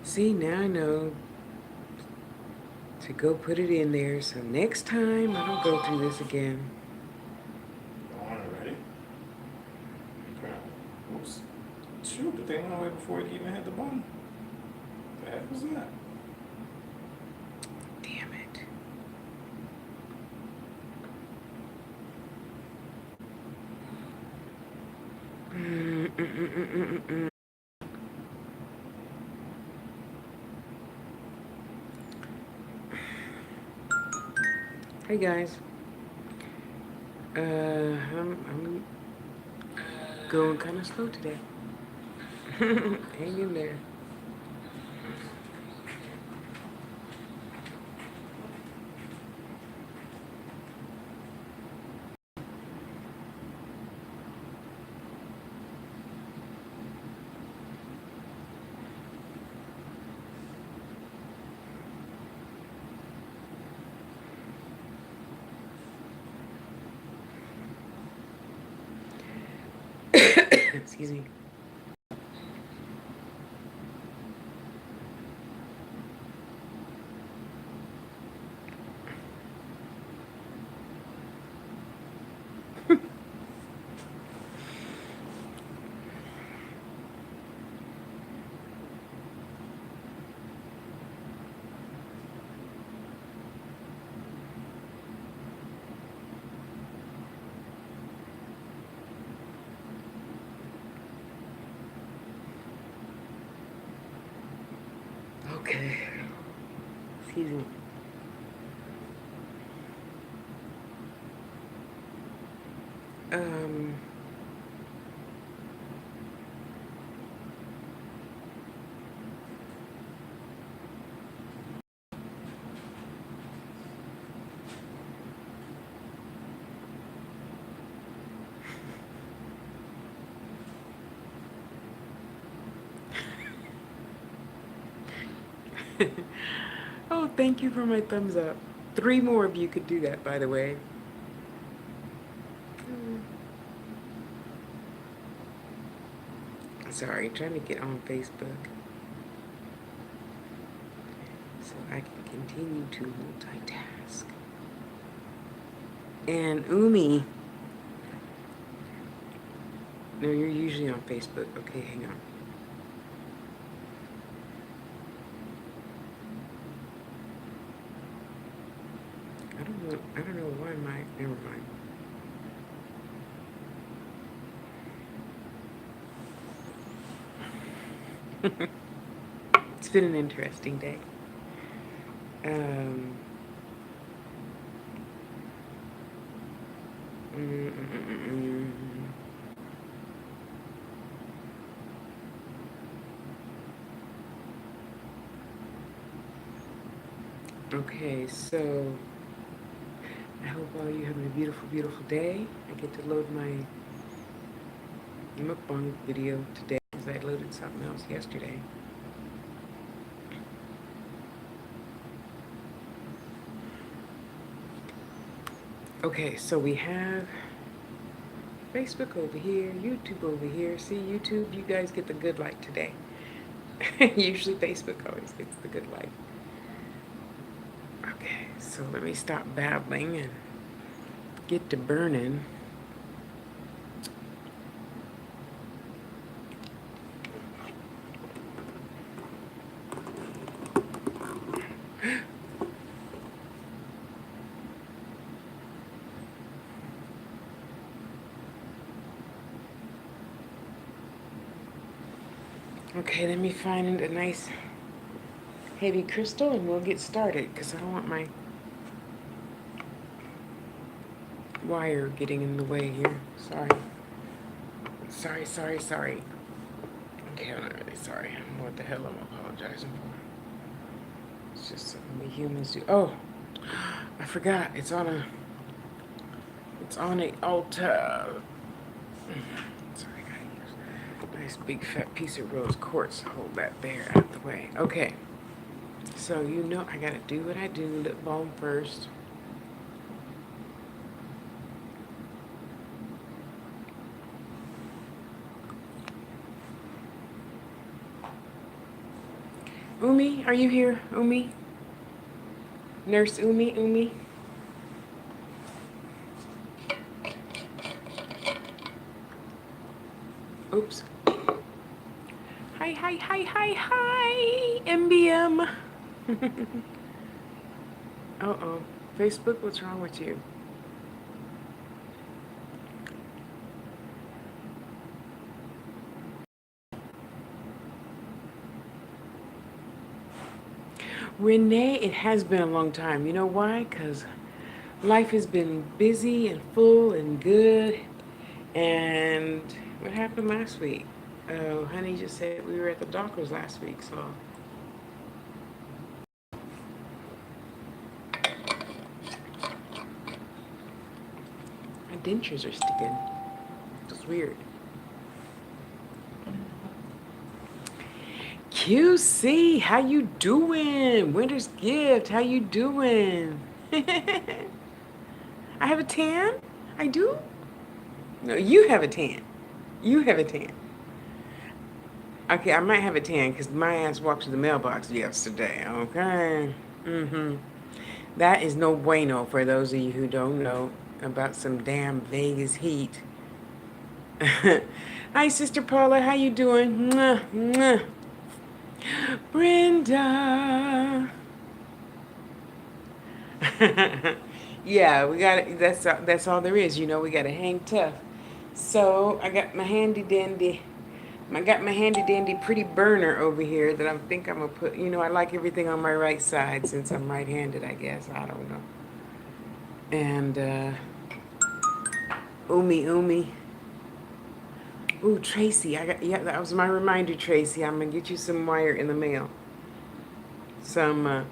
See, now I know to go put it in there, so next time I don't go through this again. On already? Okay. Oops. Shoot, the thing went away before it even hit the button. The heck was that? Damn it. Mm-mm-mm-mm-mm-mm. Hey guys, I'm going kind of slow today. Hang in there. Excuse me. Okay. Excuse me. Um. Oh, thank you for my thumbs up. 3 more of you could do that, by the way. Sorry, trying to get on Facebook so I can continue to multitask. And Umi, no, you're usually on Facebook. Okay, hang on. I don't know why my, never mind. It's been an interesting day. Um, mm, mm, mm, mm, okay, so I hope all you having a beautiful, beautiful day. I get to load my mukbang video today because I loaded something else yesterday. Okay, so we have Facebook over here, YouTube over here. See, YouTube, you guys get the good light today. Usually Facebook always gets the good light. Okay, so let me stop babbling and get to burning. Okay, let me find a nice heavy crystal and we'll get started because I don't want my wire getting in the way here. Sorry. Sorry. Okay, I'm not really sorry. I don't know what the hell I'm apologizing for. It's just something we humans do. Oh, I forgot. It's on a altar. Sorry, I gotta use a nice big fat piece of rose quartz to hold that there out the way. Okay. So you know I gotta do what I do. Lip balm first. Umi, are you here? Umi? Nurse Umi, Umi? Oops. Hi, hi, hi, hi, hi, MBM. Uh-oh. Facebook, what's wrong with you? Renee, it has been a long time. You know why? Because life has been busy and full and good. And what happened last week? Oh, honey just said we were at the doctor's last week, so. My dentures are sticking. It's weird. QC, how you doing? Winter's gift, how you doing? I have a tan? I do? No, you have a tan. You have a tan. Okay, I might have a tan because my ass walked to the mailbox yesterday. Okay. Mm-hmm. That is no bueno for those of you who don't know about some damn Vegas heat. Hi, Sister Paula. How you doing? Mwah, mwah. Brenda. Yeah, we got it. That's all there is. You know, we got to hang tough. So I got my handy dandy. I got my handy dandy pretty burner over here that I think I'm gonna put. You know, I like everything on my right side since I'm right-handed. I guess I don't know. And Umi Umi. Ooh, Tracy. Yeah. That was my reminder, Tracy. I'm gonna get you some wire in the mail. Some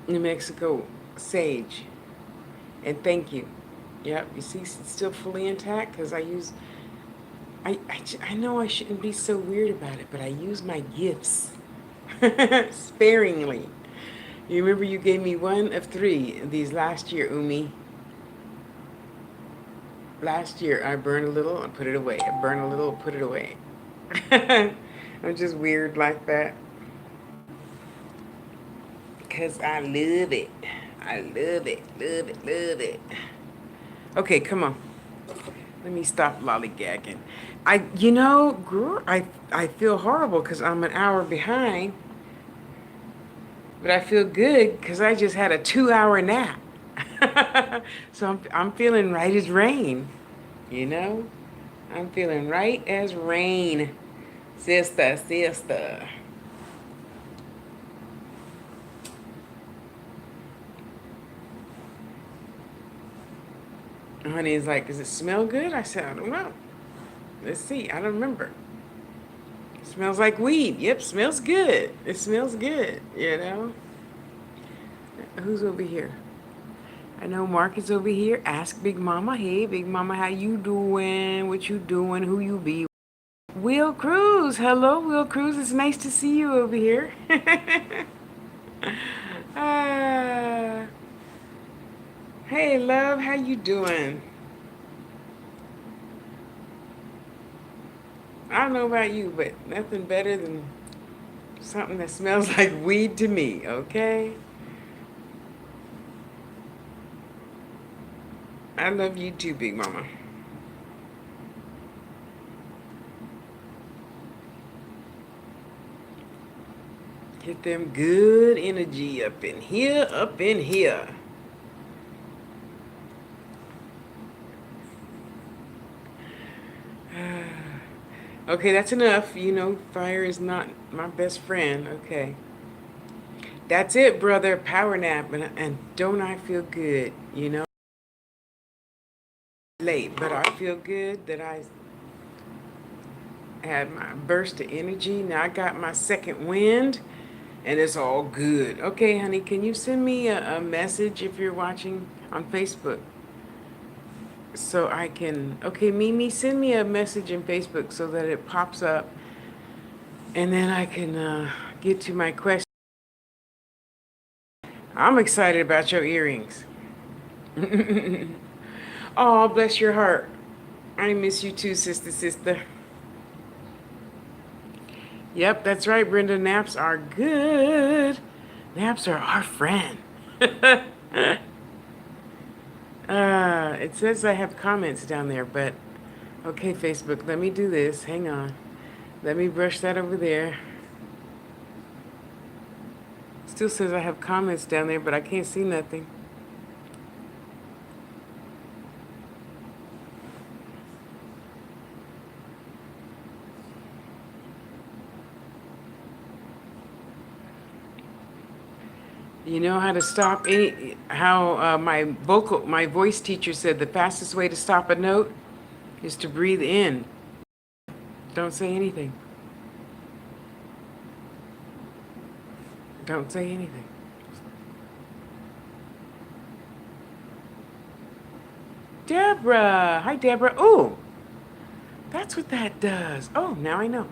New Mexico sage. And thank you. Yep, you see, it's still fully intact because I know I shouldn't be so weird about it, but I use my gifts sparingly. You remember you gave me one of three these last year, Umi. Last year, I burned a little and put it away. I burn a little, put it away. I'm just weird like that because I love it. I love it, love it, love it. Okay, come on. Let me stop lollygagging. Girl, I feel horrible because I'm an hour behind, but I feel good because I just had a 2 hour nap. So I'm feeling right as rain, you know? I'm feeling right as rain. Sister, sister. Honey is like, does it smell good? I said, I don't know. Let's see. I don't remember. It smells like weed. Yep, smells good. It smells good, you know? Who's over here? I know Mark is over here. Ask Big Mama. Hey, Big Mama, how you doing? What you doing? Who you be? Will Cruz. Hello, Will Cruz. It's nice to see you over here. Ah, hey, love. How you doing? I don't know about you, but nothing better than something that smells like weed to me, okay? I love you too, Big Mama. Get them good energy up in here, up in here. Okay, that's enough. You know, fire is not my best friend. Okay. That's it, brother. Power nap. And don't I feel good? You know, late, but I feel good that I had my burst of energy. Now I got my second wind and it's all good. Okay, honey, can you send me a message if you're watching on Facebook? So I can, okay, Mimi, send me a message in Facebook so that it pops up and then I can get to my question. I'm excited about your earrings. Oh, bless your heart. I miss you too, sister, sister. Yep, that's right, Brenda. Naps are good. Naps are our friend. It says I have comments down there, but okay, Facebook, let me do this. Hang on. Let me brush that over there. Still says I have comments down there, but I can't see nothing. You know how to stop how my voice teacher said the fastest way to stop a note is to breathe in. Don't say anything. Don't say anything. Deborah. Hi, Deborah. Oh, that's what that does. Oh, now I know.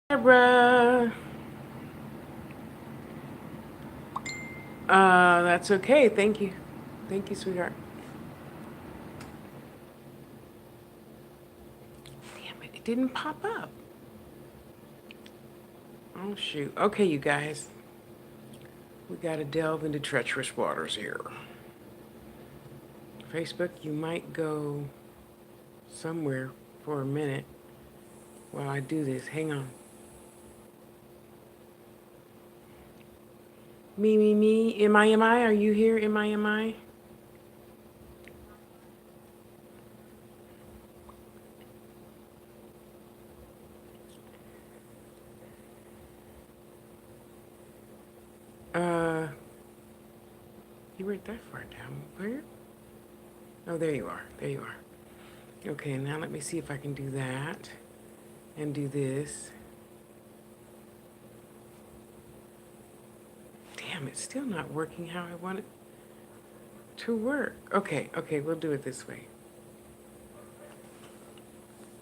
Deborah. That's okay. Thank you. Thank you, sweetheart. Damn it, it didn't pop up. Oh, shoot. Okay, you guys. We gotta delve into treacherous waters here. Facebook, you might go somewhere for a minute while I do this. Hang on. Me. Am I? Are you here? Am I? Uh, you weren't that far down. Where? Oh, there you are. There you are. Okay, now let me see if I can do that and do this. Damn, it's still not working how I want it to work. Okay, we'll do it this way.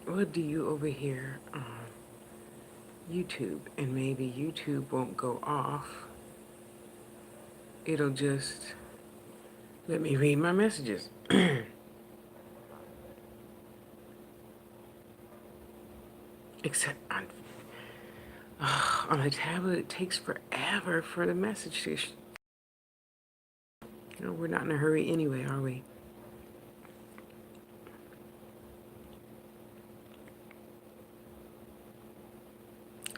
We'll do you over here on YouTube, and maybe YouTube won't go off. It'll just let me read my messages. Except on a tablet, it takes forever for the message to. No, we're not in a hurry anyway, are we?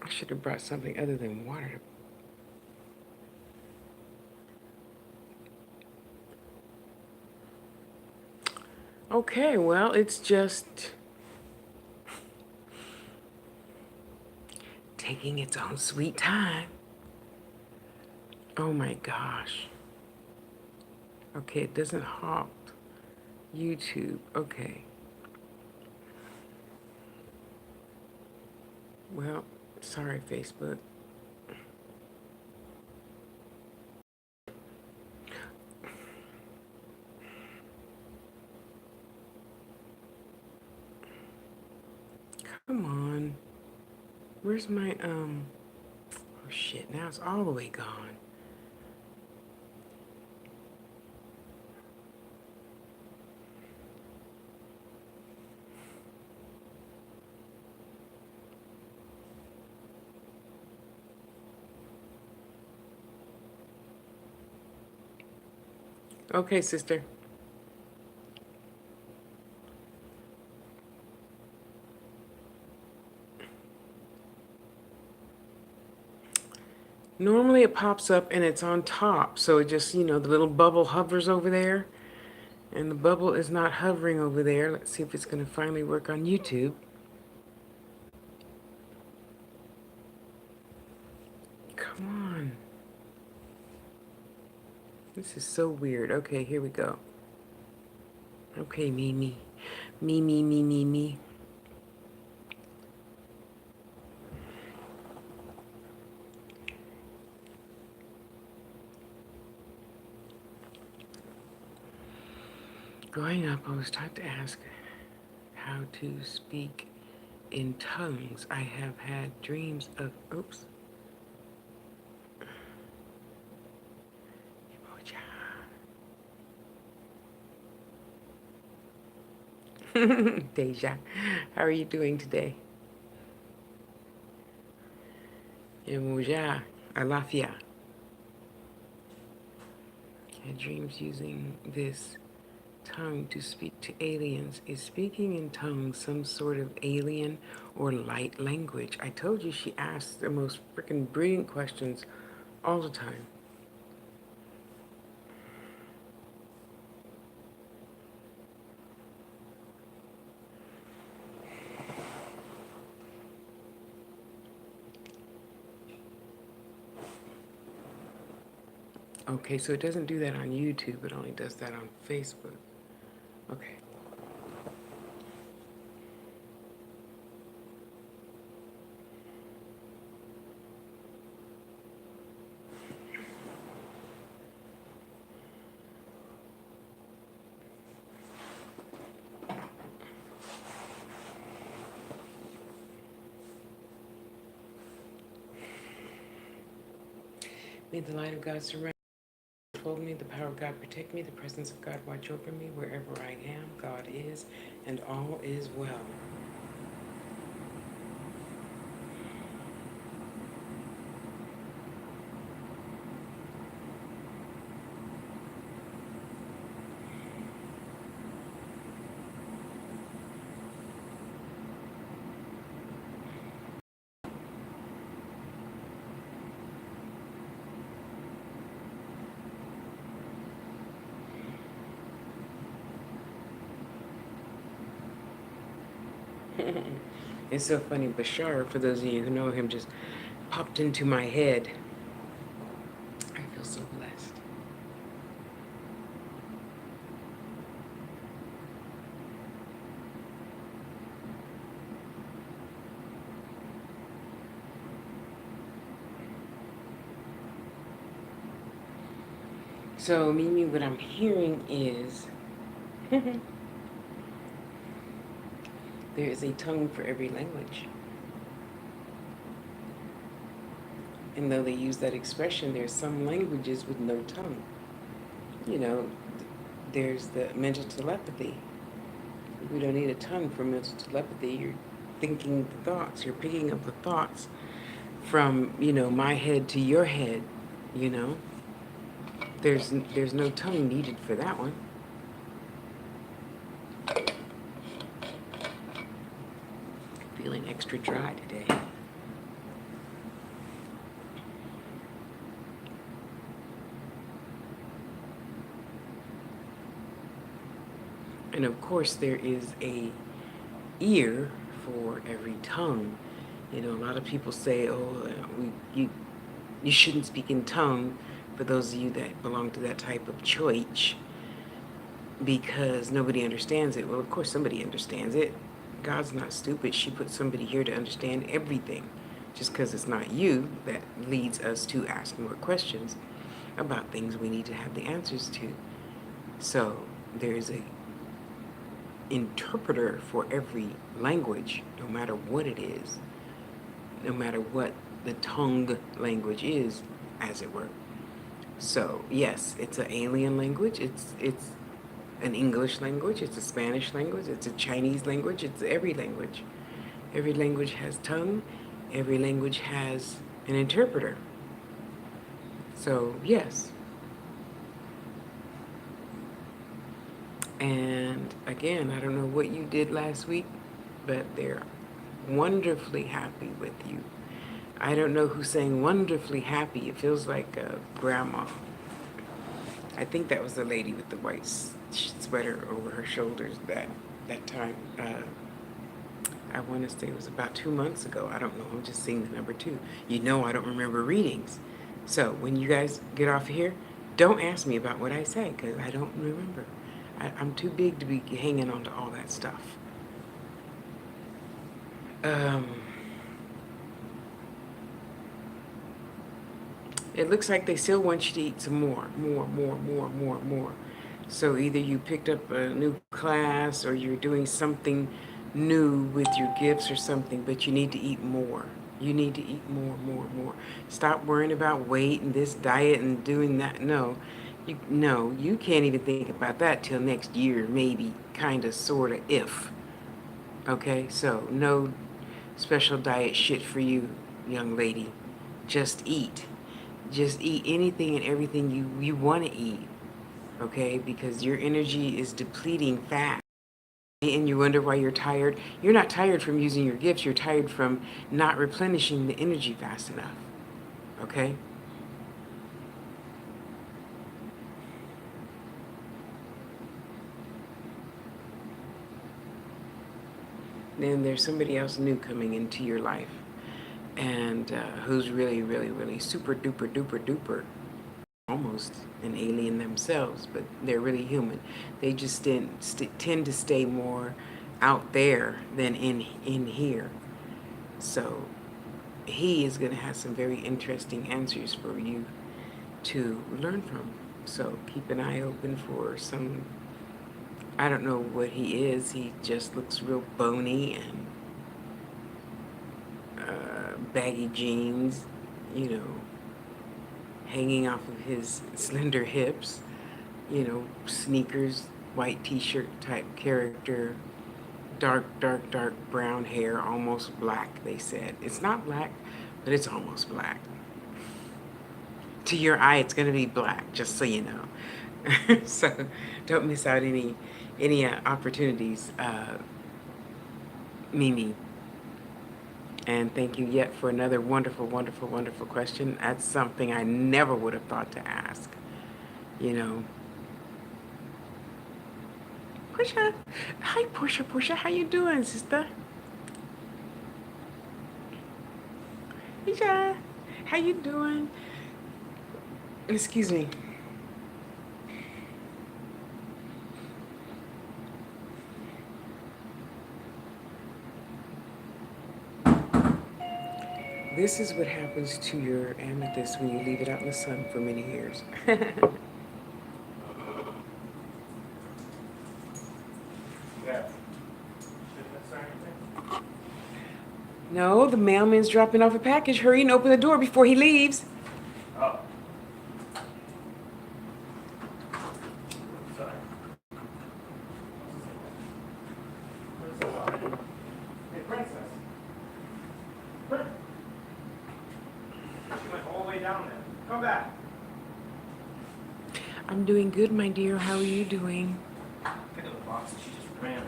I should have brought something other than water. Okay, well, it's just taking its own sweet time. Oh my gosh. Okay, it doesn't halt YouTube. Okay. Well, sorry, Facebook. Come on. Where's my, oh shit, now it's all the way gone. Okay, sister. Normally it pops up and it's on top, so it just, the little bubble hovers over there, and the bubble is not hovering over there. Let's see if it's going to finally work on YouTube. Come on. This is so weird. Okay, here we go. Okay, me. Growing up, I was taught to ask how to speak in tongues. I have had dreams of, oops. Deja, how are you doing today? Emoja, alafia. Had dreams using this tongue to speak to aliens. Is speaking in tongues some sort of alien or light language? I told you she asks the most freaking brilliant questions all the time. Okay, so it doesn't do that on YouTube, it only does that on Facebook. Okay. May the light of God surround me, the power of God protect me, the presence of God watch over me wherever I am. God is, and all is well. It's so funny, Bashar, for those of you who know him, just popped into my head. I feel so blessed. So, Mimi, what I'm hearing is there is a tongue for every language. And though they use that expression, there's some languages with no tongue. You know, there's the mental telepathy. We don't need a tongue for mental telepathy. You're thinking the thoughts. You're picking up the thoughts from, my head to your head, you know. There's no tongue needed for that one. Feeling extra dry today. And of course, there is a ear for every tongue. A lot of people say, "Oh, you shouldn't speak in tongue." For those of you that belong to that type of church, because nobody understands it. Well, of course, somebody understands it. God's not stupid. She put somebody here to understand everything. Just because it's not you, that leads us to ask more questions about things we need to have the answers to. So there's a interpreter for every language, no matter what it is, no matter what the tongue language is, as it were. So yes, it's an alien language. It's an English language. It's a Spanish language. It's a Chinese language. It's every language. Every language has tongue. Every language has an interpreter. So yes. And again, I don't know what you did last week, but they're wonderfully happy with you. I don't know who's saying wonderfully happy. It feels like grandma. I think that was the lady with the white sweater over her shoulders that time. I want to say it was about 2 months ago. I don't know. I'm just seeing the number 2. I don't remember readings. So when you guys get off of here, don't ask me about what I say because I don't remember. I'm too big to be hanging on to all that stuff. It looks like they still want you to eat some more. So either you picked up a new class or you're doing something new with your gifts or something, but you need to eat more. You need to eat more. Stop worrying about weight and this diet and doing that. No, No, you can't even think about that till next year, maybe, kind of, sort of, if. Okay, so no special diet shit for you, young lady. Just eat. Just eat anything and everything you want to eat, okay? Because your energy is depleting fast. And you wonder why you're tired. You're not tired from using your gifts, you're tired from not replenishing the energy fast enough, okay? Then there's somebody else new coming into your life, and who's really, really, really super duper duper duper almost an alien themselves, but they're really human. They just tend to stay more out there than in here. So he is going to have some very interesting answers for you to learn from. So keep an eye open for some. I don't know what he is. He just looks real bony and baggy jeans, you know, hanging off of his slender hips, you know, sneakers, white t-shirt type character, dark, dark, dark brown hair, almost black, they said. It's not black, but it's almost black. To your eye, it's going to be black, just so you know. So don't miss out any opportunities, Mimi. And thank you yet for another wonderful, wonderful, wonderful question. That's something I never would have thought to ask, you know. Portia. Hi, Portia. Portia, how you doing, sister? Portia, how you doing? Excuse me. This is what happens to your amethyst when you leave it out in the sun for many years. Yeah. No, the mailman's dropping off a package. Hurry and open the door before he leaves. Oh. Sorry. Hey, princess. She went all the way down there. Come back. I'm doing good, my dear. How are you doing? Pick up the box and she just ran.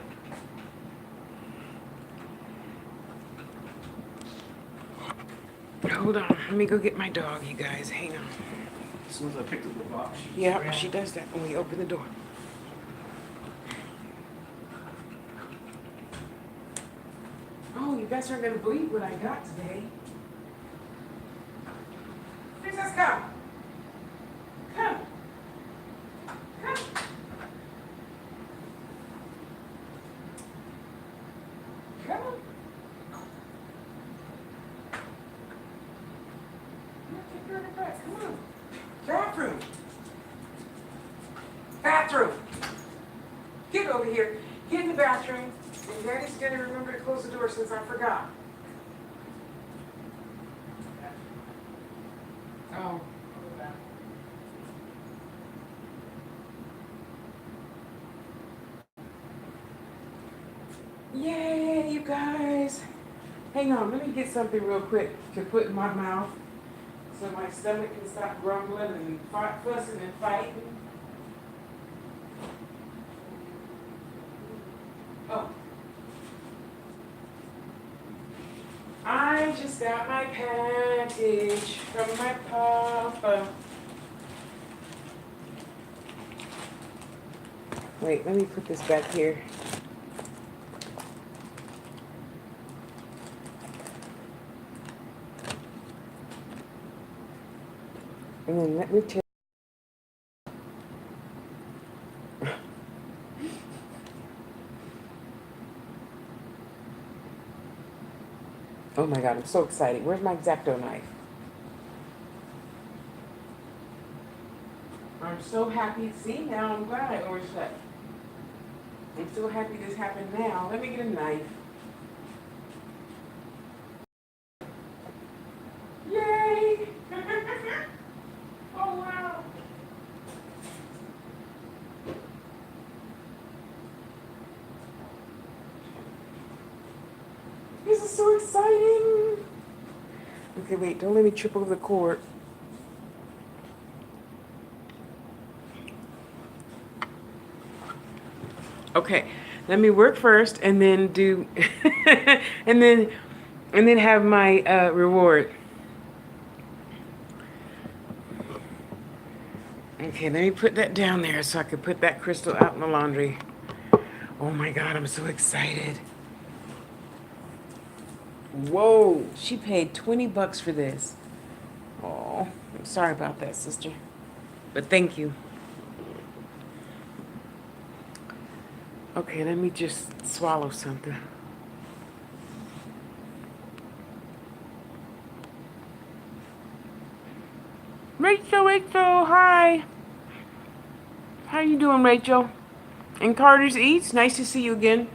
Hold on. Let me go get my dog, you guys. Hang on. As soon as I picked up the box, she just Yeah, ran. she does that when we open the door. Oh, you guys aren't going to believe what I got today. Princess, come. Come. Come. Come on. Take her in the back. Come on. Bathroom. Bathroom. Get over here. Get in the bathroom. And Daddy's going to remember to close the door since I forgot. Oh. Yay, you guys. Hang on, let me get something real quick to put in my mouth so my stomach can stop grumbling and fussing and fighting. Oh. I just got my package from my papa. Wait, let me put this back here. And then let me tell. Oh my God, I'm so excited. Where's my X-Acto knife? I'm so happy. See, now I'm glad I overslept. I'm so happy this happened now. Let me get a knife. Yay! Oh wow! so exciting. Okay, wait, don't let me trip over the cord. Okay, let me work first and then do, and then have my reward. Okay, let me put that down there so I can put that crystal out in the laundry. Oh my God, I'm so excited. Whoa, she paid 20 bucks for this. Oh, I'm sorry about that, sister. But thank you. Okay, let me just swallow something. Rachel, hi. How you doing, Rachel? And Carter's Eats, nice to see you again.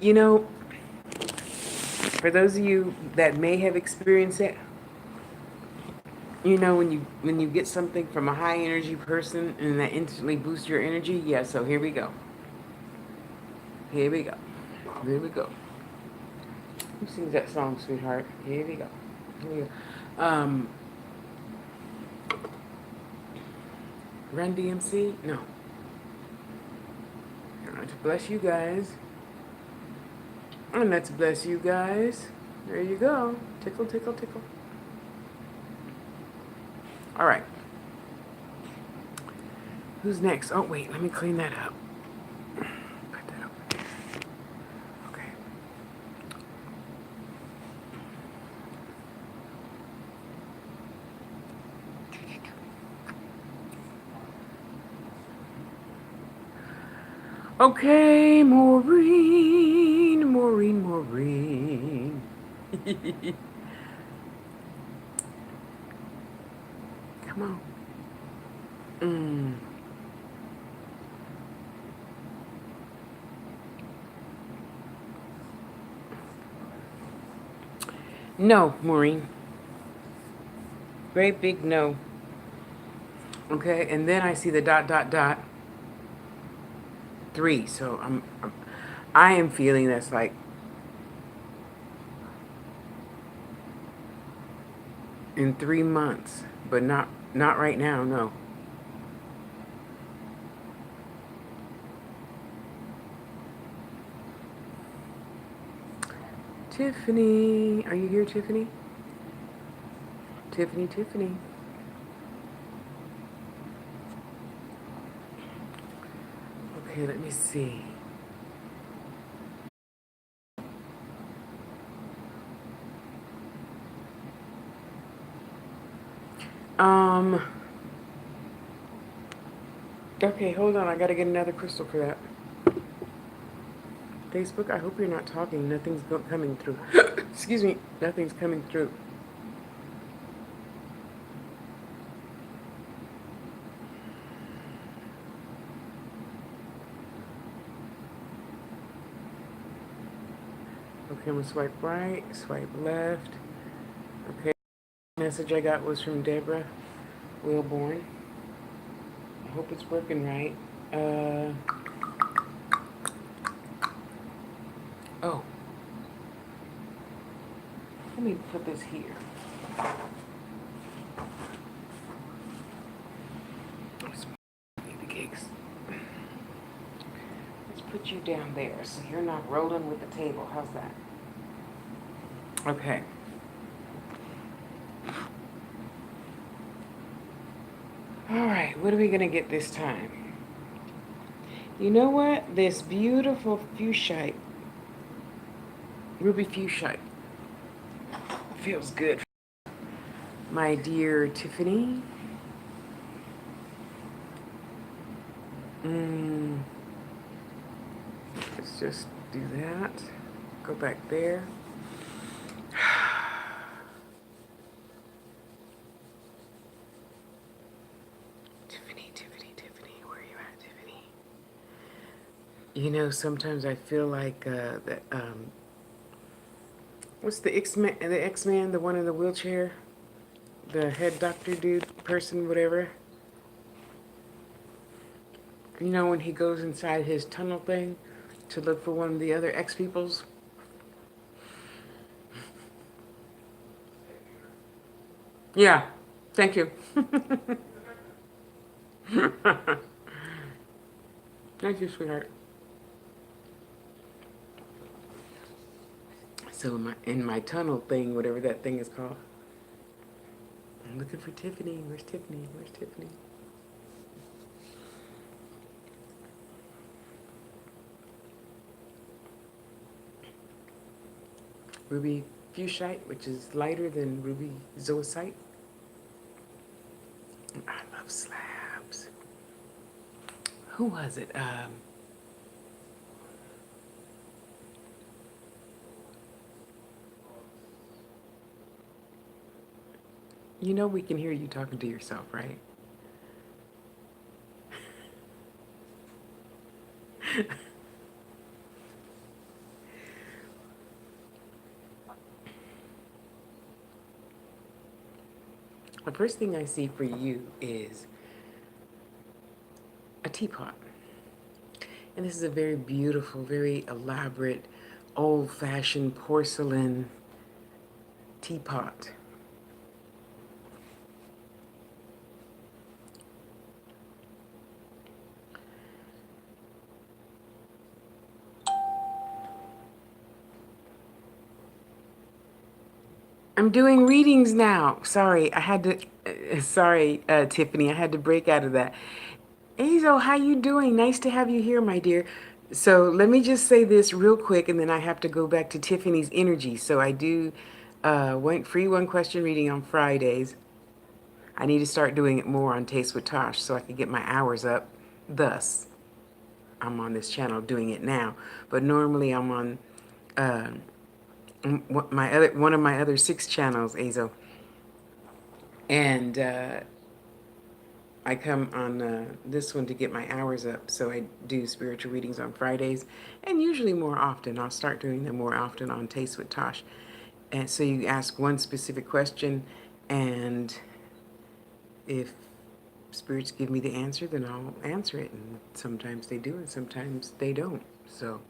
You know, for those of you that may have experienced it, you know, when you get something from a high energy person and that instantly boosts your energy, yeah, so here we go. Here we go. Here we go. Who sings that song, sweetheart? Here we go. Here we go. Run DMC? No. Let's bless you guys. And let's bless you guys. There you go. Tickle, tickle, tickle. All right. Who's next? Oh, wait. Let me clean that up. Put that over there. Okay. Okay, Maureen. Come on. No, Maureen. Great big no. Okay, and then I see the dot, dot, dot. 3. So I am feeling that's like in 3 months, but not right now, no. Tiffany, are you here, Tiffany? Tiffany. Okay, let me see. Okay, hold on. I gotta get another crystal for that. Facebook, I hope you're not talking. Nothing's coming through. Excuse me. Nothing's coming through. Okay, I'm gonna swipe right, swipe left. Okay, message I got was from Deborah Wilborn. I hope it's working right. Oh. Let me put this here. Baby cakes. Let's put you down there so you're not rolling with the table. How's that? Okay. All right, what are we gonna get this time? You know what? This beautiful fuchsite, ruby fuchsite, feels good. My dear Tiffany. Let's just do that. Go back there. Tiffany, where are you at, Tiffany? You know, sometimes I feel like that What's the X-Man, the one in the wheelchair? The head doctor dude, person, whatever. You know when he goes inside his tunnel thing to look for one of the other X-peoples? Yeah, thank you. Thank you, sweetheart. So in my tunnel thing, whatever that thing is called, I'm looking for Tiffany. Where's Tiffany? Where's Tiffany? Ruby fuchsite, which is lighter than ruby zoisite. I love slabs. Who was it? You know we can hear you talking to yourself, right? The first thing I see for you is a teapot. And this is a very beautiful, very elaborate, old-fashioned porcelain teapot. I'm doing readings now. Sorry, I had to. Sorry, Tiffany, I had to break out of that. Azo, how you doing? Nice to have you here, my dear. So let me just say this real quick, and then I have to go back to Tiffany's energy. So I do free one question reading on Fridays. I need to start doing it more on Taste with Tosh so I can get my hours up. Thus, I'm on this channel doing it now. But normally I'm on uh, one of my other 6 channels, Azo. And I come on this one to get my hours up. So I do spiritual readings on Fridays and usually more often. I'll start doing them more often on Taste with Tosh. And so you ask one specific question, and if spirits give me the answer, then I'll answer it. And sometimes they do and sometimes they don't. So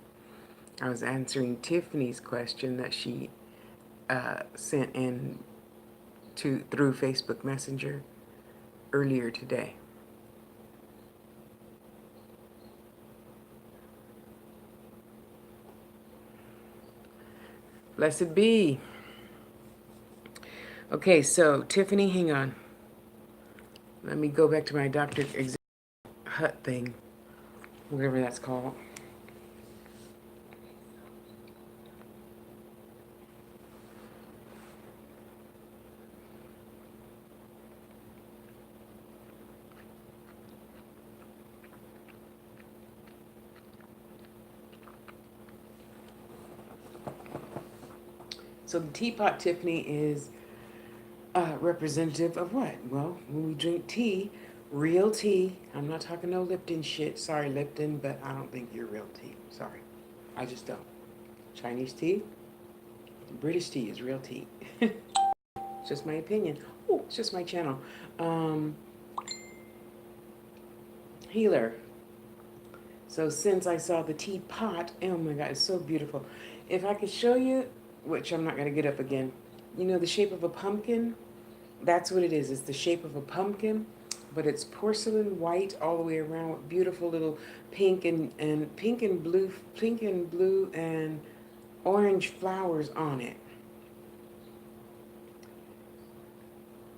I was answering Tiffany's question that she sent in through Facebook Messenger earlier today. Blessed be. Okay, so Tiffany, hang on. Let me go back to my Dr. Hut thing, whatever that's called. So the teapot, Tiffany, is representative of what? Well, when we drink tea, real tea, I'm not talking no Lipton shit. Sorry, Lipton, but I don't think you're real tea. Sorry. I just don't. Chinese tea, British tea is real tea. It's just my opinion. Oh, it's just my channel. Um, Healer. So since I saw the teapot, oh my God, it's so beautiful. If I could show you, which I'm not going to get up again, you know the shape of a pumpkin? That's what it is. It's the shape of a pumpkin, but it's porcelain white all the way around with beautiful little pink and pink and blue and orange flowers on it.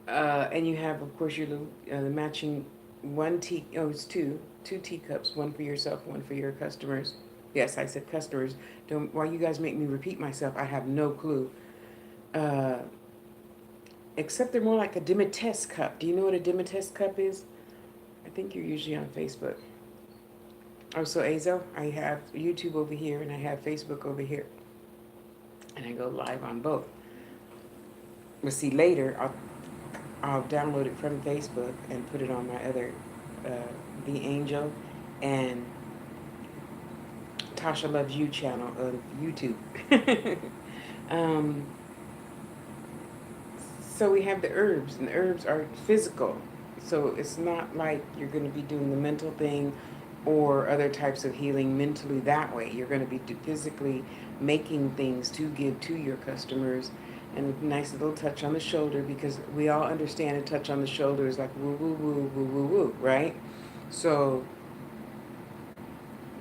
And you have, of course, your little matching it's two teacups, one for yourself, one for your customers. Yes, I said customers. Don't, why you guys make me repeat myself, I have no clue. Uh, Except they're more like a Demetest cup. Do you know what a Demetest cup is? I think you're usually on Facebook. Oh, so Azo, I have YouTube over here and I have Facebook over here. And I go live on both. But see, later I'll download it from Facebook and put it on my other, The Angel and Tasha Loves You channel of YouTube. Um, so we have the herbs, and the herbs are physical. So it's not like you're going to be doing the mental thing or other types of healing mentally that way. You're going to be physically making things to give to your customers, and a nice little touch on the shoulder, because we all understand a touch on the shoulder is like woo woo woo woo woo woo, right? So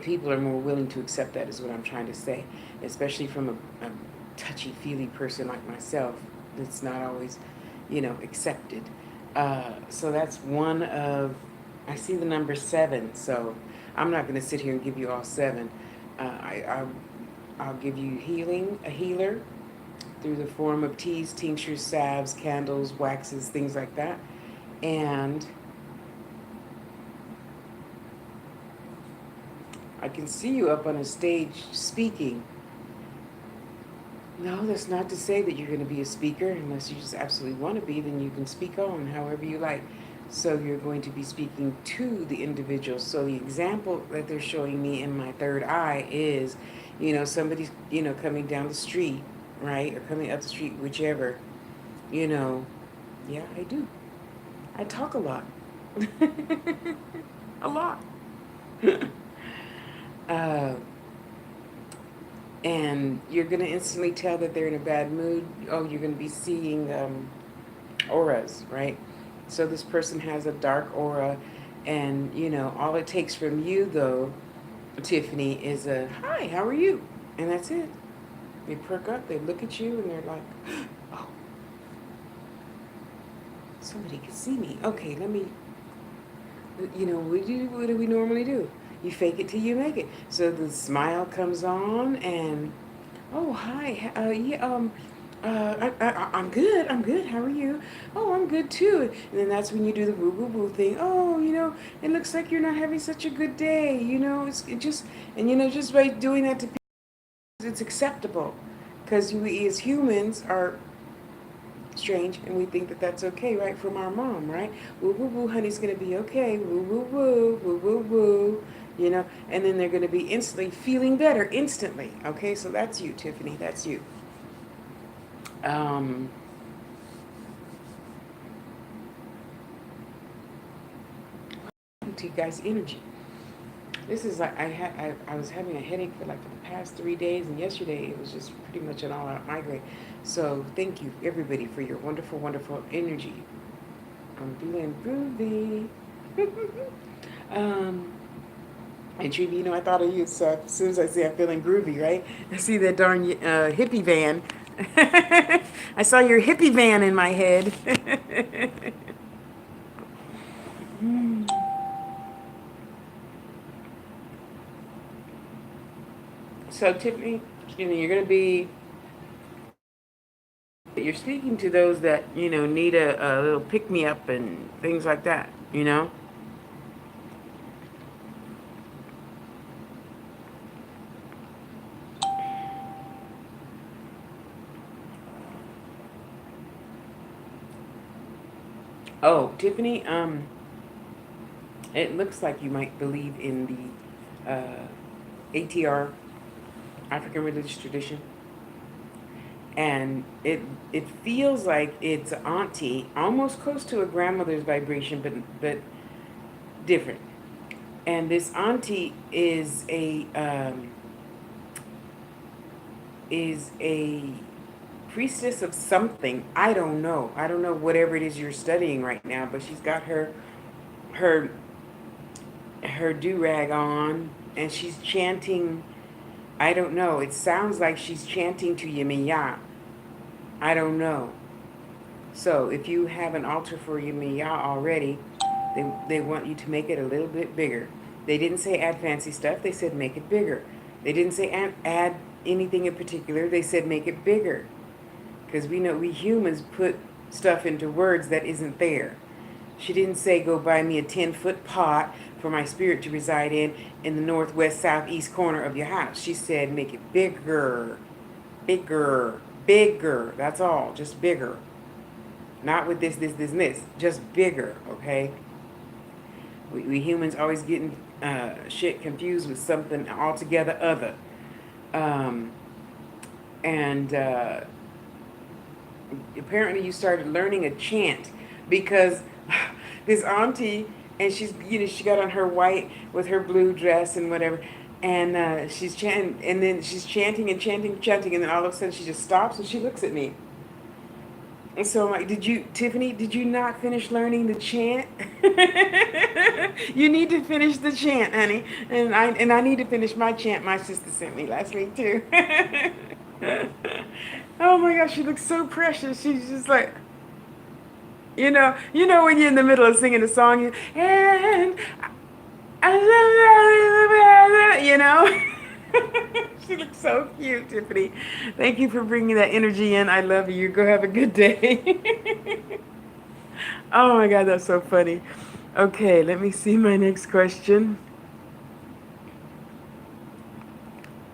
people are more willing to accept that, is what I'm trying to say, especially from a touchy feely person like myself. It's not always, accepted. So that's one of, I see the number 7, so I'm not going to sit here and give you all 7. I'll give you healing, a healer, through the form of teas, tinctures, salves, candles, waxes, things like that. And I can see you up on a stage speaking. No, that's not to say that you're going to be a speaker. Unless you just absolutely want to be, then you can speak on however you like. So you're going to be speaking to the individual. So the example that they're showing me in my third eye is, somebody's, coming down the street, right? Or coming up the street, whichever, you know. Yeah, I do. I talk a lot. A lot. uh, and you're going to instantly tell that they're in a bad mood. Oh, you're going to be seeing auras, right? So this person has a dark aura, and all it takes from you, though, Tiffany, is a hi, how are you? And that's it. They perk up, they look at you, and they're like, oh, somebody can see me. Okay, let me, what do we normally do? You fake it till you make it. So the smile comes on, and oh, hi. Yeah, I'm good. I'm good. How are you? Oh, I'm good too. And then that's when you do the woo woo woo thing. Oh, it looks like you're not having such a good day. Just by doing that to people, it's acceptable. Because we as humans are strange, and we think that that's okay, right? From our mom, right? Woo woo woo, honey's gonna be okay. Woo woo woo, woo woo woo. And then they're gonna be instantly feeling better instantly. Okay, so that's you, Tiffany. That's you. Um, to you guys' energy. This is like I was having a headache for the past 3 days, and yesterday it was just pretty much an all-out migraine. So thank you everybody for your wonderful, wonderful energy. I'm feeling groovy. um, and Trevie, I thought of you. So as soon as I say I'm feeling groovy, right? I see that darn hippie van. I saw your hippie van in my head. So Tiffany, you're going to be, you're speaking to those that, need a little pick me up and things like that. Oh, Tiffany, it looks like you might believe in the ATR, African religious tradition. And it feels like it's auntie, almost close to a grandmother's vibration, but different. And this auntie is a priestess of something. I don't know. I don't know whatever it is you're studying right now, but she's got her her do rag on, and she's chanting. I don't know. It sounds like she's chanting to Yemiya. I don't know. So if you have an altar for Yemiya already, they want you to make it a little bit bigger. They didn't say add fancy stuff. They said make it bigger. They didn't say add anything in particular. They said make it bigger. Because we know we humans put stuff into words that isn't there. She didn't say go buy me a 10-foot pot for my spirit to reside in the northwest, southeast corner of your house. She said make it bigger, bigger, bigger. That's all, just bigger. Not with this, and this. Just bigger, okay? We humans always getting shit confused with something altogether other. Um, and apparently you started learning a chant because this auntie, and she's, she got on her white with her blue dress and whatever, and she's chanting, and then she's chanting and chanting and chanting, and then all of a sudden she just stops and she looks at me. And so I'm like, Tiffany, did you not finish learning the chant? You need to finish the chant, honey. And I need to finish my chant my sister sent me last week too. Oh my gosh, she looks so precious. She's just like, when you're in the middle of singing a song, and you know. She looks so cute, Tiffany. Thank you for bringing that energy in. I love you. Go have a good day. Oh my God, that's so funny. Okay, let me see my next question.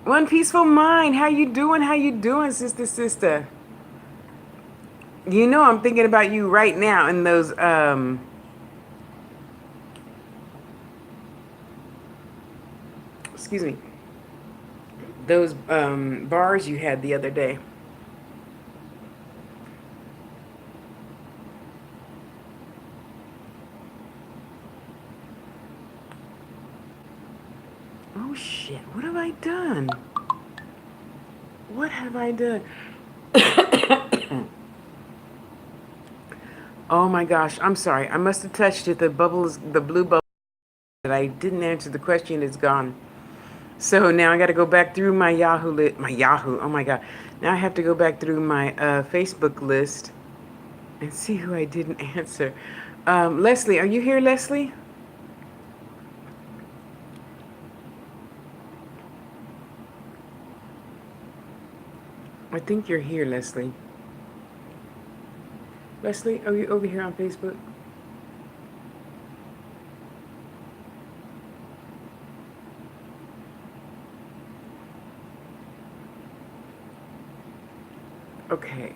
One Peaceful Mind, how you doing? How you doing, sister? I'm thinking about you right now in those excuse me, those bars you had the other day. Oh shit, what have I done? What have I done? Oh my gosh, I'm sorry. I must have touched it. The bubbles, the blue bubble that I didn't answer the question is gone. So now I got to go back through my Yahoo. Oh my God. Now I have to go back through my Facebook list and see who I didn't answer. Leslie, are you here, Leslie? I think you're here, Leslie. Leslie, are you over here on Facebook? Okay.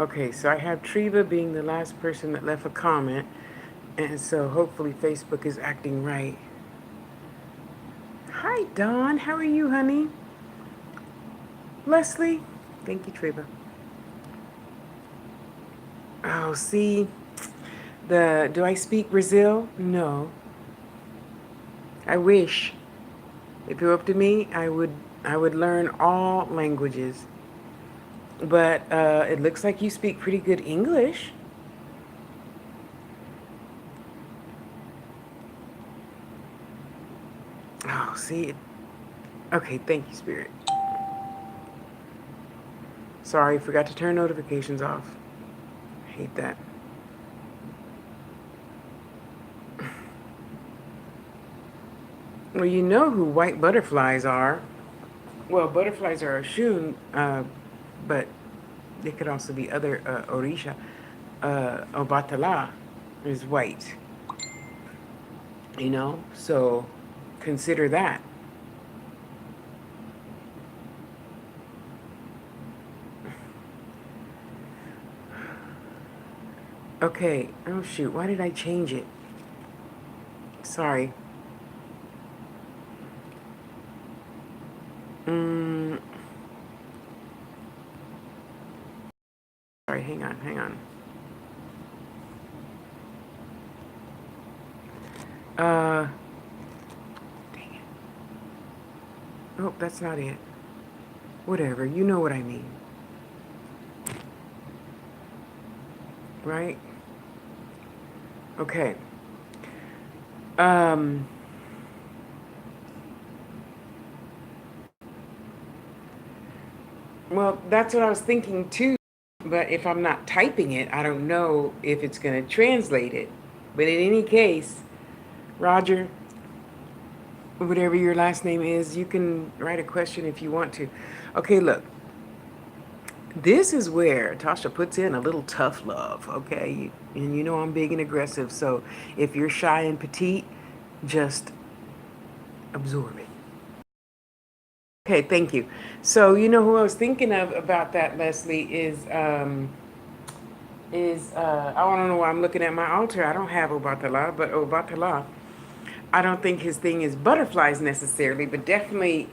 Okay, so I have Treva being the last person that left a comment. And so hopefully Facebook is acting right. Hi, Dawn. How are you, honey? Leslie? Thank you, Treva. Oh, see, do I speak Brazil? No. I wish. If it were up to me, I would learn all languages. But it looks like you speak pretty good English. Oh, see. Okay, thank you, Spirit. Sorry, forgot to turn notifications off. I hate that. Well, you know who white butterflies are. Well, butterflies are Oshun, but they could also be other Orisha. Obatala is white. So consider that. Okay. Oh shoot, why did I change it? Sorry. Sorry, hang on. Dang it. Oh, that's not it. Whatever, you know what I mean. Right? Okay. Well, that's what I was thinking too. But if I'm not typing it, I don't know if it's going to translate it. But in any case, Roger, whatever your last name is, you can write a question if you want to. Okay, look. This is where Tasha puts in a little tough love, okay? And I'm big and aggressive, so if you're shy and petite, just absorb it. Okay, thank you. So who I was thinking of about that, Leslie, is I don't know why I'm looking at my altar. I don't have Obatala, but Obatala, I don't think his thing is butterflies necessarily, but definitely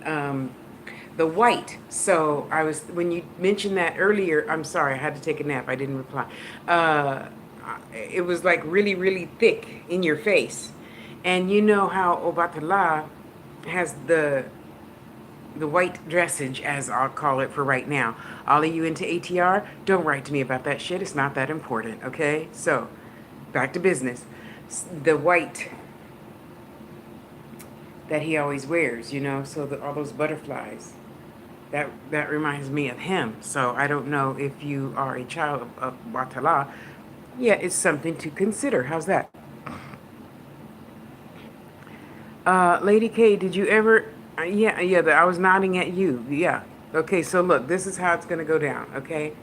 the white. So when you mentioned that earlier, I'm sorry, I had to take a nap. I didn't reply. Uh, it was like really, really thick in your face. And you know how Obatala has the white dressage, as I'll call it for right now. All of you into ATR, don't write to me about that shit. It's not that important, okay? So, back to business. The white that he always wears, so all those butterflies. That reminds me of him. So I don't know if you are a child of Watala. Yeah, it's something to consider. How's that? Lady K, did you ever? Yeah. I was nodding at you. Yeah. Okay. So look, this is how it's gonna go down. Okay.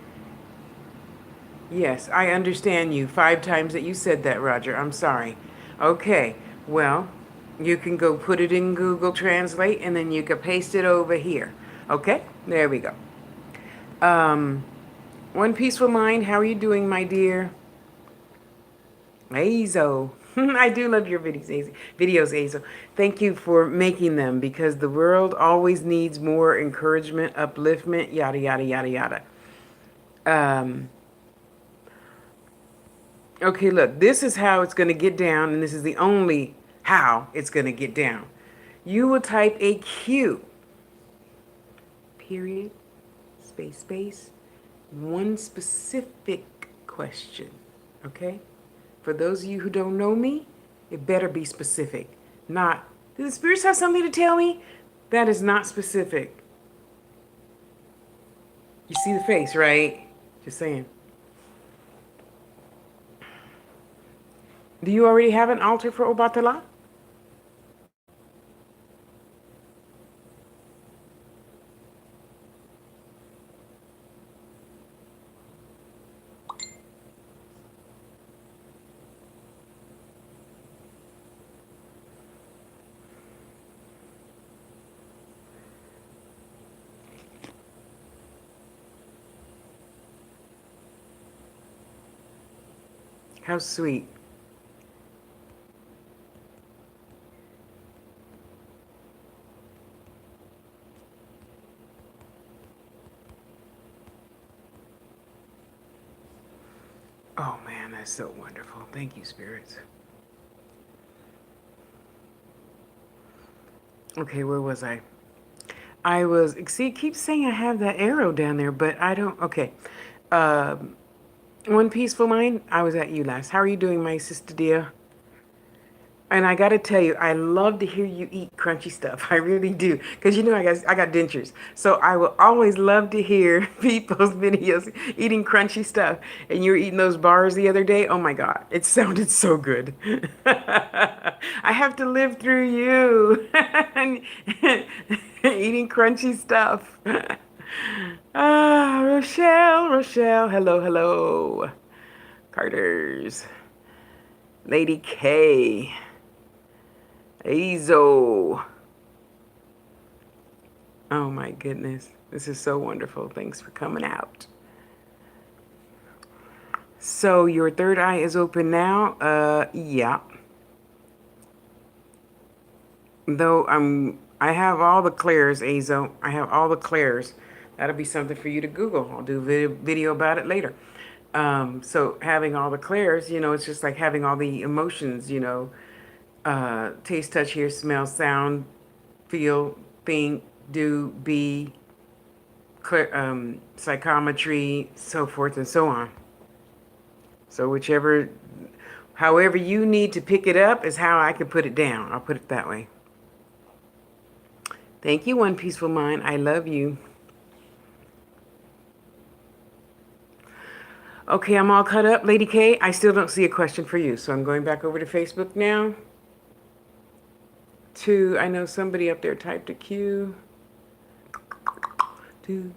Yes, I understand you. 5 times that you said that, Roger. I'm sorry. Okay. Well, you can go put it in Google Translate, and then you can paste it over here. Okay. There we go. Um, One Peaceful Mind. How are you doing, my dear? Azo. I do love your videos, Azo. Thank you for making them because the world always needs more encouragement, upliftment, yada, yada, yada, yada. Um, okay, look, this is how it's going to get down, and this is the only how it's going to get down. You will type a Q, period, space, one specific question, okay? For those of you who don't know me, it better be specific. Not, do the spirits have something to tell me? That is not specific. You see the face, right? Just saying. Do you already have an altar for Obatala? How sweet. Oh man, that's so wonderful. Thank you, spirits. Okay, where was I? I was, see, it keeps saying I have that arrow down there, but I don't, okay. Um, One Peaceful Mind, I was at you last. How are you doing, my sister dear? And I got to tell you, I love to hear you eat crunchy stuff. I really do. Because I got dentures. So I will always love to hear people's videos eating crunchy stuff. And you were eating those bars the other day. Oh my God. It sounded so good. I have to live through you. Eating crunchy stuff. Rochelle. Hello. Carters. Lady K. Azo. Oh my goodness. This is so wonderful. Thanks for coming out. So your third eye is open now? Yeah. Though I have all the clairs, Azo. I have all the clairs. That'll be something for you to Google. I'll do a video about it later. So having all the clairs, it's just like having all the emotions, taste, touch, hear, smell, sound, feel, think, do, be, psychometry, so forth and so on. So however you need to pick it up is how I can put it down. I'll put it that way. Thank you, One Peaceful Mind. I love you. Okay, I'm all cut up. Lady K, I still don't see a question for you. So I'm going back over to Facebook now. I know somebody up there typed a Q. Now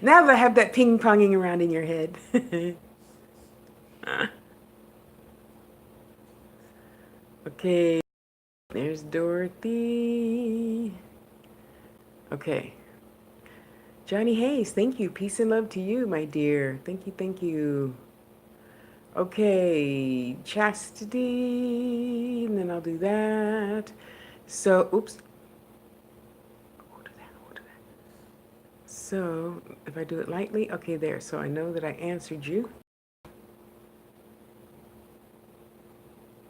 that I have that ping-ponging around in your head. Okay, there's Dorothy. Okay. Johnny Hayes, thank you. Peace and love to you, my dear. Thank you. Okay, chastity, and then I'll do that. So, oops. We'll do that. We'll do that. So, if I do it lightly, okay, there. So I know that I answered you.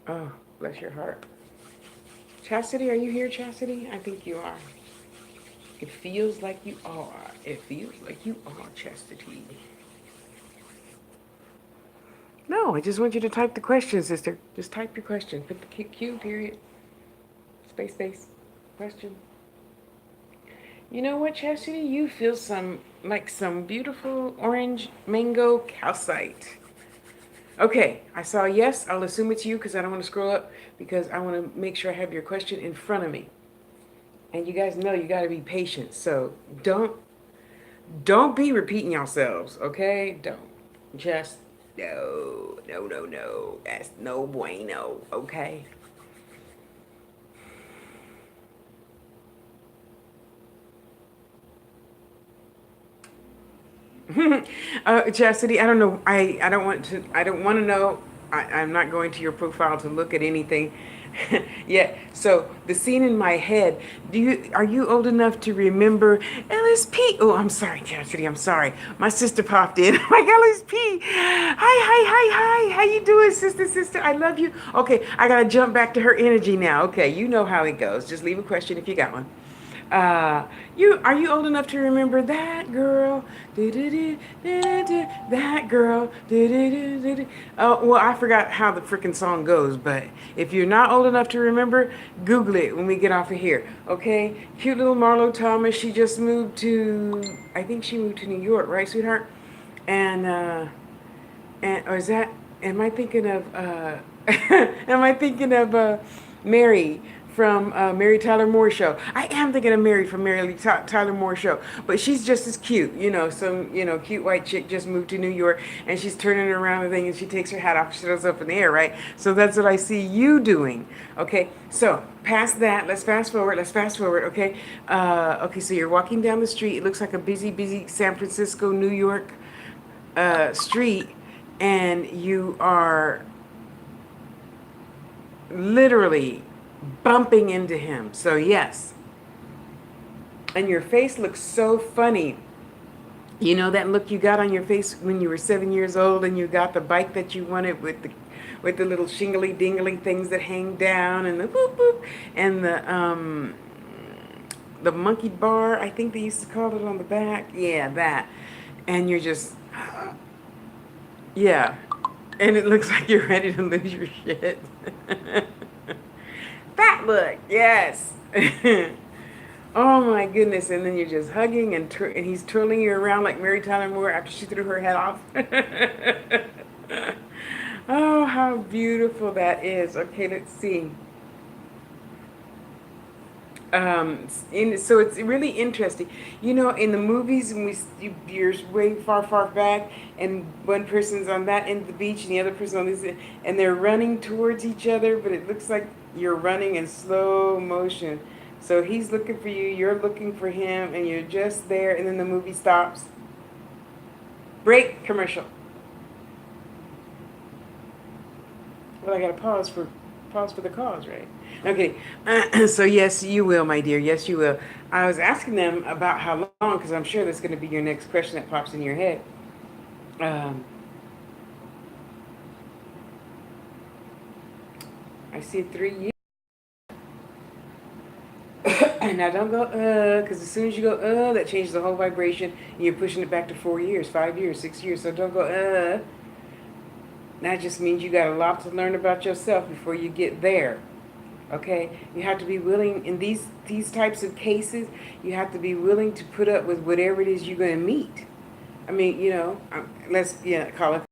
Oh, bless your heart. Chastity, are you here, Chastity? I think you are. It feels like you are. It feels like you are, Chastity. No, I just want you to type the question, sister. Just type your question. Put the Q, period, space, question. You know what, Chastity? You feel some beautiful orange mango calcite. Okay, I saw yes. I'll assume it's you because I don't want to scroll up because I want to make sure I have your question in front of me. And you guys know you got to be patient. So don't be repeating yourselves, okay? Don't. Just no. That's no bueno, okay? Chastity, I don't know. I don't want to. I don't want to know. I'm not going to your profile to look at anything. Yeah. So the scene in my head. Are you old enough to remember LSP? Oh, I'm sorry, Chastity. I'm sorry. My sister popped in. Like LSP. Hi. How you doing, sister? I love you. Okay, I gotta jump back to her energy now. Okay, you know how it goes. Just leave a question if you got one. You are you old enough to remember that girl? That girl. Oh, well, I forgot how the freaking song goes, but if you're not old enough to remember, Google it when we get off of here. Okay? Cute little Marlo Thomas. She just moved to. I think she moved to New York, right, sweetheart? And or is that? Am I thinking of? Am I thinking of Mary from Mary Tyler Moore Show? I am thinking of Mary from Tyler Moore Show, but she's just as cute. Some cute white chick just moved to New York, and she's turning around and thing, and she takes her hat off, she throws up in the air, right? So that's what I see you doing. Okay, so past that, let's fast forward. Okay, okay. So you're walking down the street. It looks like a busy San Francisco, New York street, and you are literally bumping into him. So, yes. And your face looks so funny. You know that look you got on your face when you were 7 years old and you got the bike that you wanted with the little shingly dingly things that hang down and the whoop whoop and the monkey bar, I think they used to call it on the back. Yeah, that. And you're just yeah. And it looks like you're ready to lose your shit. That look, yes. Oh my goodness. And then you're just hugging and he's twirling you around like Mary Tyler Moore after she threw her head off. Oh, how beautiful that is. Okay, let's see. So it's really interesting. In the movies, when you're way far back, and one person's on that end of the beach, and the other person on this, and they're running towards each other, but it looks like you're running in slow motion. So he's looking for you, you're looking for him, and you're just there, and then the movie stops. Break commercial. Well, I gotta pause for the cause, right? Okay, so yes, you will, my dear. Yes, you will. I was asking them about how long, because I'm sure that's going to be your next question that pops in your head. Um, I see 3 years. Now don't go, because as soon as you go, that changes the whole vibration, and you're pushing it back to 4 years, 5 years, 6 years. So don't go, That just means you got a lot to learn about yourself before you get there. Okay, you have to be willing in these types of cases. You have to be willing to put up with whatever it is you're going to meet. I mean, let's call it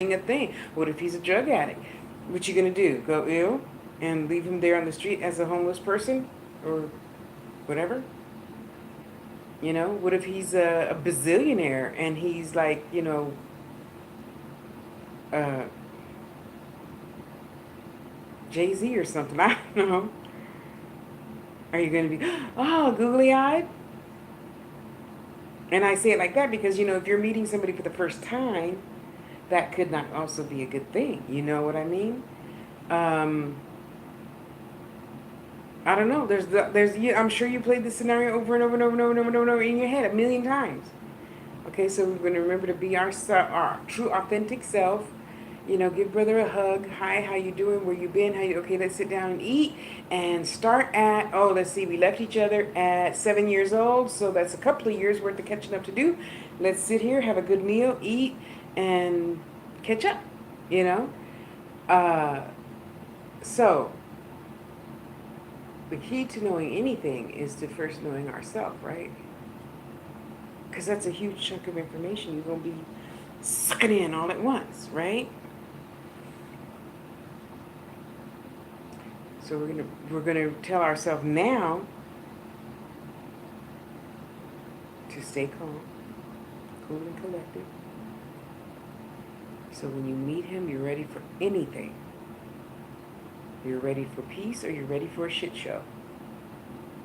a thing. What if he's a drug addict? What you going to do? Go ill and leave him there on the street as a homeless person or whatever? What if he's a bazillionaire and he's like, uh, Jay-Z or something? I don't know. Are you going to be, oh, googly eyed? And I say it like that because, if you're meeting somebody for the first time, that could not also be a good thing. You know what I mean? I don't know. I'm sure you played this scenario over and over and over and over and over and over in your head a million times. Okay, so we're going to remember to be our true, authentic self. You know, give brother a hug. Hi, how you doing? Where you been? Okay, let's sit down and eat. And start at, let's see, we left each other at 7 years old. So that's a couple of years worth of catching up to do. Let's sit here, have a good meal, eat, and catch up, you know? So, the key to knowing anything is to first knowing ourselves, right? Because that's a huge chunk of information you're going to be sucking in all at once, right? So we're gonna tell ourselves now to stay calm, cool and collected. So when you meet him, you're ready for anything. You're ready for peace or you're ready for a shit show.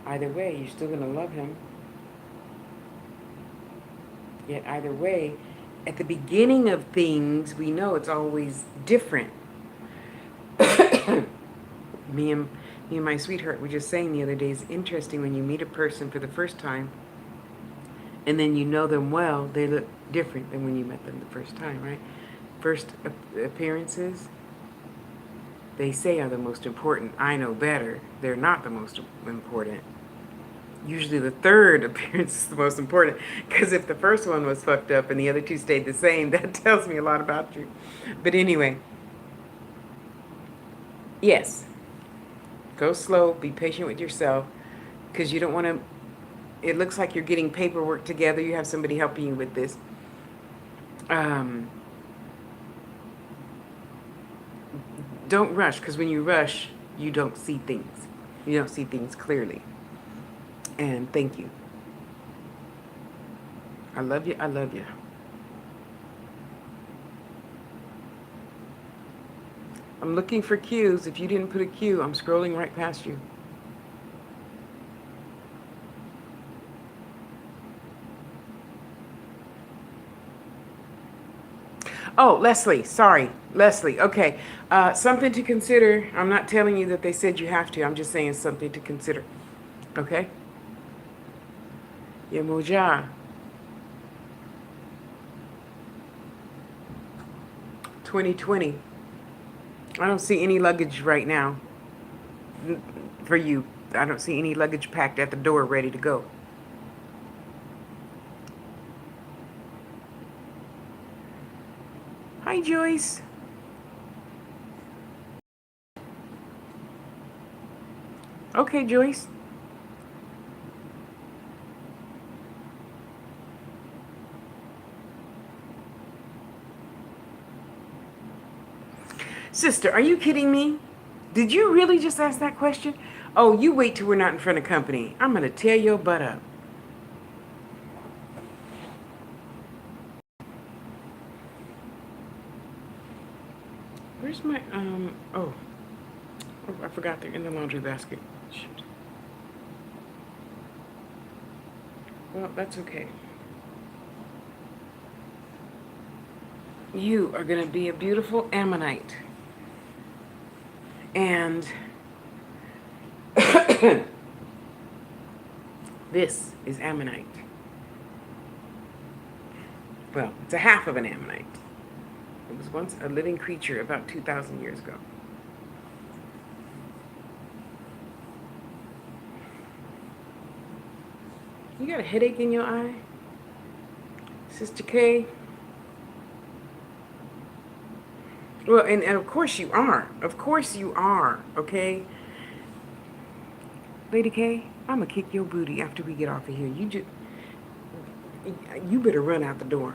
Either way, you're still gonna love him. Yet either way, at the beginning of things, we know it's always different. Me and my sweetheart were just saying the other day, it's interesting when you meet a person for the first time and then you know them well, they look different than when you met them the first time, right? First appearances, they say are the most important. I know better. They're not the most important. Usually the third appearance is the most important, because if the first one was fucked up and the other two stayed the same, that tells me a lot about you. But anyway, yes, go slow, be patient with yourself, because you don't want to, it looks like you're getting paperwork together, you have somebody helping you with this. Don't rush, because when you rush, you don't see things. You don't see things clearly. And thank you. I love you. I love you. I'm looking for cues. If you didn't put a cue, I'm scrolling right past you. Oh, Leslie. Sorry. Leslie. Okay. Something to consider. I'm not telling you that they said you have to. I'm just saying something to consider. Okay? Yemoja. 2020. I don't see any luggage right now for you. I don't see any luggage packed at the door ready to go. Hi, Joyce. Okay, Joyce. Sister, are you kidding me? Did you really just ask that question? Oh, you wait till we're not in front of company. I'm going to tear your butt up. Where's my, oh, I forgot they're in the laundry basket. Shoot. Well, that's okay. You are going to be a beautiful Ammonite. And this is Ammonite. Well, it's a half of an Ammonite. It was once a living creature about 2,000 years ago. You got a headache in your eye? Sister K? Well, and of course you are. Of course you are, okay? Lady K, I'm going to kick your booty after we get off of here. You better run out the door.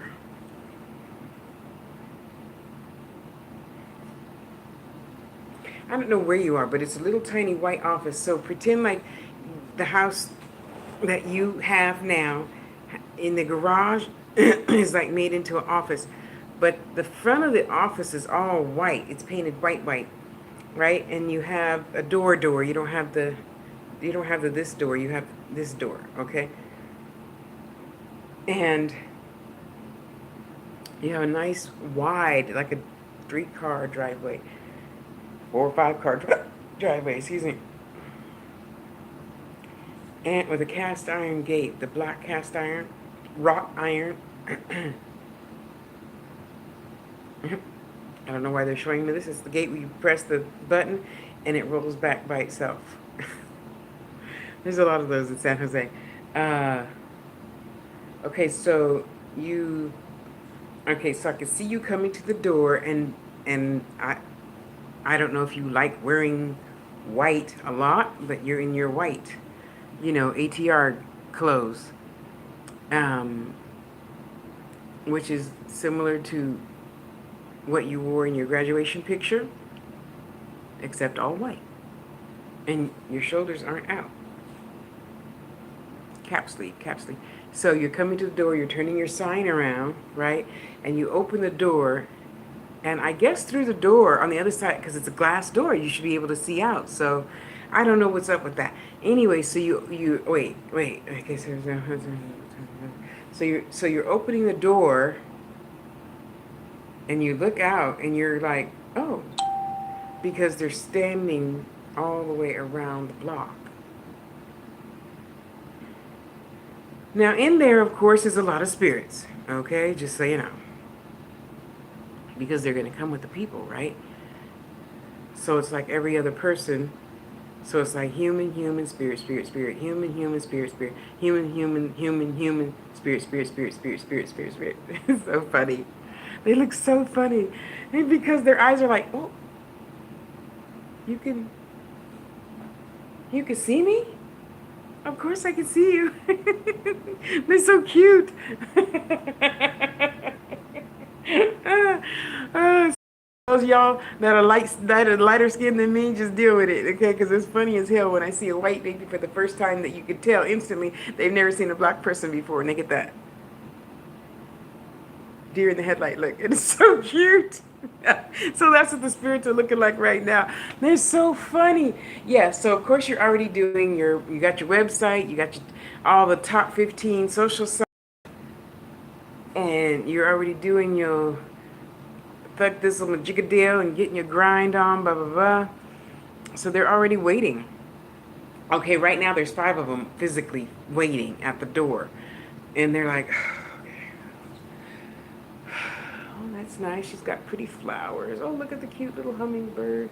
I don't know where you are, but it's a little tiny white office. So pretend like the house that you have now in the garage is like made into an office. But the front of the office is all white. It's painted white, right? And you have a door. You don't have the this door. You have this door, okay? And you have a nice wide, like a 3-car driveway, 4 or 5-car driveway. Excuse me. and with a cast iron gate, the black cast iron, wrought iron. I don't know why they're showing me this. It's the gate where you press the button and it rolls back by itself. There's a lot of those in San Jose. Uh, okay, so you, okay, so I can see you coming to the door, and I don't know if you like wearing white a lot, but you're in your white, ATR clothes, um, which is similar to what you wore in your graduation picture, except all white. And your shoulders aren't out. Cap sleeve, cap sleeve. So you're coming to the door, you're turning your sign around, right? And you open the door, and I guess through the door on the other side, because it's a glass door, you should be able to see out. So I don't know what's up with that. Anyway, so you wait. Okay, so you're opening the door, and you look out, and you're like, oh, because they're standing all the way around the block. Now, in there, of course, is a lot of spirits, okay? Just so you know. Because they're going to come with the people, right? So it's like every other person. So it's like human, human, spirit, spirit, spirit, human, human, spirit, spirit, human, human, human, human, spirit, spirit, spirit, spirit, spirit, spirit, spirit. It's so funny. They look so funny. And because their eyes are like, oh, you can see me? Of course I can see you. They're so cute. Those y'all that are lighter skinned than me, just deal with it, okay? Because it's funny as hell when I see a white baby for the first time that you could tell instantly they've never seen a black person before, and they get that deer in the headlight look. It is so cute. So that's what the spirits are looking like right now. They're so funny. Yeah, so of course you're already doing you got your website, you got all the top 15 social sites, and you're already doing your fuck this on the jiggadale and getting your grind on, blah, blah, blah. So they're already waiting. Okay, right now there's 5 of them physically waiting at the door. And they're like, that's nice. She's got pretty flowers. Oh, look at the cute little hummingbird.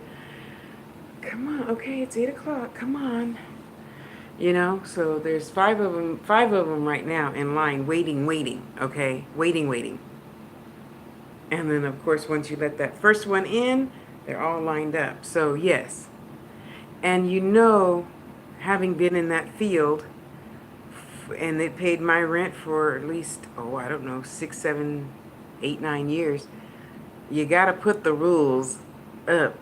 Come on. Okay, it's 8 o'clock. Come on. So there's 5 of them right now in line waiting. Okay, waiting. And then, of course, once you let that first one in, they're all lined up. So, yes. And having been in that field, and they paid my rent for at least, I don't know, 6, 7, 8, 9 years, you got to put the rules up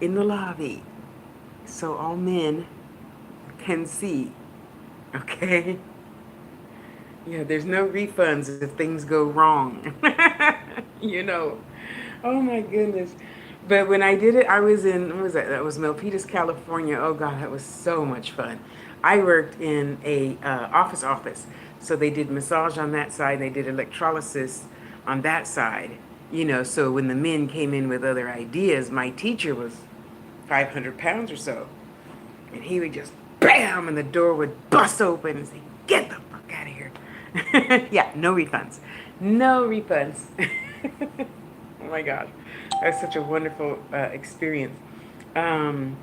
in the lobby so all men can see, okay? Yeah, there's no refunds if things go wrong. Oh my goodness. But when I did it, I was in, what was that? That was Milpitas, California. Oh God, that was so much fun. I worked in a office. So they did massage on that side, they did electrolysis on that side. So when the men came in with other ideas, my teacher was 500 pounds or so. And he would just bam, and the door would bust open and say, get the fuck out of here. Yeah, no refunds. No refunds. Oh my gosh. That's such a wonderful experience. And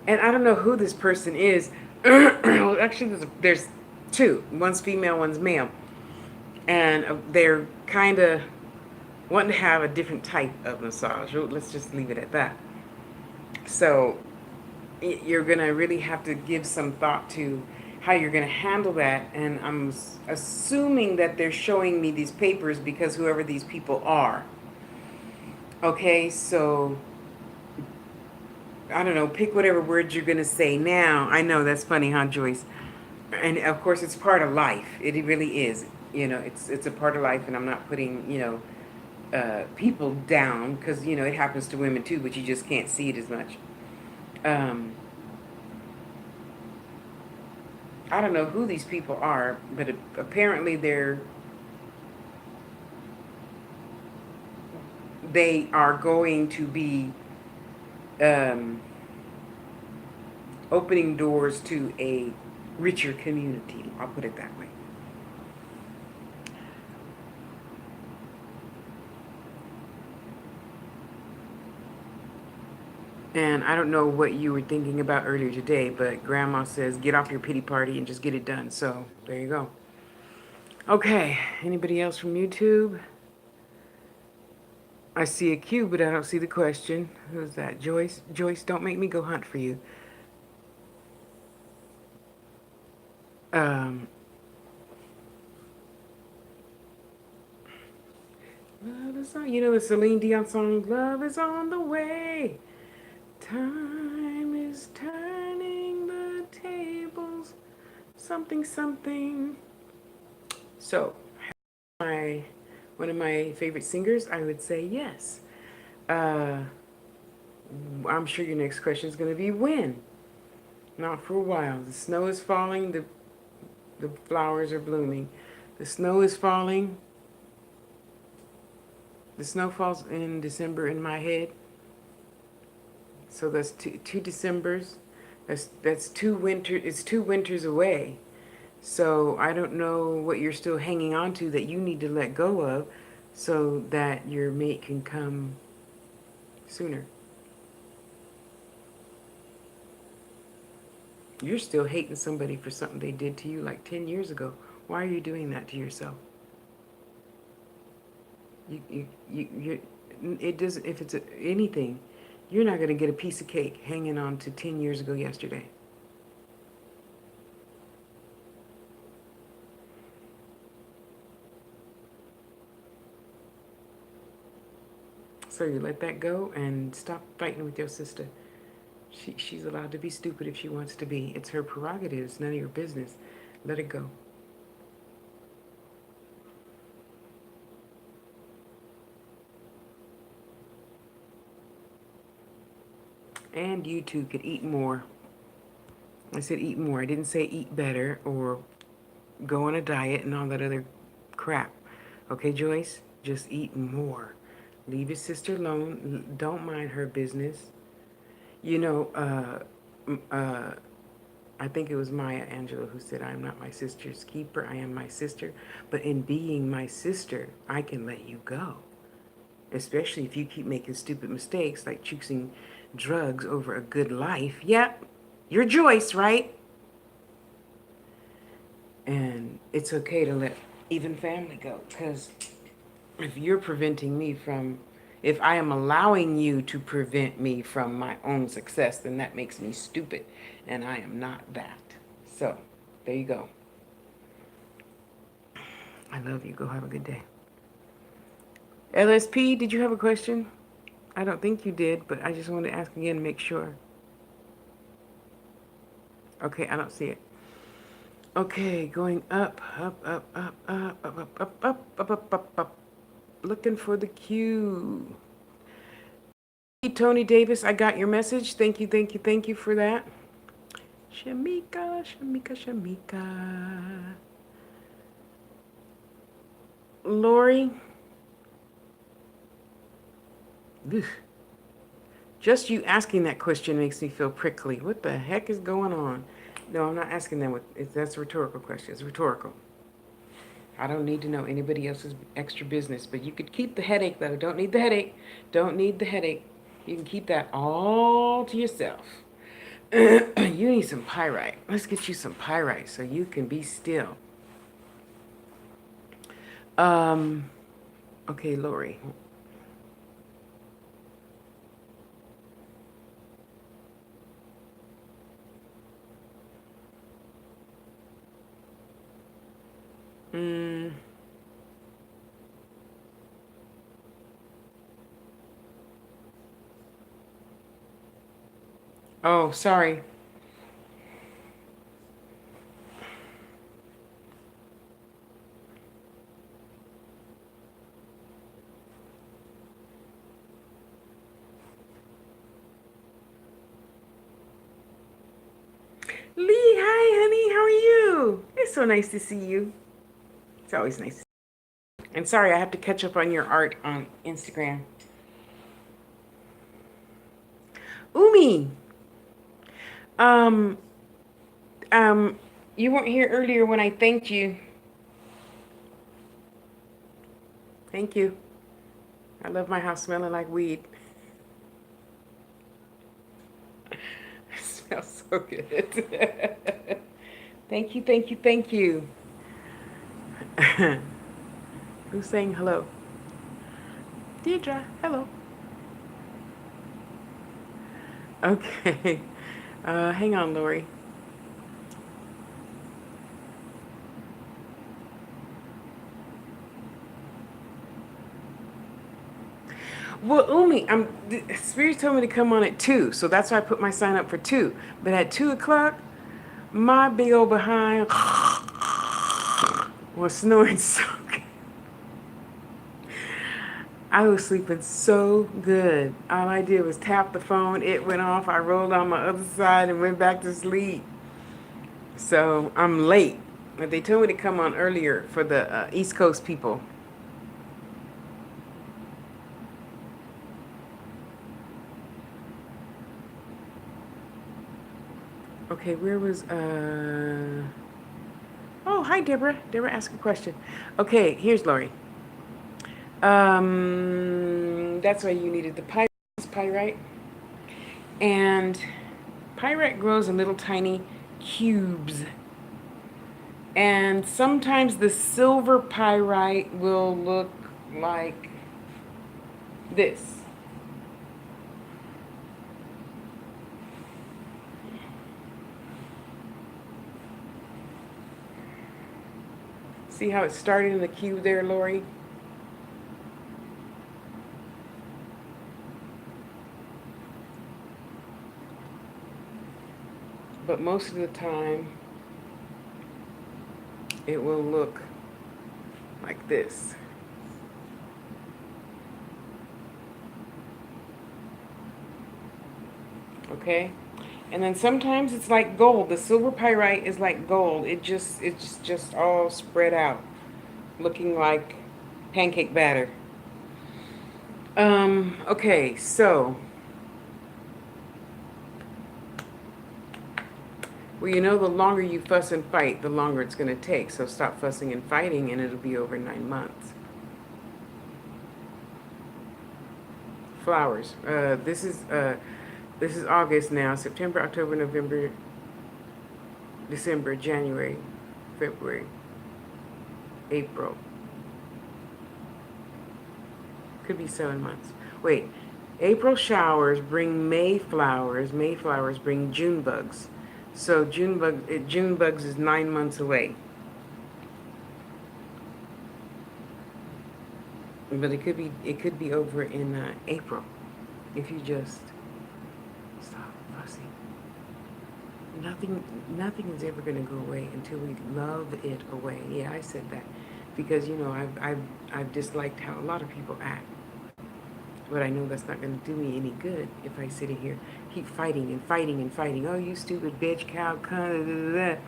I don't know who this person is. Actually, there's 2. One's female, one's male. And they're kind of wanting to have a different type of massage. Let's just leave it at that. So you're going to really have to give some thought to how you're going to handle that. And I'm assuming that they're showing me these papers because whoever these people are. Okay, so I don't know, pick whatever words you're going to say now. I know, that's funny, huh, Joyce? And of course, it's part of life. It really is. It's a part of life, and I'm not putting, people down because, it happens to women too, but you just can't see it as much. I don't know who these people are, but apparently they are going to be opening doors to a richer community. I'll put it that way. And I don't know what you were thinking about earlier today, but Grandma says get off your pity party and just get it done. So there you go. Okay, anybody else from YouTube? I see a cue, but I don't see the question. Who's that? Joyce? Joyce, don't make me go hunt for you. Um, Love is on, you know the Celine Dion song, Love is on the way. Time is turning the tables. Something, something. So, one of my favorite singers, I would say yes. Uh, I'm sure your next question is going to be when. Not for a while. The snow is falling. The flowers are blooming. The snow is falling. The snow falls in December in my head. So that's two Decembers. That's two winter. It's 2 winters away. So I don't know what you're still hanging on to that you need to let go of, so that your mate can come sooner. You're still hating somebody for something they did to you like 10 years ago. Why are you doing that to yourself? It doesn't, if it's anything, you're not going to get a piece of cake hanging on to 10 years ago yesterday. So you let that go and stop fighting with your sister. She's allowed to be stupid if she wants to be. It's her prerogative. It's none of your business. Let it go. And you too could eat more. I said eat more. I didn't say eat better or go on a diet and all that other crap. Okay, Joyce? Just eat more. Leave your sister alone. Don't mind her business. You know, I think it was Maya Angelou who said, I am not my sister's keeper. I am my sister. But in being my sister, I can let you go. Especially if you keep making stupid mistakes like choosing drugs over a good life. Yep, you're Joyce, right? And it's okay to let even family go, because if you're preventing me from, if I am allowing you to prevent me from my own success, then that makes me stupid, and I am not that. So, there you go. I love you. Go have a good day. LSP, did you have a question? I don't think you did, but I just wanted to ask again to make sure. Okay, I don't see it. Okay, going up, up, up, up, up, up, up, up, up, up, up, up, up. Looking for the cue. Tony Davis, I got your message. Thank you, thank you, thank you for that. Shamika, Shamika, Shamika. Lori. Ugh. Just you asking that question makes me feel prickly. What the heck is going on? No, I'm not asking that. That's a rhetorical question. It's rhetorical. I don't need to know anybody else's extra business, but you could keep the headache, though. Don't need the headache. Don't need the headache. You can keep that all to yourself. You need some pyrite. Let's get you some pyrite so you can be still. Okay, Lori. Oh, sorry. Lee, hi, honey. How are you? It's so nice to see you. It's always nice. And sorry, I have to catch up on your art on Instagram. Umi, Um, um, you weren't here earlier when I thanked you. Thank you. I love my house smelling like weed. It smells so good. Thank you, thank you, thank you. Who's saying hello? Deidre, hello. Okay. Hang on, Lori. Well, Umi, the Spirit told me to come on at 2, so that's why I put my sign up for 2. But at 2 o'clock, my big old behind was snoring so good. I was sleeping so good. All I did was tap the phone. It went off. I rolled on my other side and went back to sleep. So I'm late. But they told me to come on earlier for the East Coast people. Okay, where was Oh, hi Deborah. Deborah asked a question. Okay, here's Lori. That's why you needed the pyrite. And pyrite grows in little tiny cubes. And sometimes the silver pyrite will look like this. See how it started in the cube there, Lori? But most of the time, it will look like this. Okay? And then sometimes it's like gold. The silver pyrite is like gold. It's just all spread out, looking like pancake batter. Okay, so well, you know, the longer you fuss and fight, the longer it's going to take. So stop fussing and fighting, and it'll be over 9 months. Flowers. This is August now. September, October, November, December, January, February, April. Could be 7 months. Wait. April showers bring May flowers. May flowers bring June bugs. So June bugs is 9 months away. But it could be over in April if you just stop fussing. Nothing is ever going to go away until we love it away. Yeah, I said that because you know I've disliked how a lot of people act. But I know that's not going to do me any good if I sit in here, keep fighting and fighting and fighting. Oh, you stupid bitch, cow, cunt.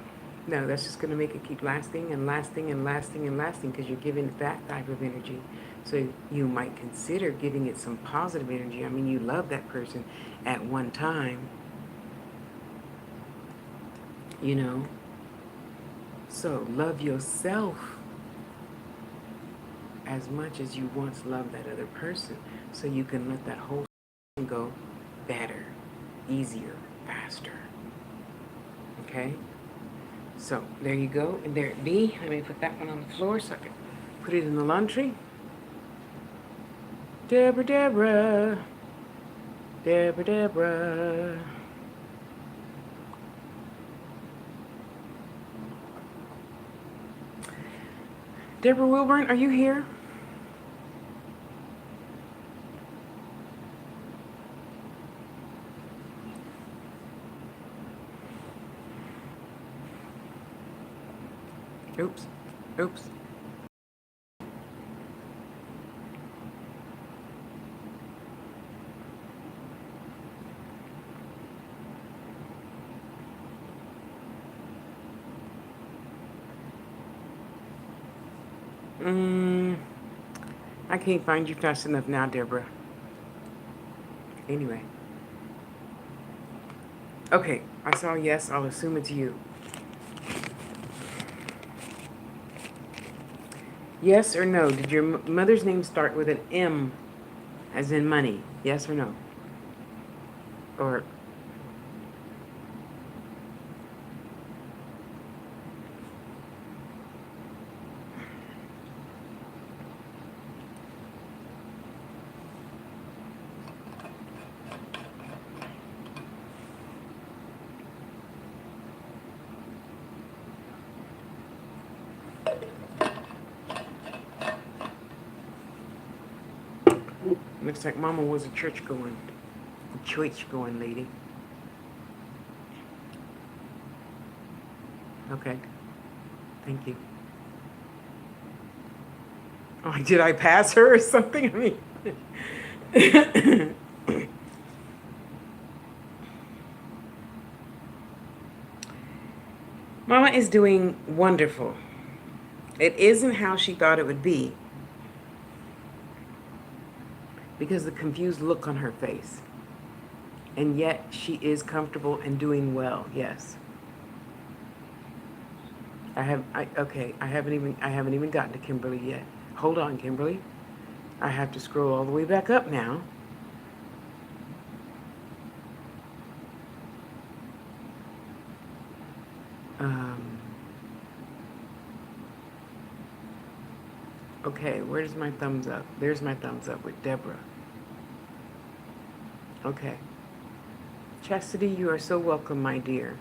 No, that's just going to make it keep lasting and lasting and lasting and lasting because you're giving it that type of energy. So you might consider giving it some positive energy. I mean, you love that person at one time, you know. So love yourself as much as you once loved that other person so you can let that whole go better, easier, faster. Okay? So there you go. And there it be. Let me put that one on the floor so I can put it in the laundry. Deborah, Deborah. Deborah, Deborah. Deborah Wilburn, are you here? Oops. Oops. I can't find you fast enough now, Deborah. Anyway. Okay. I saw yes. I'll assume it's you. Yes or no? Did your mother's name start with an M, as in money? Yes or no? Or looks like Mama was a church going lady. Okay, thank you. Oh, did I pass her or something? I mean, Mama is doing wonderful. It isn't how she thought it would be because the confused look on her face. And yet she is comfortable and doing well. Yes. I haven't even gotten to Kimberly yet. Hold on, Kimberly. I have to scroll all the way back up now. Um, okay, where's my thumbs up? There's my thumbs up with Deborah. Okay. Chastity, you are so welcome, my dear.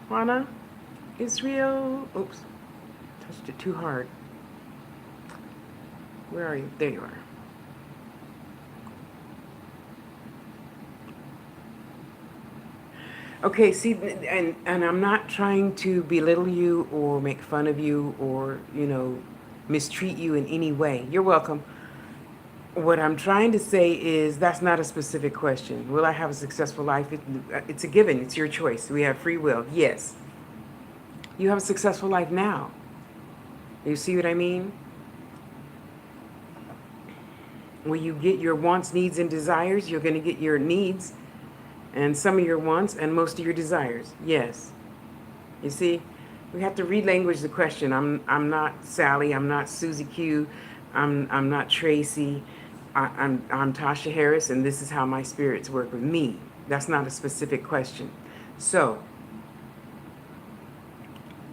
Juana, Israel. Oops, touched it too hard. Where are you? There you are. Okay, see, and I'm not trying to belittle you or make fun of you or, mistreat you in any way. You're welcome. What I'm trying to say is that's not a specific question. Will I have a successful life? It's a given. It's your choice. We have free will. Yes. You have a successful life now. You see what I mean? When you get your wants, needs, and desires, you're going to get your needs and some of your wants and most of your desires. Yes. You see, we have to relanguage the question. I'm not Sally. I'm not Susie Q. I'm not Tracy. I'm Tasha Harris, and this is how my spirits work with me. That's not a specific question. So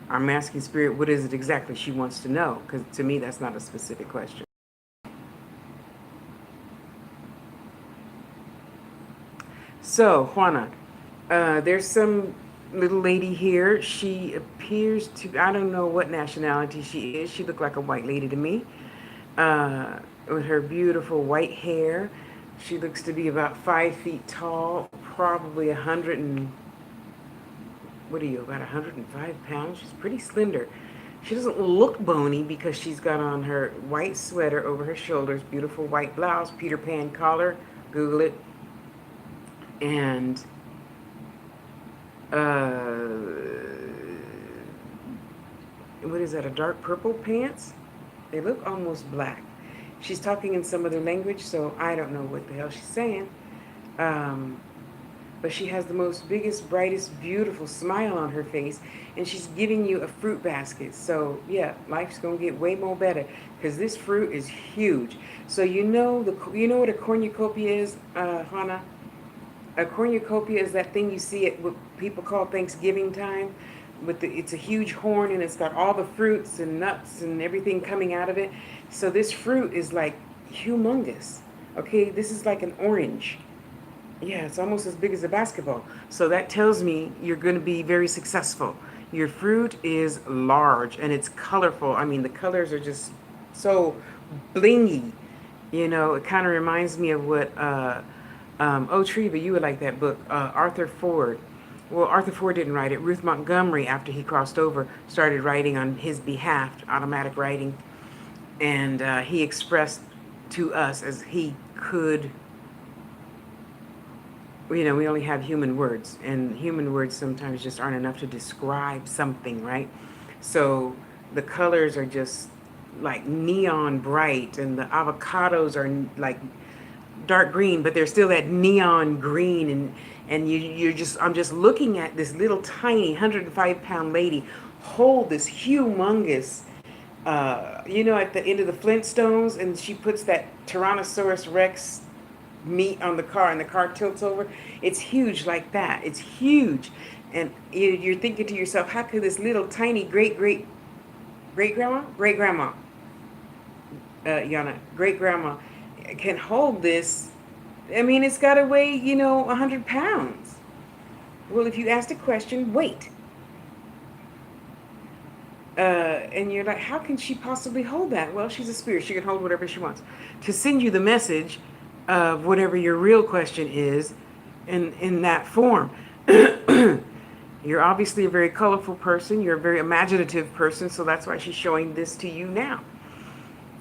I'm asking Spirit, what is it exactly she wants to know? Because to me, that's not a specific question. So, Juana, there's some little lady here. She appears to, I don't know what nationality she is. She looked like a white lady to me. With her beautiful white hair. She looks to be about 5 feet tall, probably 100 and, what are you, about 105 pounds? She's pretty slender. She doesn't look bony because she's got on her white sweater over her shoulders, beautiful white blouse, Peter Pan collar, Google it, and what is that, a dark purple pants? They look almost black. She's talking in some other language, so I don't know what the hell she's saying. But she has the most biggest, brightest, beautiful smile on her face, and she's giving you a fruit basket. So yeah, life's gonna get way more better because this fruit is huge. So you know what a cornucopia is, Hannah? A cornucopia is that thing you see at what people call Thanksgiving time. It's a huge horn and it's got all the fruits and nuts and everything coming out of it. So this fruit is like humongous. Okay, this is like an orange. Yeah, it's almost as big as a basketball. So that tells me you're going to be very successful. Your fruit is large and it's colorful. I mean, the colors are just so blingy. It kind of reminds me of what, Treva, you would like that book, Arthur Ford. Well, Arthur Ford didn't write it. Ruth Montgomery, after he crossed over, started writing on his behalf, automatic writing. And he expressed to us as he could. We only have human words, and human words sometimes just aren't enough to describe something, right? So the colors are just like neon bright, and the avocados are like dark green, but they're still that neon green, and I'm just looking at this little tiny 105-pound lady hold this humongous, at the end of the Flintstones, and she puts that Tyrannosaurus Rex meat on the car, and the car tilts over. It's huge like that. It's huge, and you're thinking to yourself, how could this little tiny great grandma, Yana, great grandma, can hold this? I mean, it's got to weigh 100 pounds. Well, if you asked a question, wait. And you're like, how can she possibly hold that? Well, she's a spirit. She can hold whatever she wants. To send you the message of whatever your real question is in that form. You're obviously a very colorful person. You're a very imaginative person. So that's why she's showing this to you now.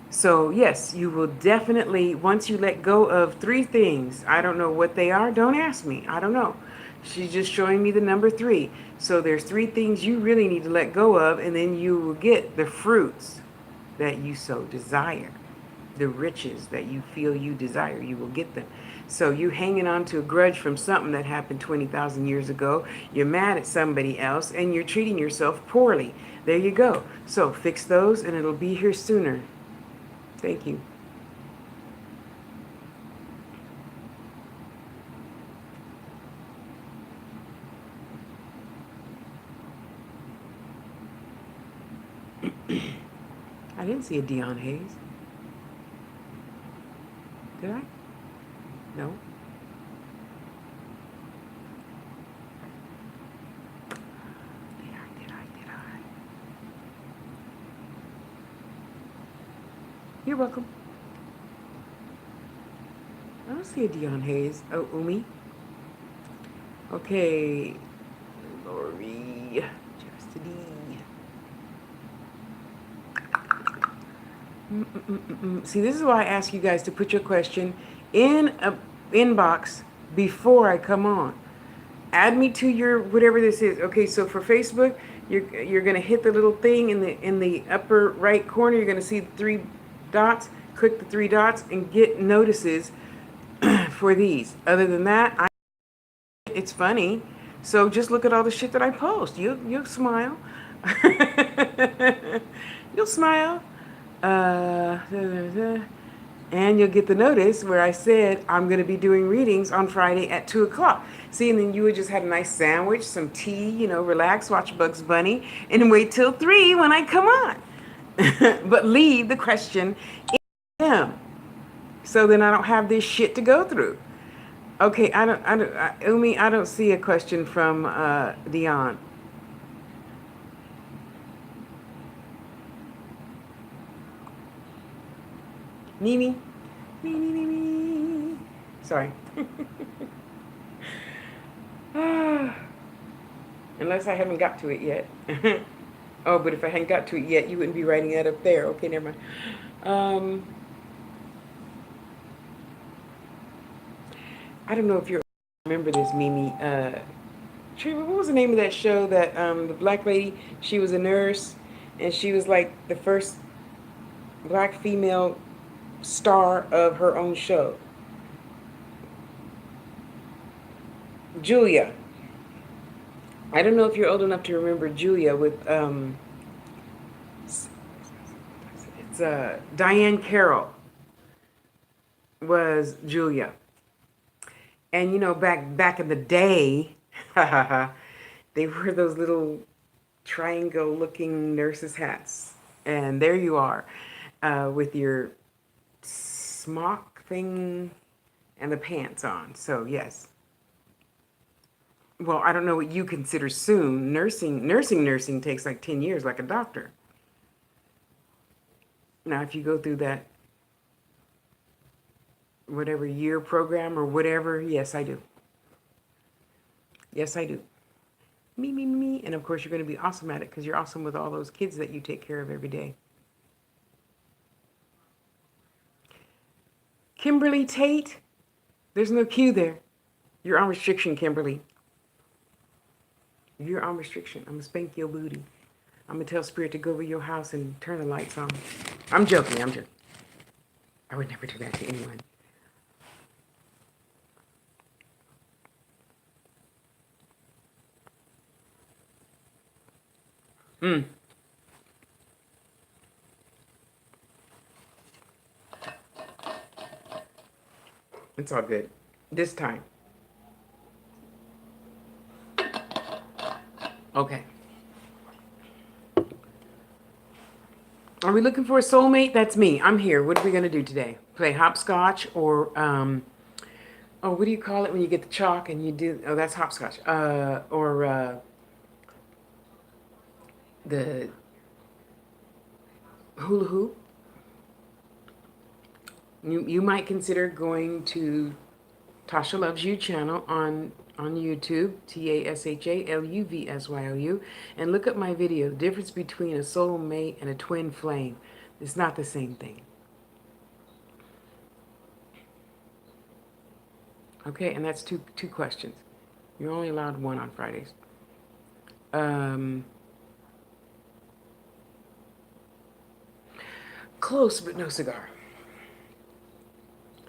So yes, you will definitely, once you let go of 3 things, I don't know what they are. Don't ask me. I don't know. She's just showing me the number 3. So there's 3 things you really need to let go of, and then you will get the fruits that you so desire. The riches that you feel you desire, you will get them. So you hanging on to a grudge from something that happened 20,000 years ago. You're mad at somebody else, and you're treating yourself poorly. There you go. So fix those, and it'll be here sooner. Thank you. I didn't see a Dion Hayes. Did I? No. Did I? You're welcome. I don't see a Dion Hayes. Oh, Umi. Okay. Lori. Chastity. See, this is why I ask you guys to put your question in a inbox before I come on. Add me to your whatever this is. Okay, so for Facebook, you're gonna hit the little thing in the upper right corner. You're gonna see the 3 dots. Click the 3 dots and get notices for these. Other than that, it's funny. So just look at all the shit that I post. You'll smile. You'll smile. And you'll get the notice where I said I'm going to be doing readings on Friday at 2 o'clock. See, and then you would just have a nice sandwich, some tea, relax, watch Bugs Bunny, and wait till 3 when I come on. But leave the question in him, so then I don't have this shit to go through. Okay, Umi, I don't see a question from Dion. Me. Sorry. Unless I haven't got to it yet. Oh, but if I hadn't got to it yet, you wouldn't be writing that up there. Okay, never mind. I don't know if you remember this, Mimi. What was the name of that show that the black lady, she was a nurse, and she was like the first black female star of her own show? Julia. I don't know if you're old enough to remember Julia with it's Diane Carroll was Julia. And back in the day, they wore those little triangle looking nurses hats. And there you are, with your smock thing and the pants on. So yes. Well, I don't know what you consider soon. Nursing takes like 10 years, like a doctor. Now, if you go through that whatever year program or whatever, yes, I do. Yes, I do. Me. And of course, you're going to be awesome at it because you're awesome with all those kids that you take care of every day. Kimberly Tate, there's no Q there. You're on restriction, Kimberly. You're on restriction. I'm going to spank your booty. I'm going to tell Spirit to go over your house and turn the lights on. I'm joking. I would never do that to anyone. Mm, it's all good. This time. Okay. Are we looking for a soulmate? That's me. I'm here. What are we going to do today? Play hopscotch or, oh, what do you call it when you get the chalk and you do, oh, that's hopscotch. Or the hula hoop. You might consider going to Tasha Loves You channel on YouTube, TASHALUVSYOU, and look up my video, the difference between a soulmate and a twin flame. It's not the same thing. Okay, and that's two questions. You're only allowed one on Fridays. Close, but no cigar.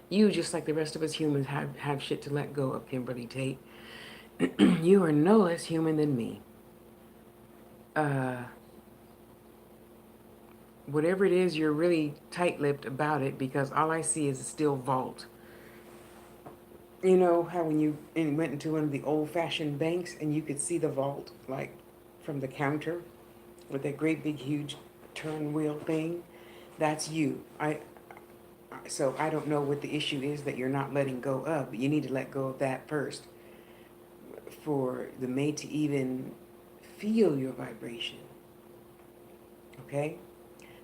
You, just like the rest of us humans, have shit to let go of, Kimberly Tate. You are no less human than me. Whatever it is, you're really tight-lipped about it because all I see is a steel vault. You know how when you went into one of the old-fashioned banks and you could see the vault, like, from the counter with that great big huge turn wheel thing? That's you. So I don't know what the issue is that you're not letting go of, but you need to let go of that first for the mate to even feel your vibration. Okay?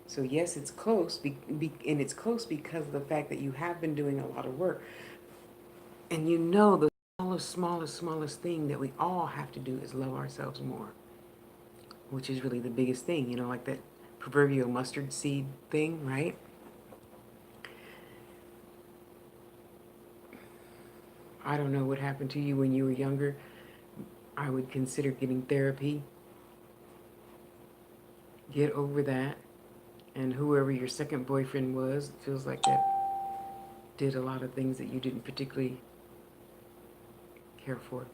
So yes, it's close, and it's close because of the fact that you have been doing a lot of work. And you know the smallest thing that we all have to do is love ourselves more, which is really the biggest thing, you know, like that proverbial mustard seed thing, right? I don't know what happened to you when you were younger. I would consider getting therapy. Get over that. And whoever your second boyfriend was, it feels like that did a lot of things that you didn't particularly care for.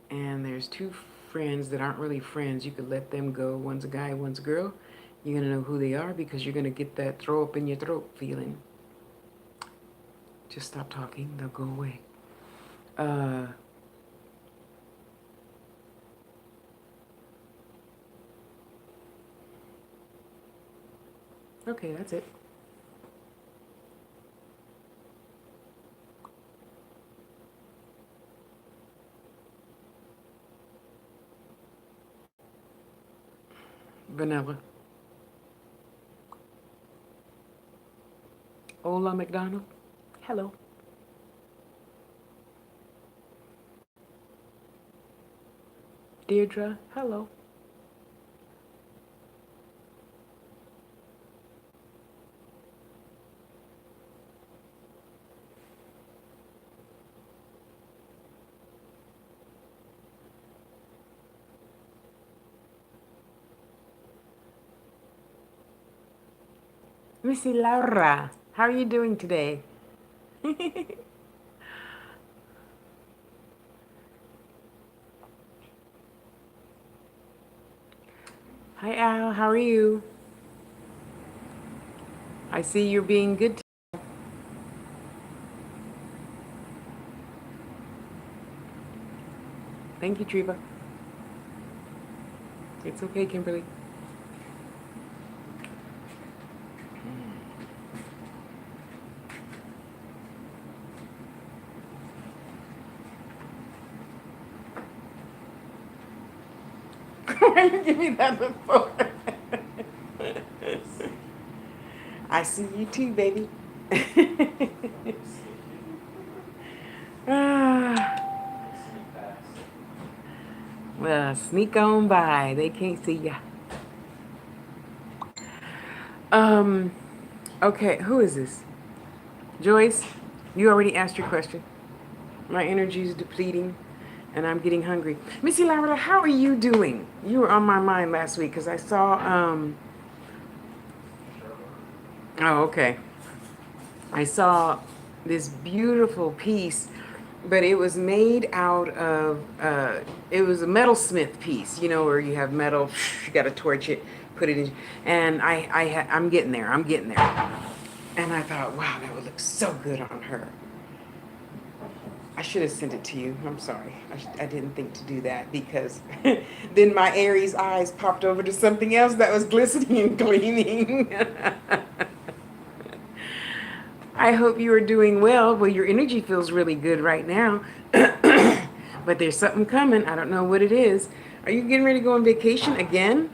And there's two friends that aren't really friends. You could let them go. One's a guy, one's a girl. You're going to know who they are because you're going to get that throw up in your throat feeling. Just stop talking. They'll go away. Okay, that's it. Vanilla. Ola McDonald. Hello. Deirdre. Hello. Missy Laura. How are you doing today? Hi Al, how are you? I see you're being good. Thank you, Treva. It's okay, Kimberly. Why you give me that look for? I see you too, baby. Ah, well, sneak on by. They can't see ya. Um, okay, who is this? Joyce, you already asked your question. My energy is depleting and I'm getting hungry. Missy Lavender, how are you doing? You were on my mind last week because I saw, oh, okay. I saw this beautiful piece but it was made out of, it was a metalsmith piece, you know, where you have metal, you got to torch it, put it in, and I'm getting there, I'm getting there. And I thought, wow, that would look so good on her. I should have sent it to you. I'm sorry. I didn't think to do that because then my Aries eyes popped over to something else that was glistening and gleaming. I hope you are doing well. Well, your energy feels really good right now. But there's something coming. I don't know what it is. Are you getting ready to go on vacation again?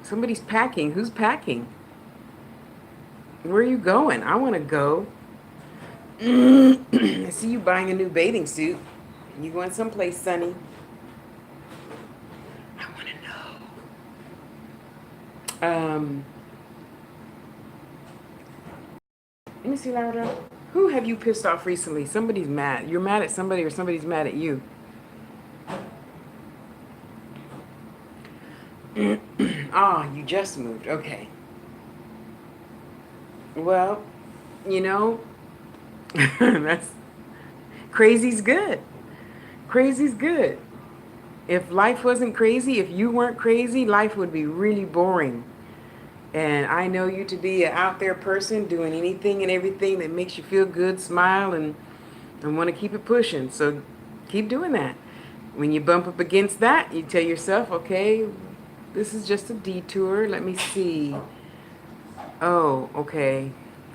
Somebody's packing. Who's packing? Where are you going? I want to go. I see you buying a new bathing suit. You going someplace sunny? I want to know. Let me see, Laura. Who have you pissed off recently? Somebody's mad. You're mad at somebody or somebody's mad at you. Ah, you just moved. Okay. Well, you know, that's crazy's good. Crazy's good. If life wasn't crazy, if you weren't crazy, life would be really boring. And I know you to be an out there person doing anything and everything that makes you feel good, smile, and want to keep it pushing. So keep doing that. When you bump up against that, you tell yourself, okay, this is just a detour. Let me see. Oh, okay.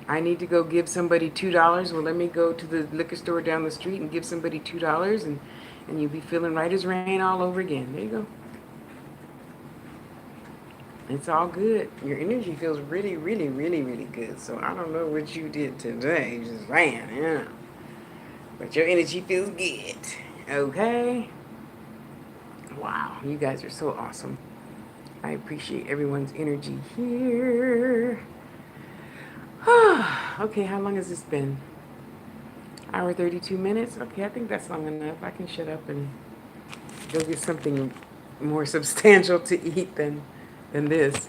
I need to go give somebody $2. Well, let me go to the liquor store down the street and give somebody $2, and you'll be feeling right as rain all over again. There you go. It's all good. Your energy feels really, really, really, really good. So I don't know what you did today. You just ran, yeah. But your energy feels good. Okay? Wow, you guys are so awesome. I appreciate everyone's energy here. Okay, how long has this been? Hour 32 minutes? Okay, I think that's long enough. I can shut up and go get something more substantial to eat than this.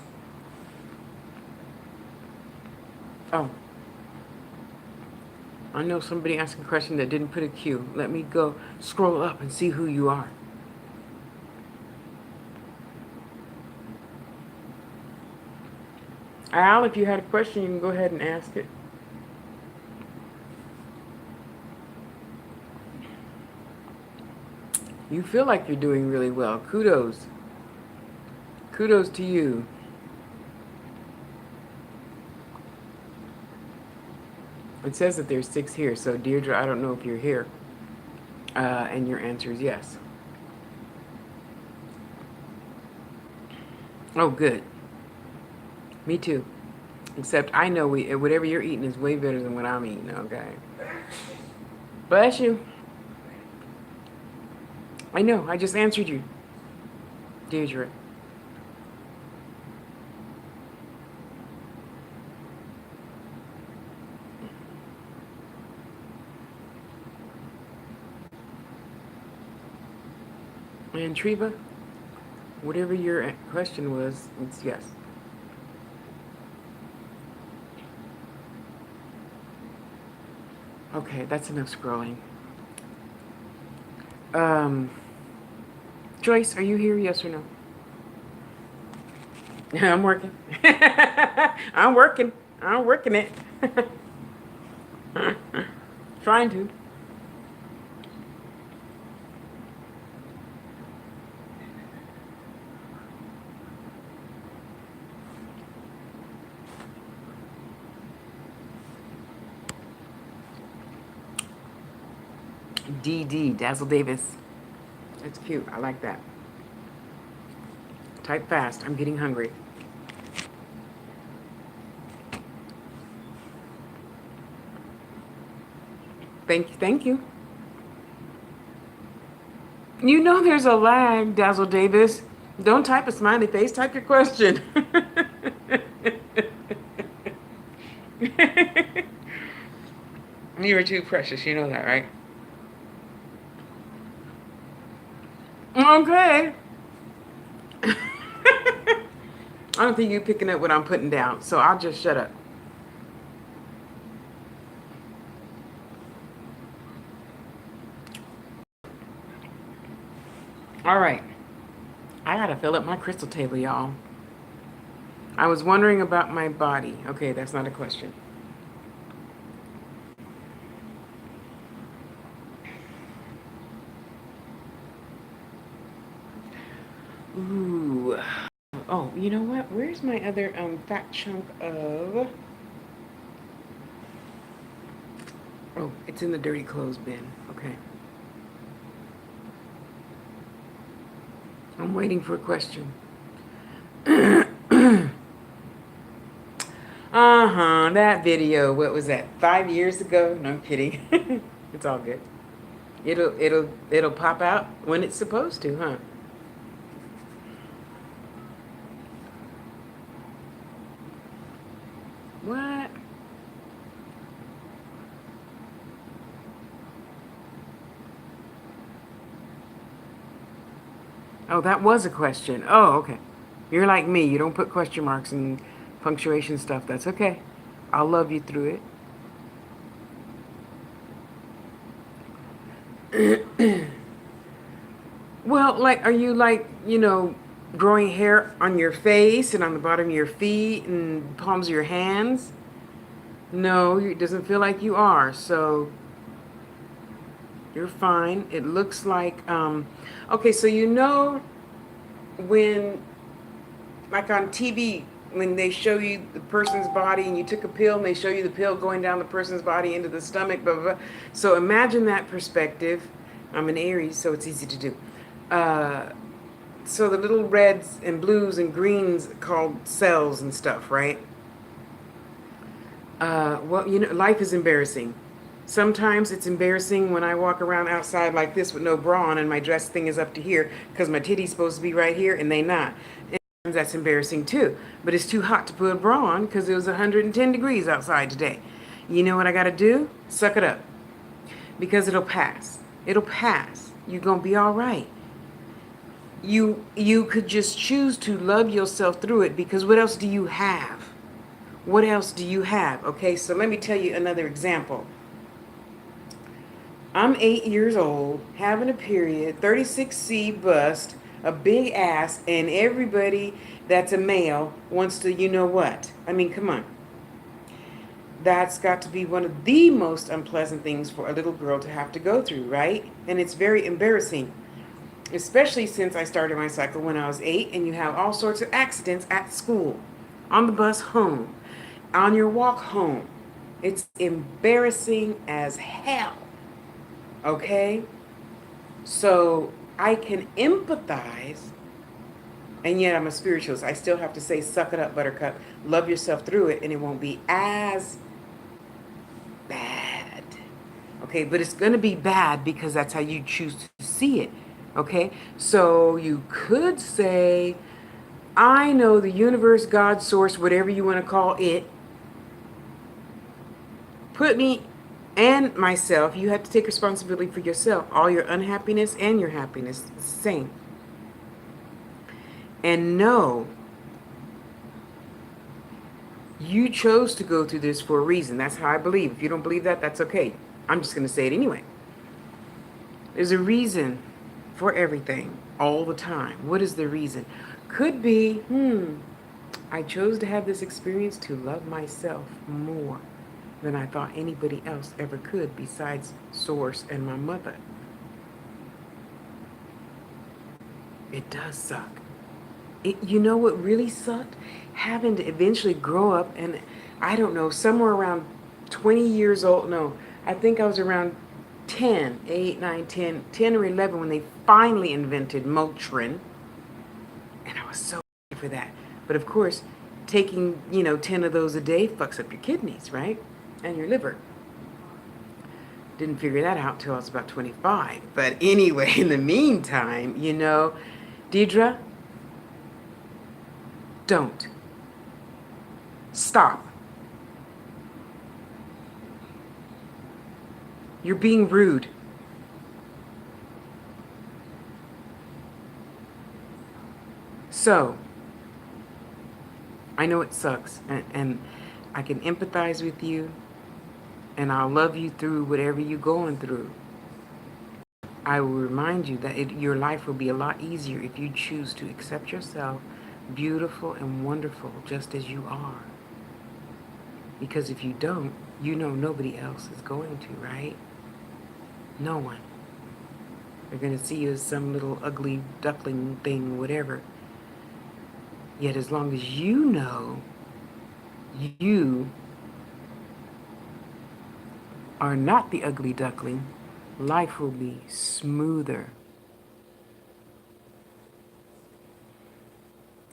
Oh, I know somebody asked a question that didn't put a Q. Let me go scroll up and see who you are. Al, if you had a question, you can go ahead and ask it. You feel like you're doing really well. Kudos. Kudos to you. It says that there's 6 here, so Deirdre, I don't know if you're here. And your answer is yes. Oh, good. Me too. Except I know whatever you're eating is way better than what I'm eating, okay? Bless you. I know, I just answered you. Deirdre. And Treva, whatever your question was, it's yes. Okay, that's enough scrolling. Joyce, are you here? Yes or no? I'm working. I'm working. I'm working it. Trying to. DD, Dazzle Davis. That's cute. I like that. Type fast. I'm getting hungry. Thank you. Thank you. You know there's a lag, Dazzle Davis. Don't type a smiley face. Type your question. You are too precious. You know that, right? Okay. I don't think you're picking up what I'm putting down, so I'll just shut up. All right. I gotta fill up my crystal table, y'all. I was wondering about my body. Okay, that's not a question. Ooh. Oh, you know what? Where's my other fat chunk of... Oh, it's in the dirty clothes bin. Okay. I'm waiting for a question. Uh-huh, that video. What was that? 5 years ago? No, I'm kidding. It's all good. It'll pop out when it's supposed to, huh? What? Oh, that was a question. Oh, okay. You're like me. You don't put question marks and punctuation stuff. That's okay. I'll love you through it. Well, like, are you like, growing hair on your face and on the bottom of your feet and palms of your hands? No, it doesn't feel like you are. So you're fine. It looks like, okay, so when, like on TV, when they show you the person's body and you took a pill and they show you the pill going down the person's body into the stomach, blah, blah, blah. So imagine that perspective. I'm an Aries, so it's easy to do. So the little reds and blues and greens called cells and stuff, right? Well, life is embarrassing. Sometimes it's embarrassing when I walk around outside like this with no bra on and my dress thing is up to here because my titty's supposed to be right here and they not. And that's embarrassing too. But it's too hot to put a bra on because it was 110 degrees outside today. You know what I got to do? Suck it up. Because it'll pass. It'll pass. You're going to be all right. You could just choose to love yourself through it because what else do you have? What else do you have? Okay, so let me tell you another example. I'm 8 years old, having a period, 36C bust, a big ass, and everybody that's a male wants to, you know what? I mean, come on. That's got to be one of the most unpleasant things for a little girl to have to go through, right? And it's very embarrassing, especially since I started my cycle when I was 8, and you have all sorts of accidents at school, on the bus home, on your walk home. It's embarrassing as hell. Okay? So I can empathize, and yet I'm a spiritualist. I still have to say, suck it up, buttercup. Love yourself through it, and it won't be as bad. Okay? But it's going to be bad because that's how you choose to see it. Okay? So you could say, I know the universe, God, source, whatever you want to call it, put me and myself, you have to take responsibility for yourself. All your unhappiness and your happiness, it's the same. And know you chose to go through this for a reason. That's how I believe. If you don't believe that, that's okay. I'm just going to say it anyway. There's a reason for everything all the time. What is the reason? Could be, I chose to have this experience to love myself more than I thought anybody else ever could besides Source and my mother. It does suck. You know what really sucked? Having to eventually grow up and, I don't know, somewhere around 20 years old. No, I think I was around 10, 8, 9, 10, 10 or 11 when they finally invented Motrin. And I was so happy for that. But of course, taking, 10 of those a day fucks up your kidneys, right? And your liver. Didn't figure that out till I was about 25. But anyway, in the meantime, Deidre, don't. Stop. You're being rude. So, I know it sucks, and I can empathize with you, and I'll love you through whatever you're going through. I will remind you that your life will be a lot easier if you choose to accept yourself beautiful and wonderful just as you are. Because if you don't, you know nobody else is going to, right? No one. They're going to see you as some little ugly duckling thing, whatever. Yet as long as you know you are not the ugly duckling, life will be smoother.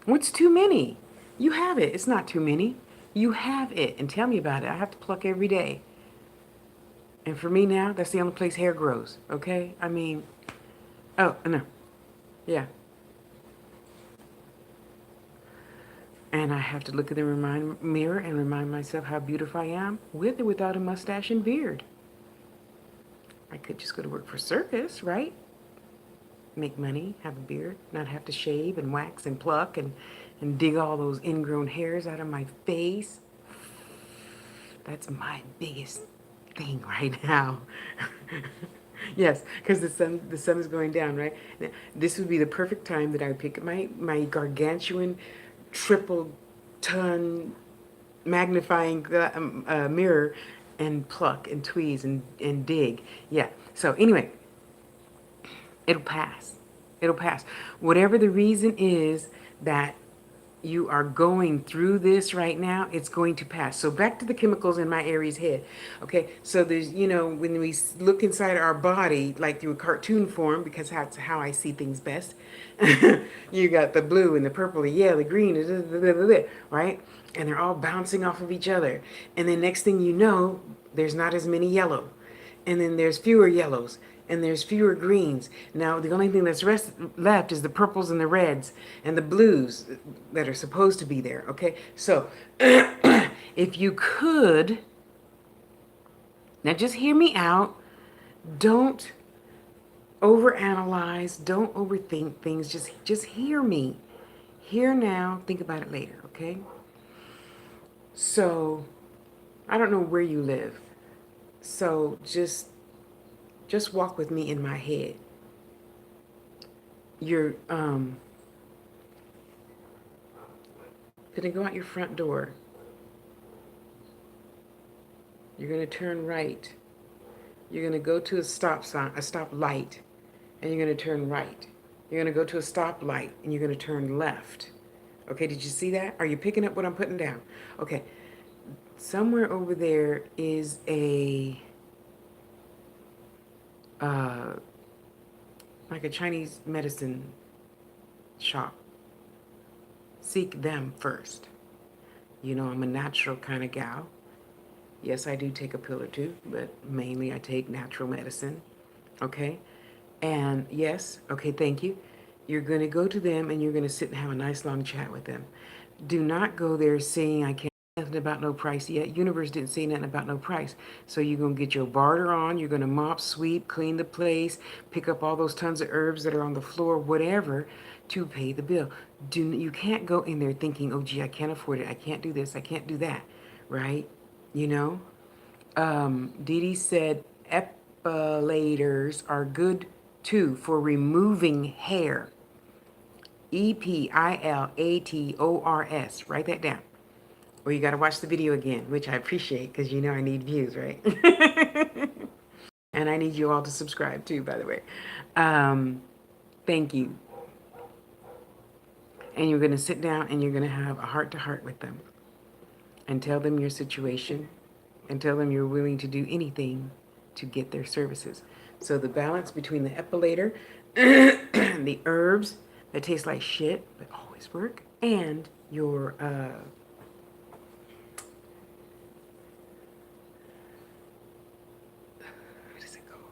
What's too many? You have it. It's not too many. You have it. And tell me about it. I have to pluck every day. And for me now, that's the only place hair grows. Okay? I mean, oh, no. Yeah. And I have to look in the mirror and remind myself how beautiful I am with or without a mustache and beard. I could just go to work for circus, right? Make money, have a beard, not have to shave and wax and pluck and dig all those ingrown hairs out of my face. That's my biggest thing right now. Yes, because the sun is going down, right? Now, this would be the perfect time that I would pick up my gargantuan triple ton magnifying mirror and pluck and tweeze and dig. Yeah. So anyway, it'll pass. It'll pass. Whatever the reason is that you are going through this right now, it's going to pass. So back to the chemicals in my Aries head. Okay, so there's, when we look inside our body, like through a cartoon form, because that's how I see things best, you got the blue and the purple, the yellow, the green, right? And they're all bouncing off of each other. And then next thing you know, there's not as many yellow. And then there's fewer yellows and there's fewer greens. Now, the only thing that's left is the purples and the reds and the blues that are supposed to be there, okay? So, if you could, now just hear me out. Don't overanalyze, don't overthink things. Just hear me. Hear now, think about it later, okay? So, I don't know where you live. So, just walk with me in my head. You're gonna go out your front door. You're gonna turn right. You're gonna go to a stop sign, a stop light, and you're gonna turn right. You're gonna go to a stop light and you're gonna turn left. Okay, did you see that? Are you picking up what I'm putting down? Okay. Somewhere over there is uh like a Chinese medicine shop. Seek them first. I'm a natural kind of gal. Yes, I do take a pill or two, but mainly I take natural medicine. Okay? And yes, okay, thank you. You're going to go to them and you're going to sit and have a nice long chat with them. Do not go there saying I can't nothing about no price yet. Universe didn't say nothing about no price. So you're going to get your barter on. You're going to mop, sweep, clean the place, pick up all those tons of herbs that are on the floor, whatever, to pay the bill. You can't go in there thinking, oh, gee, I can't afford it. I can't do this. I can't do that. Right? You know? Dee Dee said epilators are good too for removing hair. Epilators. Write that down. Or you got to watch the video again, which I appreciate because I need views, right? And I need you all to subscribe too, by the way. Thank you. And you're going to sit down and you're going to have a heart-to-heart with them and tell them your situation and tell them you're willing to do anything to get their services. So the balance between the epilator, the herbs that taste like shit but always work, and your what is it called?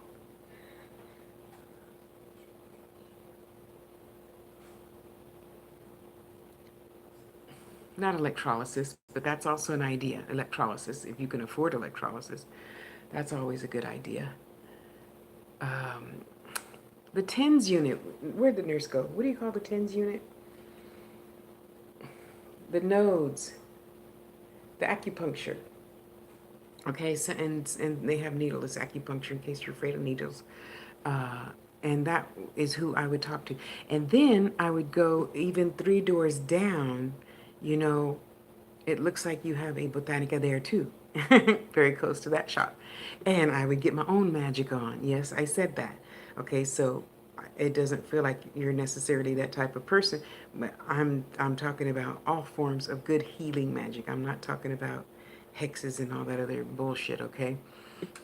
Not electrolysis, but that's also an idea. Electrolysis, if you can afford electrolysis, that's always a good idea. The TENS unit, where'd the nurse go? What do you call the TENS unit? The nodes, the acupuncture. Okay, so and they have needleless acupuncture in case you're afraid of needles. And that is who I would talk to. And then I would go even 3 doors down, you know, it looks like you have a botanica there too. Very close to that shop. And I would get my own magic on. Yes, I said that. Okay, so it doesn't feel like you're necessarily that type of person, but I'm talking about all forms of good healing magic. I'm not talking about hexes and all that other bullshit, okay?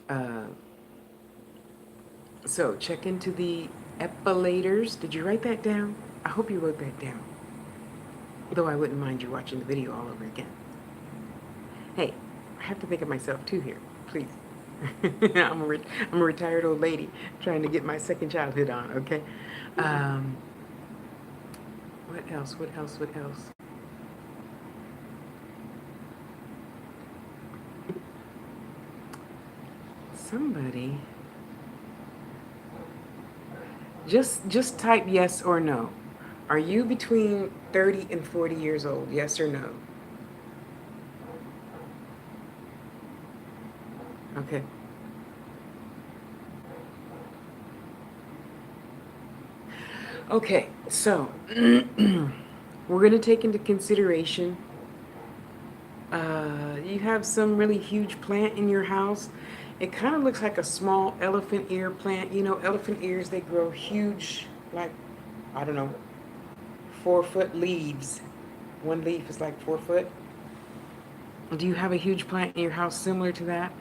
Uh, so check into the epilators. Did you write that down? I hope you wrote that down. Though I wouldn't mind you watching the video all over again. Hey, I have to think of myself too here, please. I'm a retired old lady trying to get my second childhood on, okay? Um, what else? What else? What else? Somebody just type yes or no. Are you between 30 and 40 years old? Yes or no? Okay. Okay, so we're going to take into consideration you have some really huge plant in your house. It kind of looks like a small elephant ear plant. You know, elephant ears, they grow huge, like, I don't know, 4-foot leaves. One leaf is like 4 foot. Do you have a huge plant in your house similar to that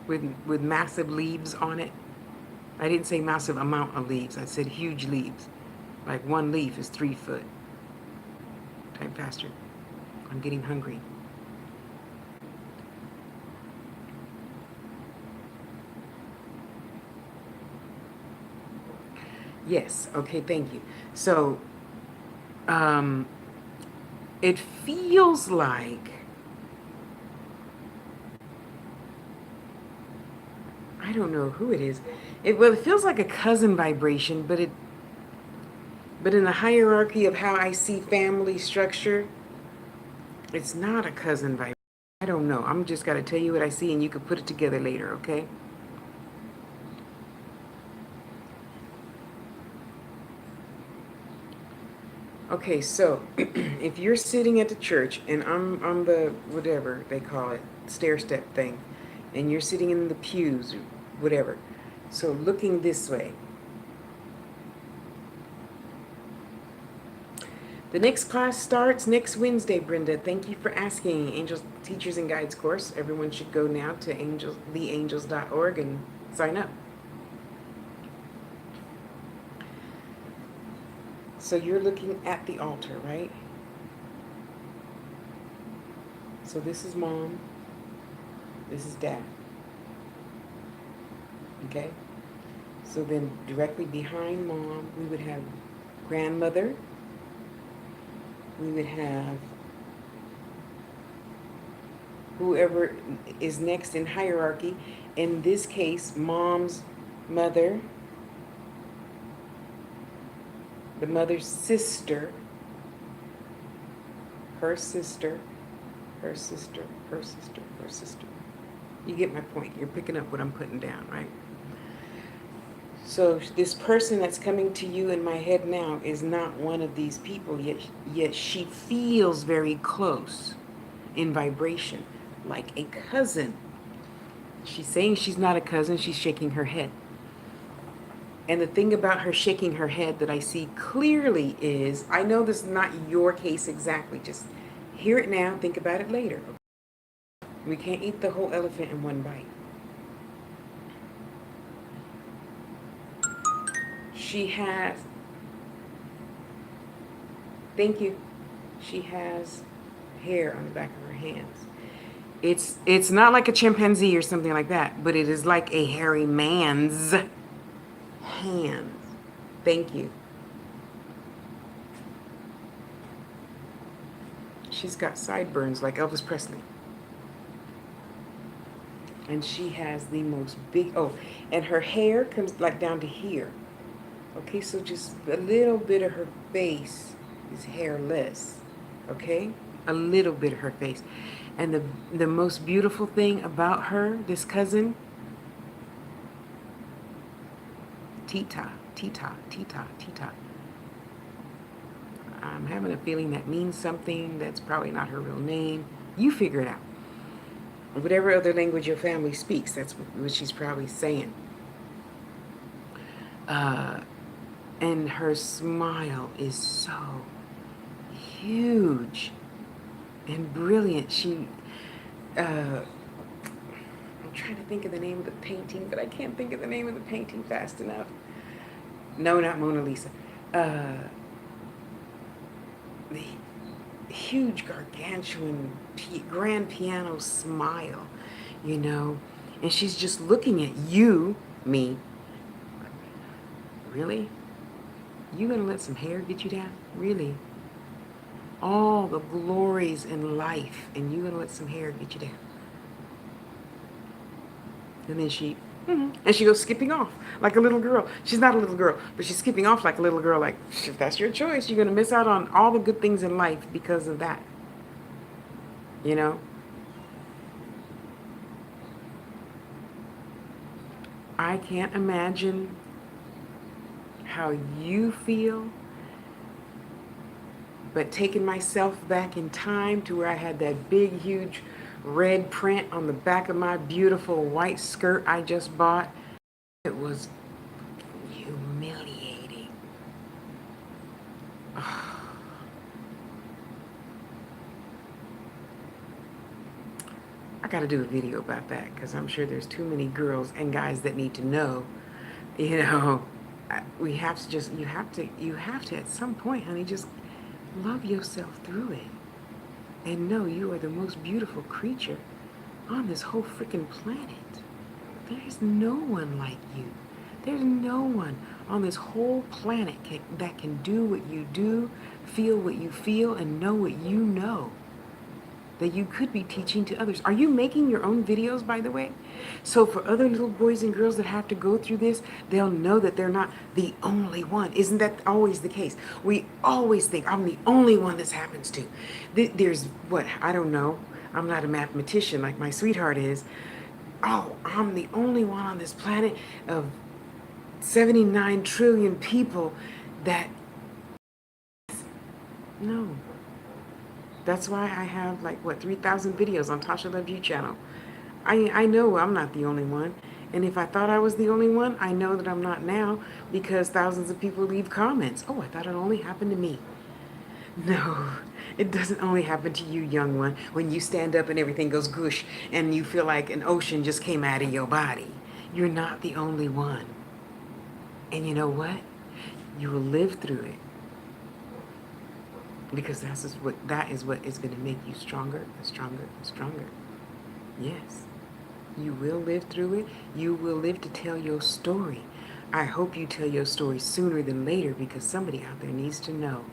with massive leaves on it? I didn't say massive amount of leaves. I said huge leaves. Like one leaf is 3 foot. Type faster. I'm getting hungry. Yes. Okay. Thank you. So, um, it feels like I don't know who it is. It feels like a cousin vibration, but in the hierarchy of how I see family structure, it's not a cousin vibration. I don't know. I'm just got to tell you what I see, and you can put it together later. Okay. Okay, so if you're sitting at the church and I'm on the whatever they call it, stair step thing, and you're sitting in the pews, whatever. So looking this way. The next class starts next Wednesday, Brenda. Thank you for asking. Angels Teachers and Guides course. Everyone should go now to theangels.org and sign up. So you're looking at the altar, right? So this is mom. This is dad. Okay? So then directly behind mom, we would have grandmother. We would have whoever is next in hierarchy. In this case, mom's mother, the mother's sister, her sister, her sister, her sister, her sister. You get my point. You're picking up what I'm putting down, right? So this person that's coming to you in my head now is not one of these people, yet she feels very close in vibration, like a cousin. She's saying she's not a cousin, she's shaking her head. And the thing about her shaking her head that I see clearly is, I know this is not your case exactly, just hear it now, think about it later. We can't eat the whole elephant in one bite. She has, thank you, she has hair on the back of her hands. It's not like a chimpanzee or something like that, but it is like a hairy man's hands. Thank you. She's got sideburns like Elvis Presley. And she has the most big, oh, and her hair comes like down to here. Okay, so just a little bit of her face is hairless. Okay? A little bit of her face. And the most beautiful thing about her, this cousin, Tita, Tita. I'm having a feeling that means something that's probably not her real name. You figure it out. Whatever other language your family speaks, that's what she's probably saying. And her smile is so huge and brilliant. I'm trying to think of the name of the painting, but I can't think of the name of the painting fast enough. No, not Mona Lisa. The huge, gargantuan, grand piano smile, and she's just looking at you, me. Really? You gonna let some hair get you down? Really? All the glories in life, and you gonna let some hair get you down? And then and she goes skipping off like a little girl. She's not a little girl, but she's skipping off like a little girl. Like, if that's your choice, you're going to miss out on all the good things in life because of that. I can't imagine how you feel, but taking myself back in time to where I had that big, huge red print on the back of my beautiful white skirt I just bought, it was humiliating. I got to do a video about that because I'm sure there's too many girls and guys that need to know. We have to just, you have to at some point, honey, just love yourself through it and know you are the most beautiful creature on this whole freaking planet. There's no one like you. There's no one on this whole planet that can do what you do, feel what you feel, and know what you know that you could be teaching to others. Are you making your own videos, by the way? So for other little boys and girls that have to go through this, they'll know that they're not the only one. Isn't that always the case? We always think I'm the only one this happens to. There's what? I don't know. I'm not a mathematician like my sweetheart is. Oh, I'm the only one on this planet of 79 trillion people that... No. That's why I have 3,000 videos on Tasha Loves You channel. I know I'm not the only one. And if I thought I was the only one, I know that I'm not now because thousands of people leave comments. Oh, I thought it only happened to me. No, it doesn't only happen to you, young one, when you stand up and everything goes goosh and you feel like an ocean just came out of your body. You're not the only one. And you know what? You will live through it. Because that is what is going to make you stronger and stronger and stronger. Yes. You will live through it. You will live to tell your story. I hope you tell your story sooner than later because somebody out there needs to know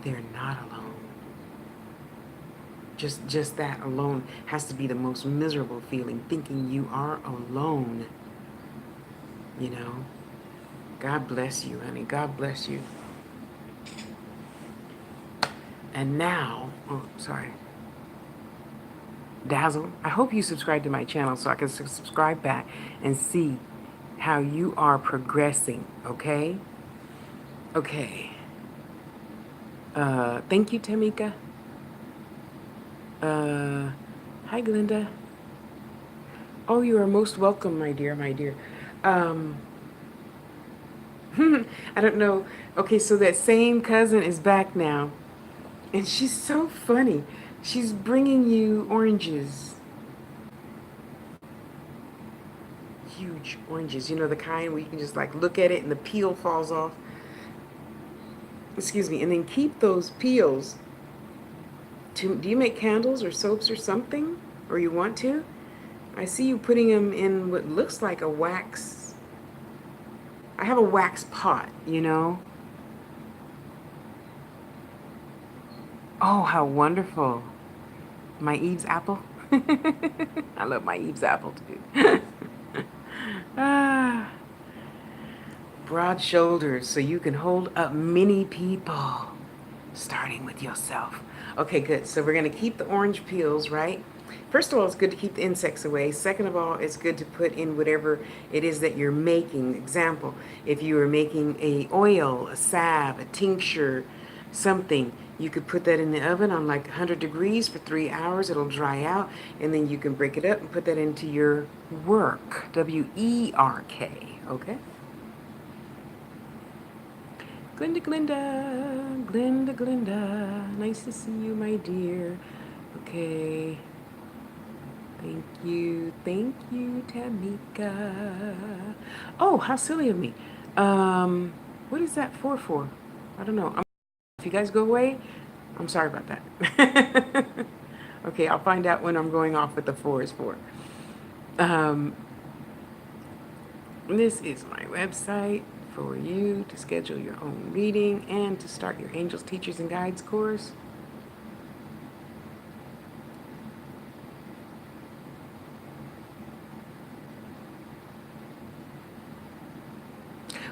they're not alone. Just that alone has to be the most miserable feeling, thinking you are alone. God bless you, honey. God bless you. And now, Dazzle, I hope you subscribe to my channel so I can subscribe back and see how you are progressing, okay? Okay. Thank you, Tamika. Hi, Glinda. Oh, you are most welcome, my dear, my dear. I don't know. Okay, so that same cousin is back now. And she's so funny. She's bringing you oranges. Huge oranges. The kind where you can just look at it and the peel falls off. Excuse me. And then keep those peels. Do you make candles or soaps or something? Or you want to? I see you putting them in what looks like a wax. I have a wax pot, Oh, how wonderful. My Eve's apple. I love my Eve's apple too. Broad shoulders so you can hold up many people. Starting with yourself. Okay, good. So we're going to keep the orange peels, right? First of all, it's good to keep the insects away. Second of all, it's good to put in whatever it is that you're making. Example, if you are making a oil, a salve, a tincture, something, you could put that in the oven on like 100 degrees for 3 hours. It'll dry out, and then you can break it up and put that into your work. WERK, okay? Glinda, nice to see you, my dear. Okay. Thank you, Tamika. Oh, how silly of me. What is that for? I don't know. If you guys go away, I'm sorry about that. Okay, I'll find out when I'm going off what the 4 is for. Um, this is my website for you to schedule your own reading and to start your Angels, Teachers, and Guides course.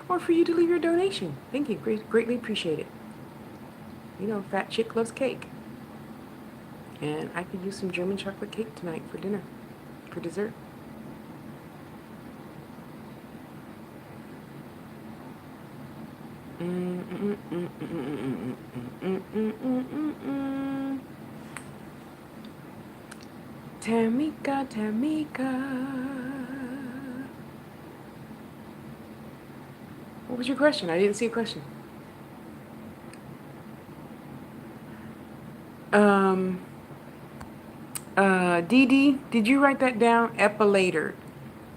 Or for you to leave your donation. Thank you. Greatly appreciate it. You know, fat chick loves cake. And I could use some German chocolate cake tonight for dinner, for dessert. Tamika. What was your question? I didn't see a question. Dee Dee, did you write that down? Epilator.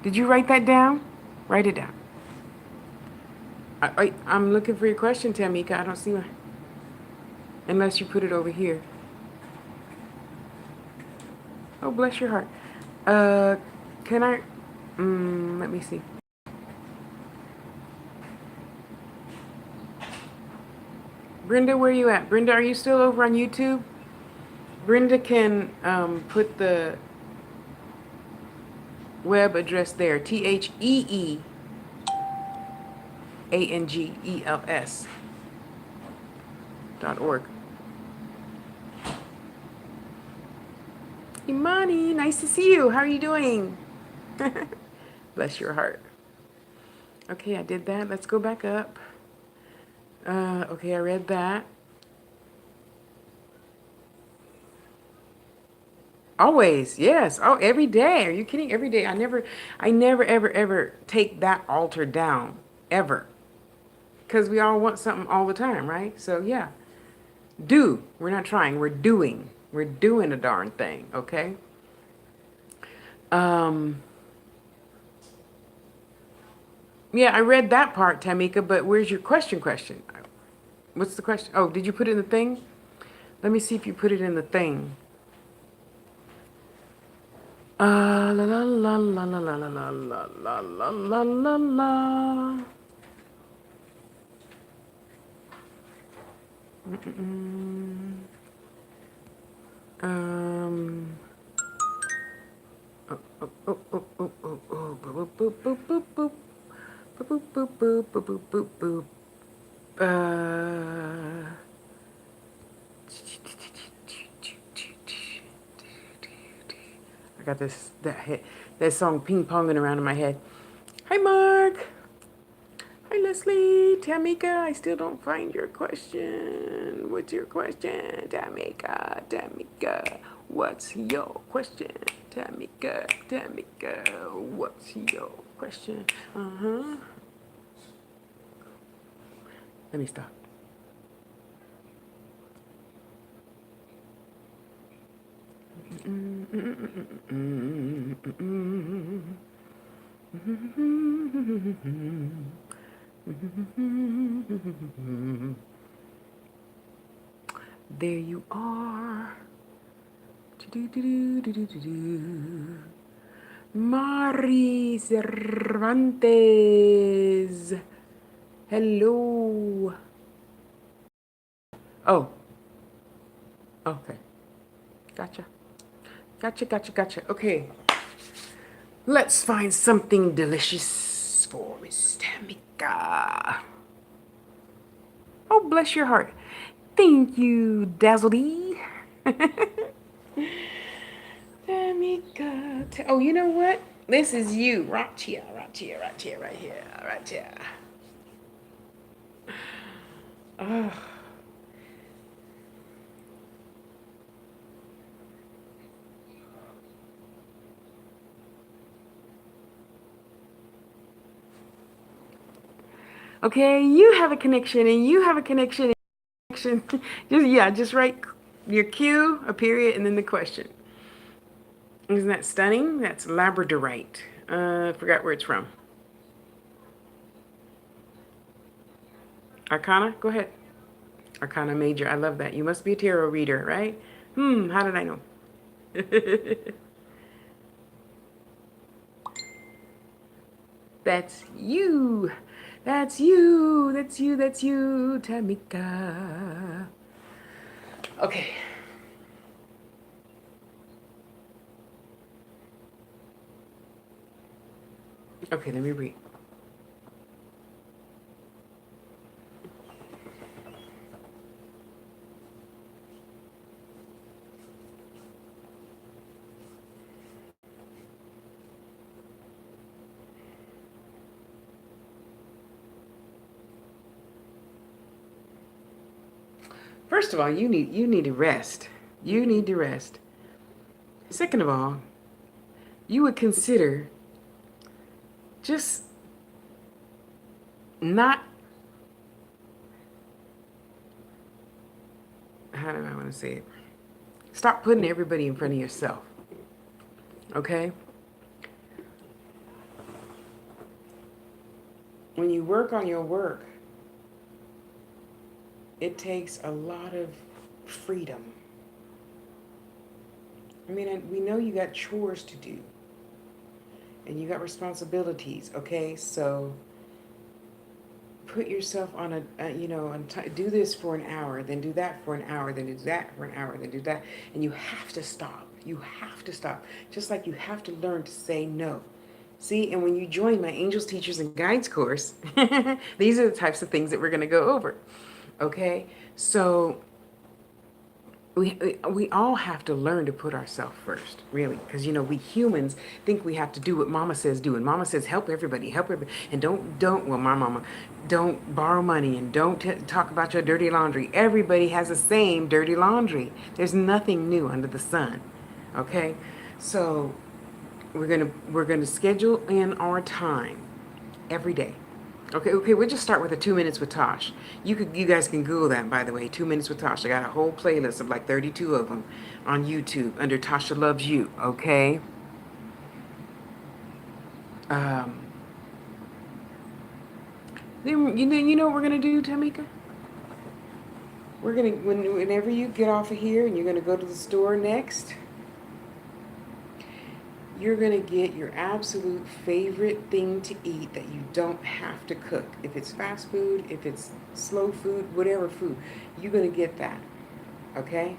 Did you write that down? Write it down. I'm looking for your question, Tamika. I don't see one. Unless you put it over here. Oh, bless your heart. Can I? Let me see. Brenda, where you at? Brenda, are you still over on YouTube? Brenda can put the web address there. TheAngels.org. Imani, nice to see you. How are you doing? Bless your heart. Okay, I did that. Let's go back up. Okay, I read that. Always, yes. Oh, every day. Are you kidding? Every day. I never, ever take that altar down. Ever. Because we all want something all the time, right? So, yeah. Do. We're not trying. We're doing. We're doing a darn thing, okay? Yeah, I read that part, Tamika, but where's your question? What's the question? Oh, did you put it in the thing? Let me see if you put it in the thing. La la la la la la la la la la la la la la. Um. Oh, oh, oh, oh, oh, oh, oh, boop, boop, boop, boop, boop, boop, boop, boop, boop, boop, boop, boop. I got that song ping-ponging around in my head. Hi, Mark. Hi, Leslie. Tamika, I still don't find your question. What's your question? Tamika, what's your question? Tamika, what's your question? Let me stop. There you are. Mari Cervantes. Hello. Oh. Okay. Gotcha. Okay. Let's find something delicious for Miss Tamika. Oh, bless your heart. Thank you, Dazzledy. Tamika. Oh, you know what? This is you. Right here, right here, right here, right here, right here. Oh. Okay, you have a connection and you have a connection. Just write your cue, a period, and then the question. Isn't that stunning? That's labradorite. I forgot where it's from. Arcana, go ahead. Arcana major. I love that. You must be a tarot reader, right? How did I know? That's you. That's you. That's you. That's you, Tamika. Okay. Okay, let me read. First of all, you need to rest. You need to rest. Second of all, you would consider just not, how do I want to say it? Stop putting everybody in front of yourself. Okay? When you work on your work, it takes a lot of freedom. I mean, we know you got chores to do and you got responsibilities, okay? So put yourself on do this for an hour, then do that for an hour, then do that for an hour, then do that. And you have to stop. You have to stop. Just like you have to learn to say no. See, and when you join my Angels, Teachers, and Guides course, these are the types of things that we're going to go over. Okay? So we all have to learn to put ourselves first, really, because we humans think we have to do what Mama says do, and Mama says help everybody, and don't well, my mama, don't borrow money, and don't talk about your dirty laundry. Everybody has the same dirty laundry. There's nothing new under the sun. Okay, so we're gonna schedule in our time every day. Okay, we'll just start with the 2 minutes with Tosh. You guys can Google that, by the way. 2 minutes with Tosh. I got a whole playlist of like 32 of them on YouTube under Tasha Loves You. Okay. Um, then you know what we're gonna do, Tamika? Whenever you get off of here and you're gonna go to the store next, you're going to get your absolute favorite thing to eat that you don't have to cook. If it's fast food, if it's slow food, whatever food, you're going to get that. Okay?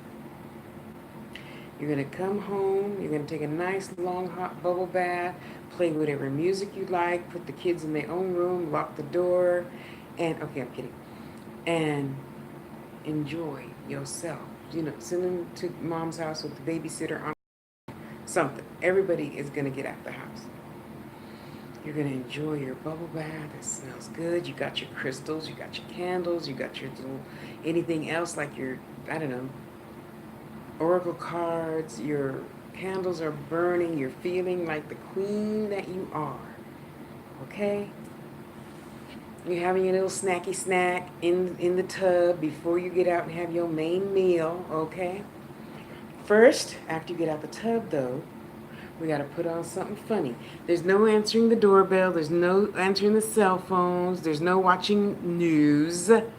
You're going to come home, you're going to take a nice long hot bubble bath, play whatever music you like, put the kids in their own room, lock the door, and, okay, I'm kidding, and enjoy yourself. Send them to mom's house with the babysitter on something. Everybody is going to get out the house. You're going to enjoy your bubble bath. It smells good. You got your crystals. You got your candles. You got your little anything else like your, I don't know, oracle cards. Your candles are burning. You're feeling like the queen that you are. Okay? You're having your little snacky snack in the tub before you get out and have your main meal. Okay? First, after you get out the tub, though, we got to put on something funny. There's no answering the doorbell. There's no answering the cell phones. There's no watching news. No,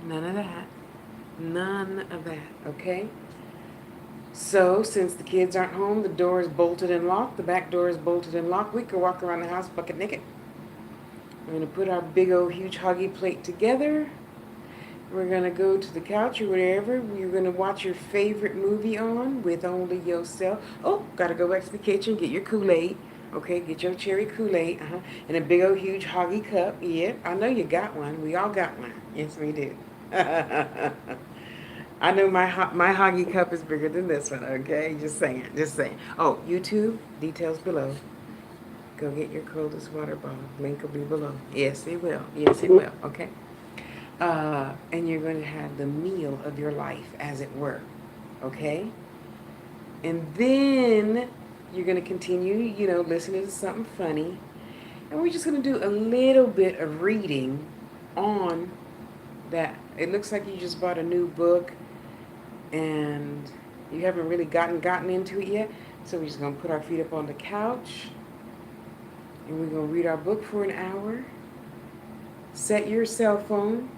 none of that. None of that, okay? So, since the kids aren't home, the door is bolted and locked. The back door is bolted and locked. We can walk around the house bucket naked. We're going to put our big old huge hoggy plate together. We're going to go to the couch or whatever. You're going to watch your favorite movie on with only yourself. Oh, got to go back to the kitchen, get your Kool-Aid. Okay, get your cherry Kool-Aid. And a big old huge hoggy cup. Yeah, I know you got one. We all got one. Yes, we do. I know my Hoggy cup is bigger than this one, okay? Just saying, just saying. Oh, YouTube, details below. Go get your coldest water bottle. Link will be below. Yes, it will. Yes, it will, okay? And you're going to have the meal of your life, as it were, okay? And then you're going to continue, listening to something funny. And we're just going to do a little bit of reading on that. It looks like you just bought a new book and you haven't really gotten into it yet. So we're just going to put our feet up on the couch and we're going to read our book for an hour. Set your cell phone.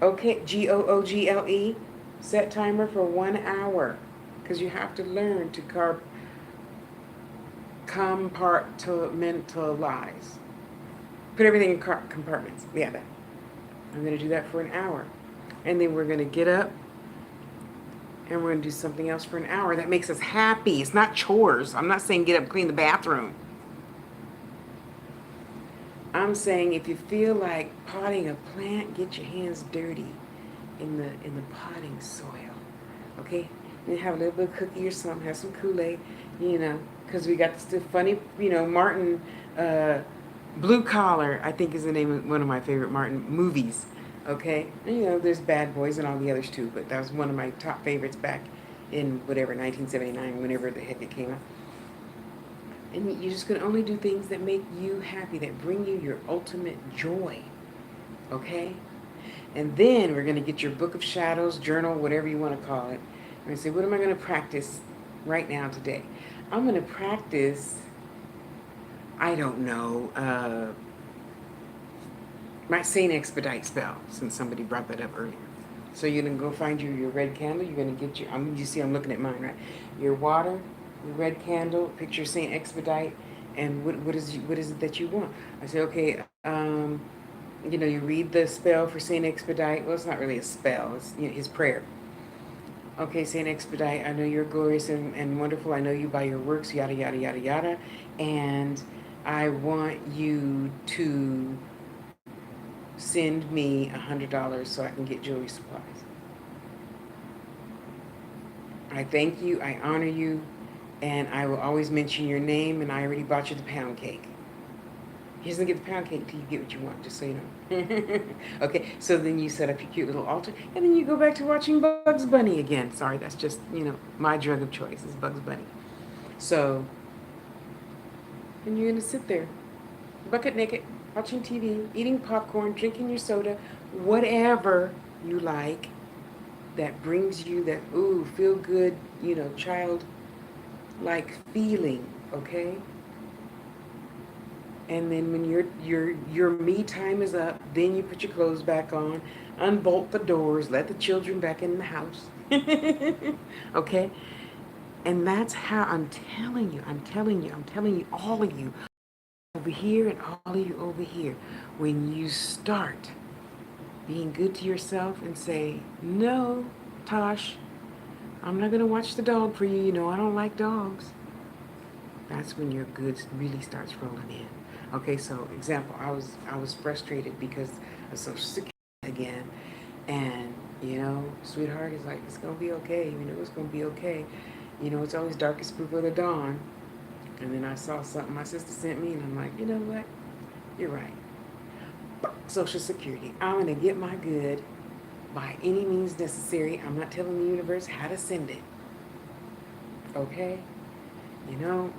Okay, Google. Set timer for 1 hour because you have to learn to compartmentalize. Put everything in compartments. Yeah, that. I'm going to do that for an hour. And then we're going to get up and we're going to do something else for an hour that makes us happy. It's not chores. I'm not saying get up and clean the bathroom. I'm saying if you feel like potting a plant, get your hands dirty in the potting soil. Okay? And have a little bit of cookie or something, have some Kool-Aid, because we got this funny, Martin, Blue Collar, I think is the name of one of my favorite Martin movies. Okay? And, there's Bad Boys and all the others too, but that was one of my top favorites back in whatever, 1979, whenever the heck it came out. And you're just going to only do things that make you happy, that bring you your ultimate joy. Okay? And then we're going to get your Book of Shadows, journal, whatever you want to call it. We're going to say, what am I going to practice right now today? I'm going to practice, I don't know, my Saint Expedite spell, since somebody brought that up earlier. So you're going to go find your red candle. You're going to get you see I'm looking at mine, right? Your water, your red candle, picture Saint Expedite, and what is it that you want? I say, okay, you read the spell for Saint Expedite. Well, it's not really a spell. It's his prayer. Okay, Saint Expedite, I know you're glorious and wonderful. I know you by your works, yada, yada, yada, yada. And I want you to send me $100 so I can get jewelry supplies. I thank you, I honor you, and I will always mention your name, and I already bought you the pound cake. He doesn't get the pound cake until you get what you want, just so you know. Okay, so then you set up your cute little altar, and then you go back to watching Bugs Bunny again. Sorry, that's just, my drug of choice is Bugs Bunny. So, and you're going to sit there, bucket naked, watching TV, eating popcorn, drinking your soda, whatever you like that brings you that, feel good, child-like feeling, okay? And then when your me time is up, then you put your clothes back on, unbolt the doors, let the children back in the house. Okay? And that's how I'm telling you, all of you over here and all of you over here, when you start being good to yourself and say, no, Tosh, I'm not going to watch the dog for you. I don't like dogs. That's when your good really starts rolling in. Okay, so example, I was frustrated because of Social Security again, and sweetheart is like, it's gonna be okay. It's gonna be okay. It's always darkest before the dawn. And then I saw something my sister sent me, and I'm like, you know what? You're right. Social Security. I'm gonna get my good by any means necessary. I'm not telling the universe how to send it. Okay?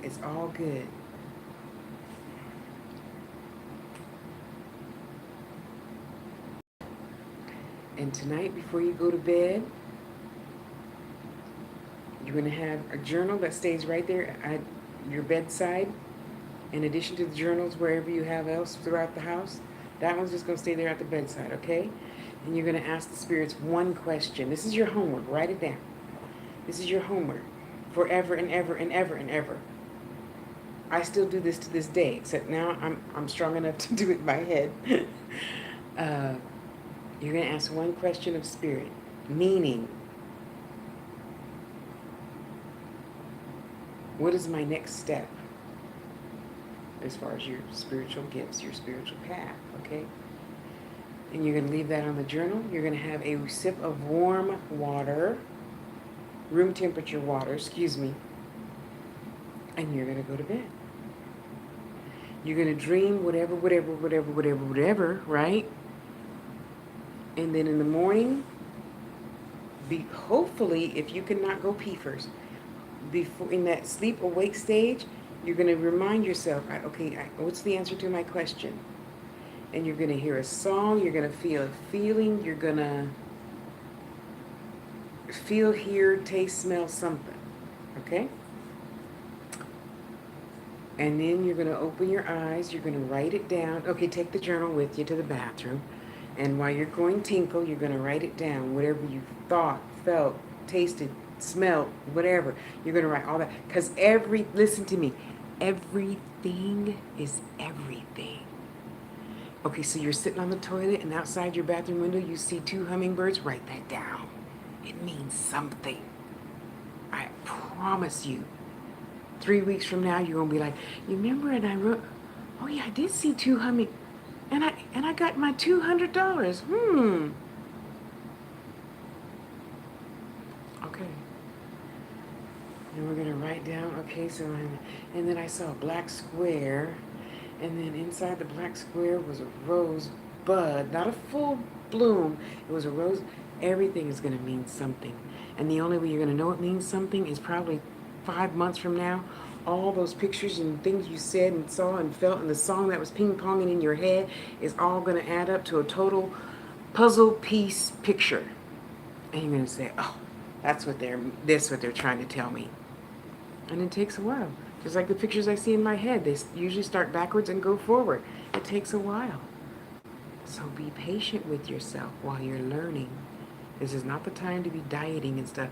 It's all good. And tonight, before you go to bed, you're going to have a journal that stays right there at your bedside. In addition to the journals, wherever you have else throughout the house, that one's just going to stay there at the bedside, okay? And you're going to ask the spirits one question. This is your homework. Write it down. This is your homework. Forever and ever and ever and ever. I still do this to this day, except now I'm strong enough to do it in my head. You're going to ask one question of spirit, meaning, what is my next step as far as your spiritual gifts, your spiritual path, okay? And you're going to leave that on the journal. You're going to have a sip of warm water, room temperature water, excuse me, and you're going to go to bed. You're going to dream whatever, right? And then in the morning, hopefully, if you cannot go pee first, before in that sleep awake stage, you're going to remind yourself, what's the answer to my question? And you're going to hear a song, you're going to feel a feeling, you're going to feel, hear, taste, smell something, okay? And then you're going to open your eyes, you're going to write it down. Okay, take the journal with you to the bathroom. And while you're going tinkle, you're going to write it down, whatever you thought, felt, tasted, smelled, whatever. You're going to write all that. Because listen to me, everything is everything. Okay, so you're sitting on the toilet and outside your bathroom window you see 2 hummingbirds, write that down. It means something. I promise you. 3 weeks from now you're going to be like, you remember, and I wrote, oh yeah, I did see 2 humming, and I got my $200. Okay. And we're going to write down, okay, so, and then I saw a black square, and then inside the black square was a rose bud, not a full bloom, it was a rose. Everything is going to mean something. And the only way you're going to know it means something is probably 5 months from now. All those pictures and things you said and saw and felt, and the song that was ping-ponging in your head is all going to add up to a total puzzle piece picture. And you're going to say, oh, that's what they're trying to tell me. And it takes a while. Just like the pictures I see in my head, they usually start backwards and go forward. It takes a while. So be patient with yourself while you're learning. This is not the time to be dieting and stuff.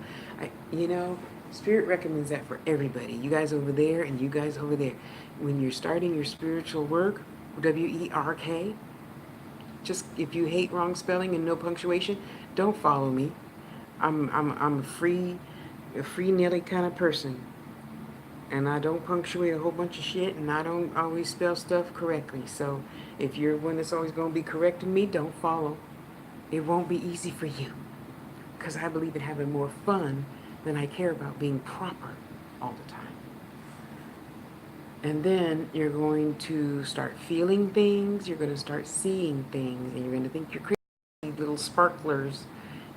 Spirit recommends that for everybody. You guys over there and you guys over there. When you're starting your spiritual work, WERK, just if you hate wrong spelling and no punctuation, don't follow me. I'm a free nilly kind of person. And I don't punctuate a whole bunch of shit, and I don't always spell stuff correctly. So if you're one that's always going to be correcting me, don't follow. It won't be easy for you. Because I believe in having more fun than I care about being proper all the time. And then you're going to start feeling things, you're going to start seeing things, and you're going to think you're crazy, little sparklers.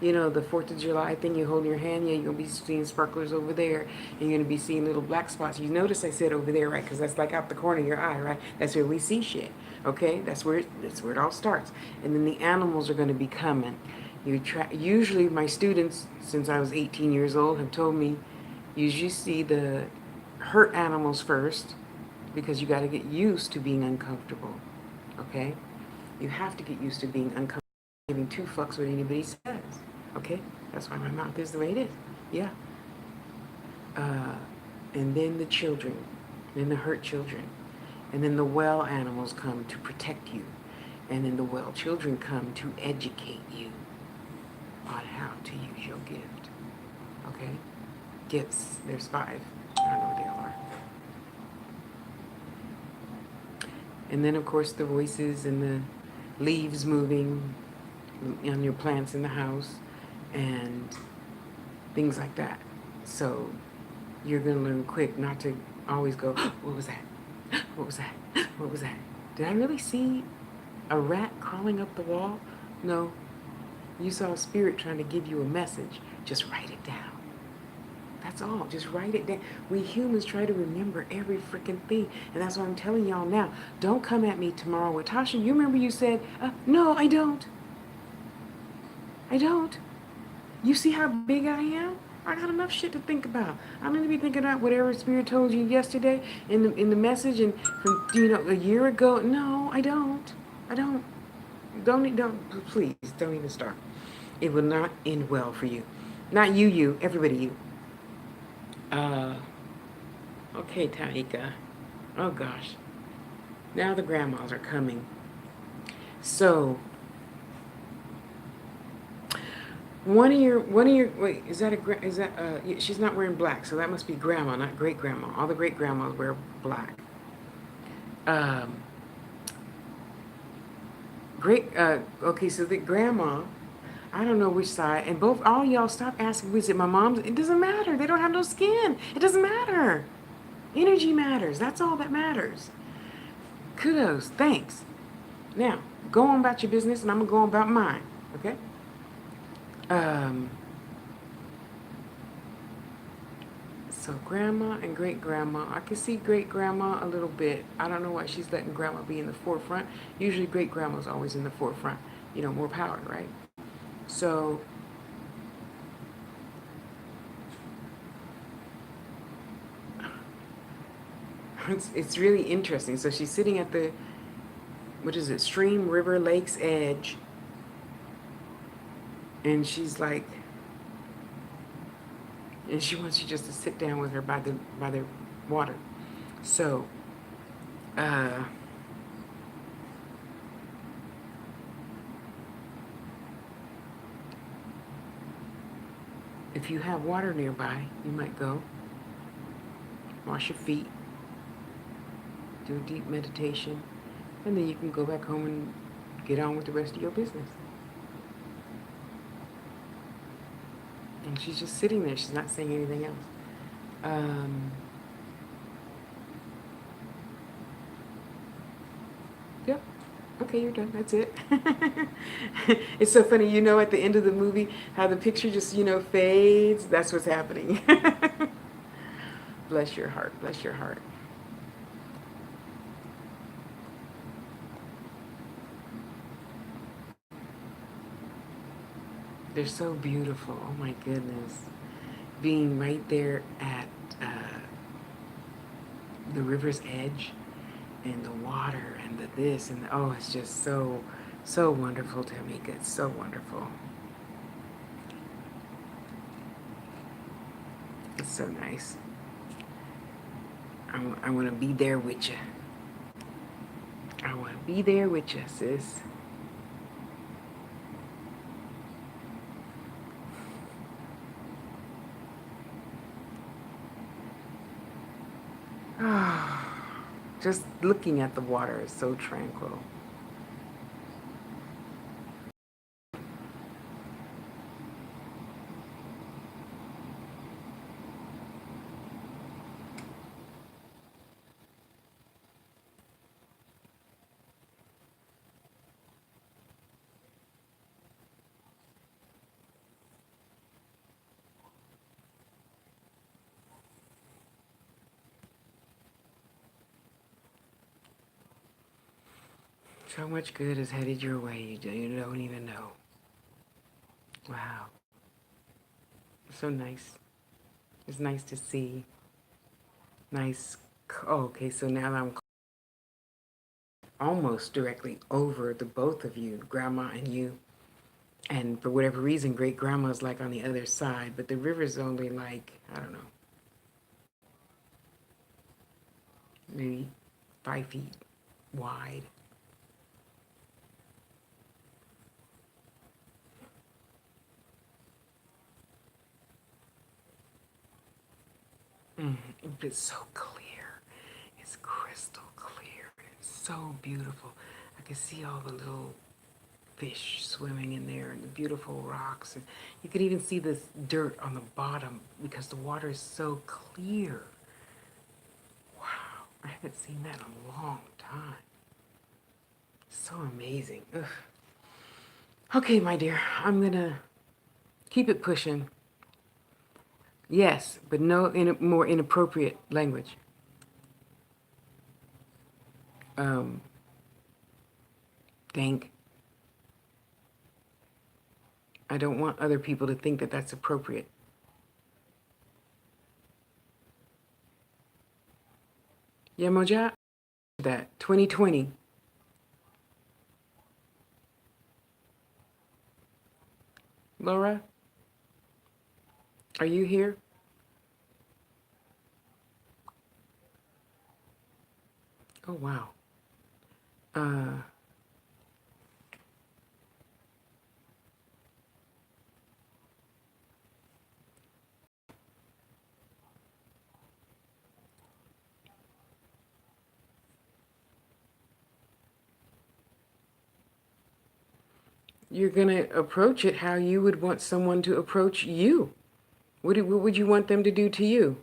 You know, the 4th of July thing you hold in your hand, yeah, you're going to be seeing sparklers over there, and you're going to be seeing little black spots. You notice I said over there, right? Because that's like out the corner of your eye, right? That's where we see shit, okay? That's where it all starts. And then the animals are going to be coming. Usually my students, since I was 18 years old, have told me, usually see the hurt animals first, because you got to get used to being uncomfortable, okay? You have to get used to being uncomfortable, giving 2 fucks what anybody says, okay? That's why my mouth is the way it is, yeah. And then the children, then the hurt children, and then the well animals come to protect you, and then the well children come to educate you on how to use your gift, okay? Gifts, there's 5, I don't know what they all are. And then, of course, the voices and the leaves moving on your plants in the house and things like that. So you're going to learn quick not to always go, what was that? What was that? What was that? Did I really see a rat crawling up the wall? No. You saw a spirit trying to give you a message. Just write it down. That's all. Just write it down. We humans try to remember every freaking thing. And that's what I'm telling y'all now. Don't come at me tomorrow with, Tasha, you remember you said, no, I don't. I don't. You see how big I am? I got enough shit to think about. I'm going to be thinking about whatever spirit told you yesterday in the message and from, a year ago. No, I don't. I don't. Please, don't even start. It will not end well for you. Not you, everybody you. Okay, Taika. Oh gosh. Now the grandmas are coming. So, one of your, wait, she's not wearing black, so that must be grandma, not great grandma. All the great grandmas wear black. Great. Okay, so the grandma, I don't know which side, and both all y'all stop asking, was it my mom's? It doesn't matter. They don't have no skin. It doesn't matter. Energy matters. That's all that matters. Kudos. Thanks. Now, go on about your business, and I'm gonna go on about mine. Okay. Um. So grandma and great grandma. I can see great grandma a little bit. I don't know why she's letting grandma be in the forefront. Usually great grandma's always in the forefront. You know, more power, right? So it's really interesting. So she's sitting at the, what is it, stream, river, lake's edge. And she's like, and she wants you just to sit down with her by the water. So, uh, if you have water nearby, you might go wash your feet, do a deep meditation, and then you can go back home and get on with the rest of your business. And she's just sitting there. She's not saying anything else. Um, yep. Okay, you're done. That's it. It's so funny, you know, at the end of the movie, how the picture just, fades. That's what's happening. Bless your heart. Bless your heart. They're so beautiful. Oh my goodness. Being right there at the river's edge and the water and the this and the, oh, it's just so, so wonderful, Tamika. It's so wonderful. It's so nice. I want to be there with you. I want to be there with you, sis. Just looking at the water is so tranquil. So much good is headed your way. You don't even know. Wow. So nice. It's nice to see. Nice. Oh, okay, so now I'm almost directly over the both of you, grandma and you. And for whatever reason, great grandma's like on the other side, but the river's only like, I don't know, maybe 5 feet wide. It's so clear. It's crystal clear. It's so beautiful. I can see all the little fish swimming in there and the beautiful rocks. And you could even see this dirt on the bottom because the water is so clear. Wow, I haven't seen that in a long time. So amazing. Ugh. Okay, my dear, I'm gonna keep it pushing. Yes, but no more inappropriate language. Um, think. I don't want other people to think that that's appropriate. Yeah, Moja? That 2020. Laura, are you here? Oh, wow. Uh, you're going to approach it how you would want someone to approach you. What would you want them to do to you?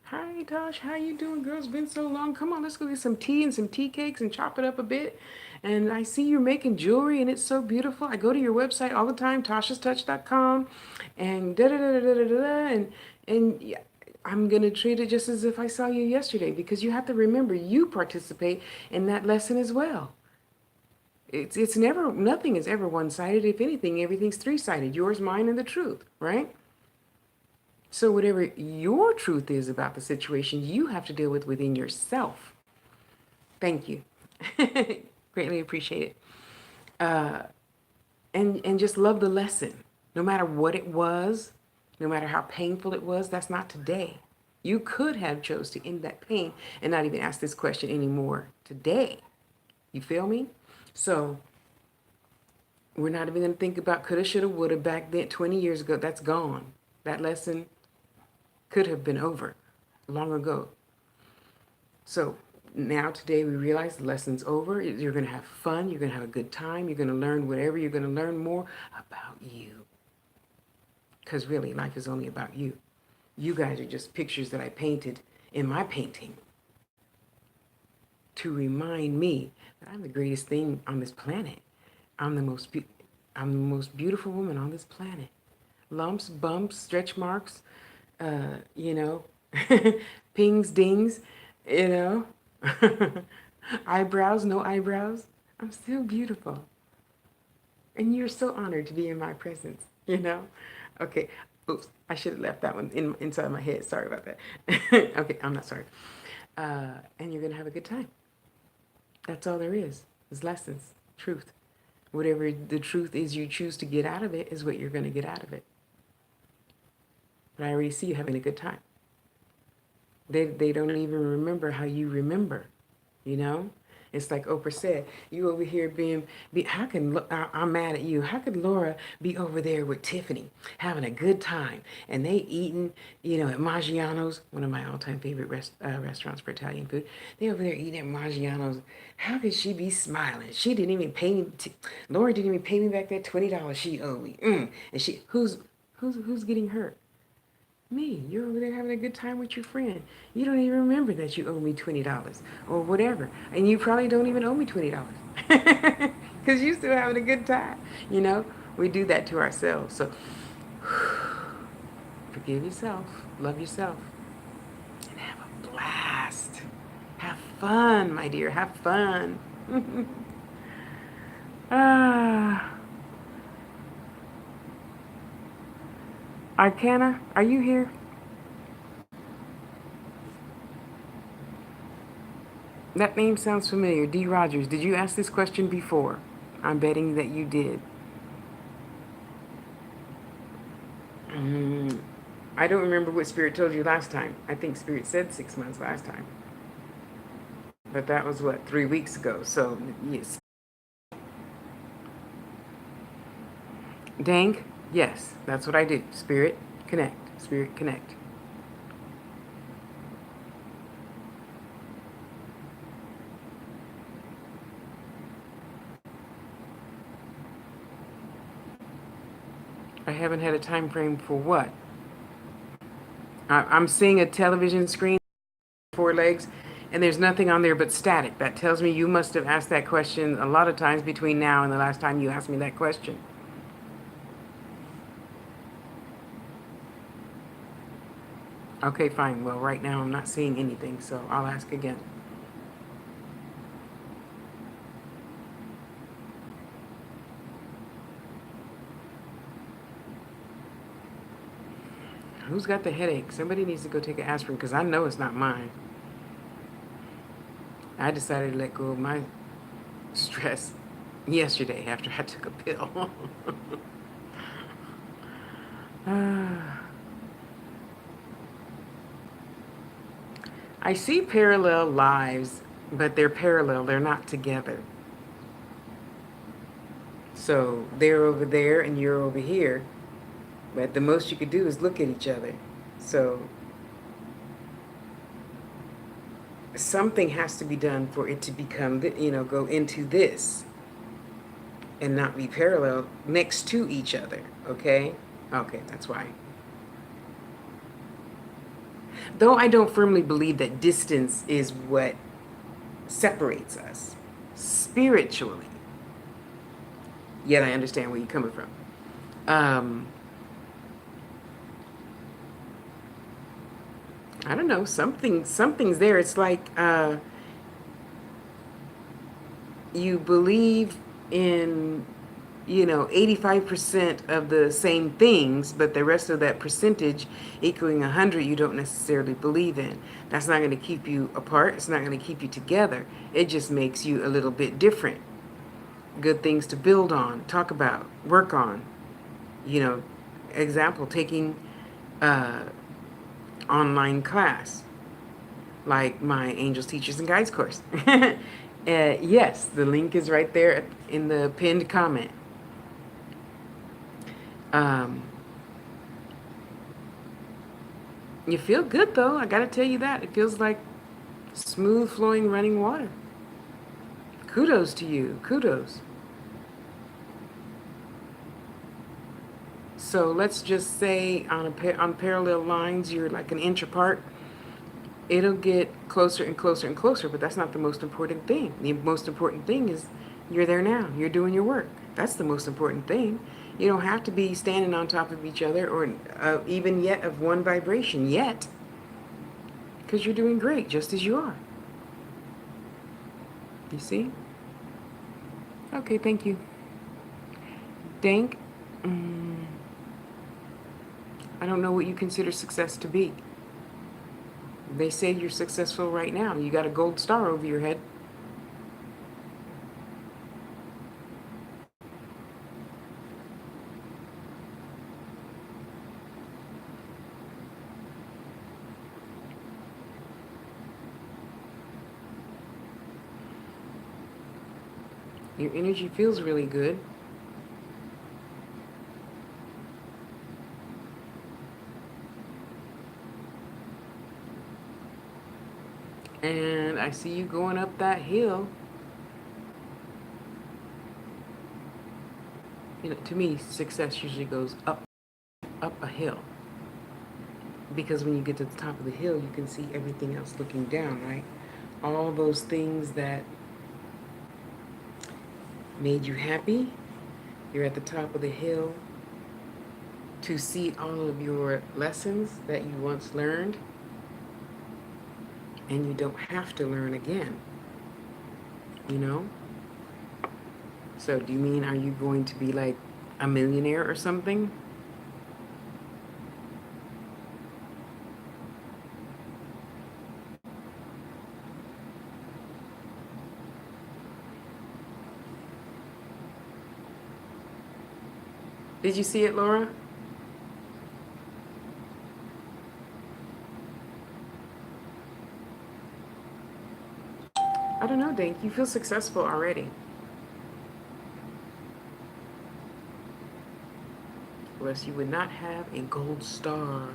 Hi, Tosh. How you doing, girl? It's been so long. Come on, let's go get some tea and some tea cakes and chop it up a bit. And I see you're making jewelry and it's so beautiful. I go to your website all the time, tashastouch.com, and da da da da da da da. And yeah, I'm gonna treat it just as if I saw you yesterday because you have to remember you participate in that lesson as well. It's never, nothing is ever one-sided. If anything, everything's three-sided. Yours, mine, and the truth, right? So whatever your truth is about the situation, you have to deal with within yourself. Thank you. Greatly appreciate it. And just love the lesson. No matter what it was, no matter how painful it was, that's not today. You could have chose to end that pain and not even ask this question anymore today. You feel me? So we're not even going to think about coulda, shoulda, woulda back then, 20 years ago. That's gone. That lesson could have been over long ago. So now today we realize the lesson's over. You're going to have fun. You're going to have a good time. You're going to learn whatever. You're going to learn more about you. Because really, life is only about you. You guys are just pictures that I painted in my painting to remind me that I'm the greatest thing on this planet. I'm the most beautiful woman on this planet. Lumps, bumps, stretch marks, you know, pings, dings, you know, eyebrows, no eyebrows. I'm still beautiful. And you're so honored to be in my presence, you know? Okay. Oops, I should have left that one inside my head. Sorry about that. Okay, I'm not sorry. And you're going to have a good time. That's all there is lessons, truth. Whatever the truth is you choose to get out of it is what you're going to get out of it. But I already see you having a good time. They don't even remember how you remember, you know? It's like Oprah said, you over here I'm mad at you. How could Laura be over there with Tiffany having a good time and they eating, you know, at Maggiano's, one of my all-time favorite restaurants for Italian food. They over there eating at Maggiano's. How could she be smiling? She didn't even pay me. Laura didn't even pay me back that $20 she owed me. And who's getting hurt? Me. You're over there having a good time with your friend. You don't even remember that you owe me $20 or whatever. And you probably don't even owe me $20 because you're still having a good time. You know, we do that to ourselves. So forgive yourself, love yourself, and have a blast. Have fun, my dear. Have fun. ah. Arcana, are you here? That name sounds familiar. D. Rogers, did you ask this question before? I'm betting that you did. I don't remember what Spirit told you last time. I think Spirit said 6 months last time. But that was, what, 3 weeks ago. So, yes. Dank, yes, that's what I do. Spirit, connect. Spirit, connect. I haven't had a time frame for what? I'm seeing a television screen, 4 legs, and there's nothing on there but static. That tells me you must have asked that question a lot of times between now and the last time you asked me that question. Okay, fine. Well, right now I'm not seeing anything, so I'll ask again. Who's got the headache? Somebody needs to go take an aspirin because I know it's not mine. I decided to let go of my stress yesterday after I took a pill. I see parallel lives, but they're parallel. They're not together. So they're over there and you're over here. But the most you could do is look at each other. So something has to be done for it to become, go into this. and not be parallel next to each other, okay? Okay, that's why. Though I don't firmly believe that distance is what separates us spiritually, yet I understand where you're coming from. I don't know, something's there. It's like you believe in 85% of the same things, but the rest of that percentage equaling 100 you don't necessarily believe in. That's not going to keep you apart. It's not going to keep you together. It just makes you a little bit different. Good things to build on, talk about, work on. Example, taking uh, online class, like my Angels, Teachers, and Guides course. Yes, the link is right there in the pinned comment. Um, you feel good though, I gotta tell you that. It feels like smooth flowing running water. Kudos to you. Kudos. So let's just say on parallel lines, you're like an inch apart. It'll get closer and closer and closer, but that's not the most important thing. The most important thing is you're there now. You're doing your work. That's the most important thing. You don't have to be standing on top of each other or even yet of one vibration yet, because you're doing great just as you are. You see? Okay, thank you. Dank, I don't know what you consider success to be. They say you're successful right now. You got a gold star over your head. Your energy feels really good. And I see you going up that hill. To me, success usually goes up a hill. Because when you get to the top of the hill, you can see everything else looking down, right? All those things that made you happy, you're at the top of the hill to see all of your lessons that you once learned, and you don't have to learn again, you know? So do you mean, are you going to be like a millionaire or something? Did you see it, Laura? I don't know, Dink. You feel successful already. Or else you would not have a gold star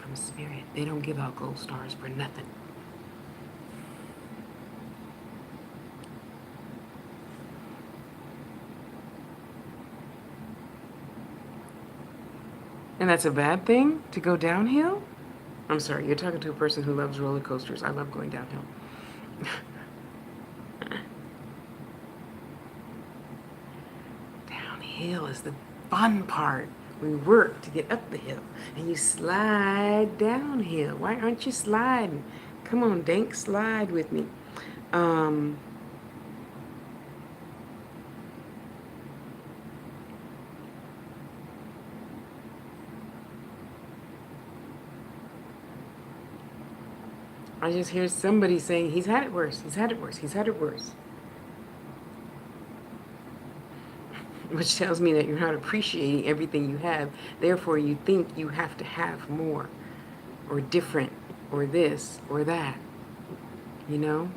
from Spirit. They don't give out gold stars for nothing. And that's a bad thing to go downhill? I'm sorry, you're talking to a person who loves roller coasters. I love going downhill. Downhill is the fun part. We work to get up the hill, and you slide downhill. Why aren't you sliding? Come on, Dank, slide with me. I just hear somebody saying, he's had it worse, he's had it worse, he's had it worse. Which tells me that you're not appreciating everything you have. Therefore, you think you have to have more, or different, or this, or that. You know?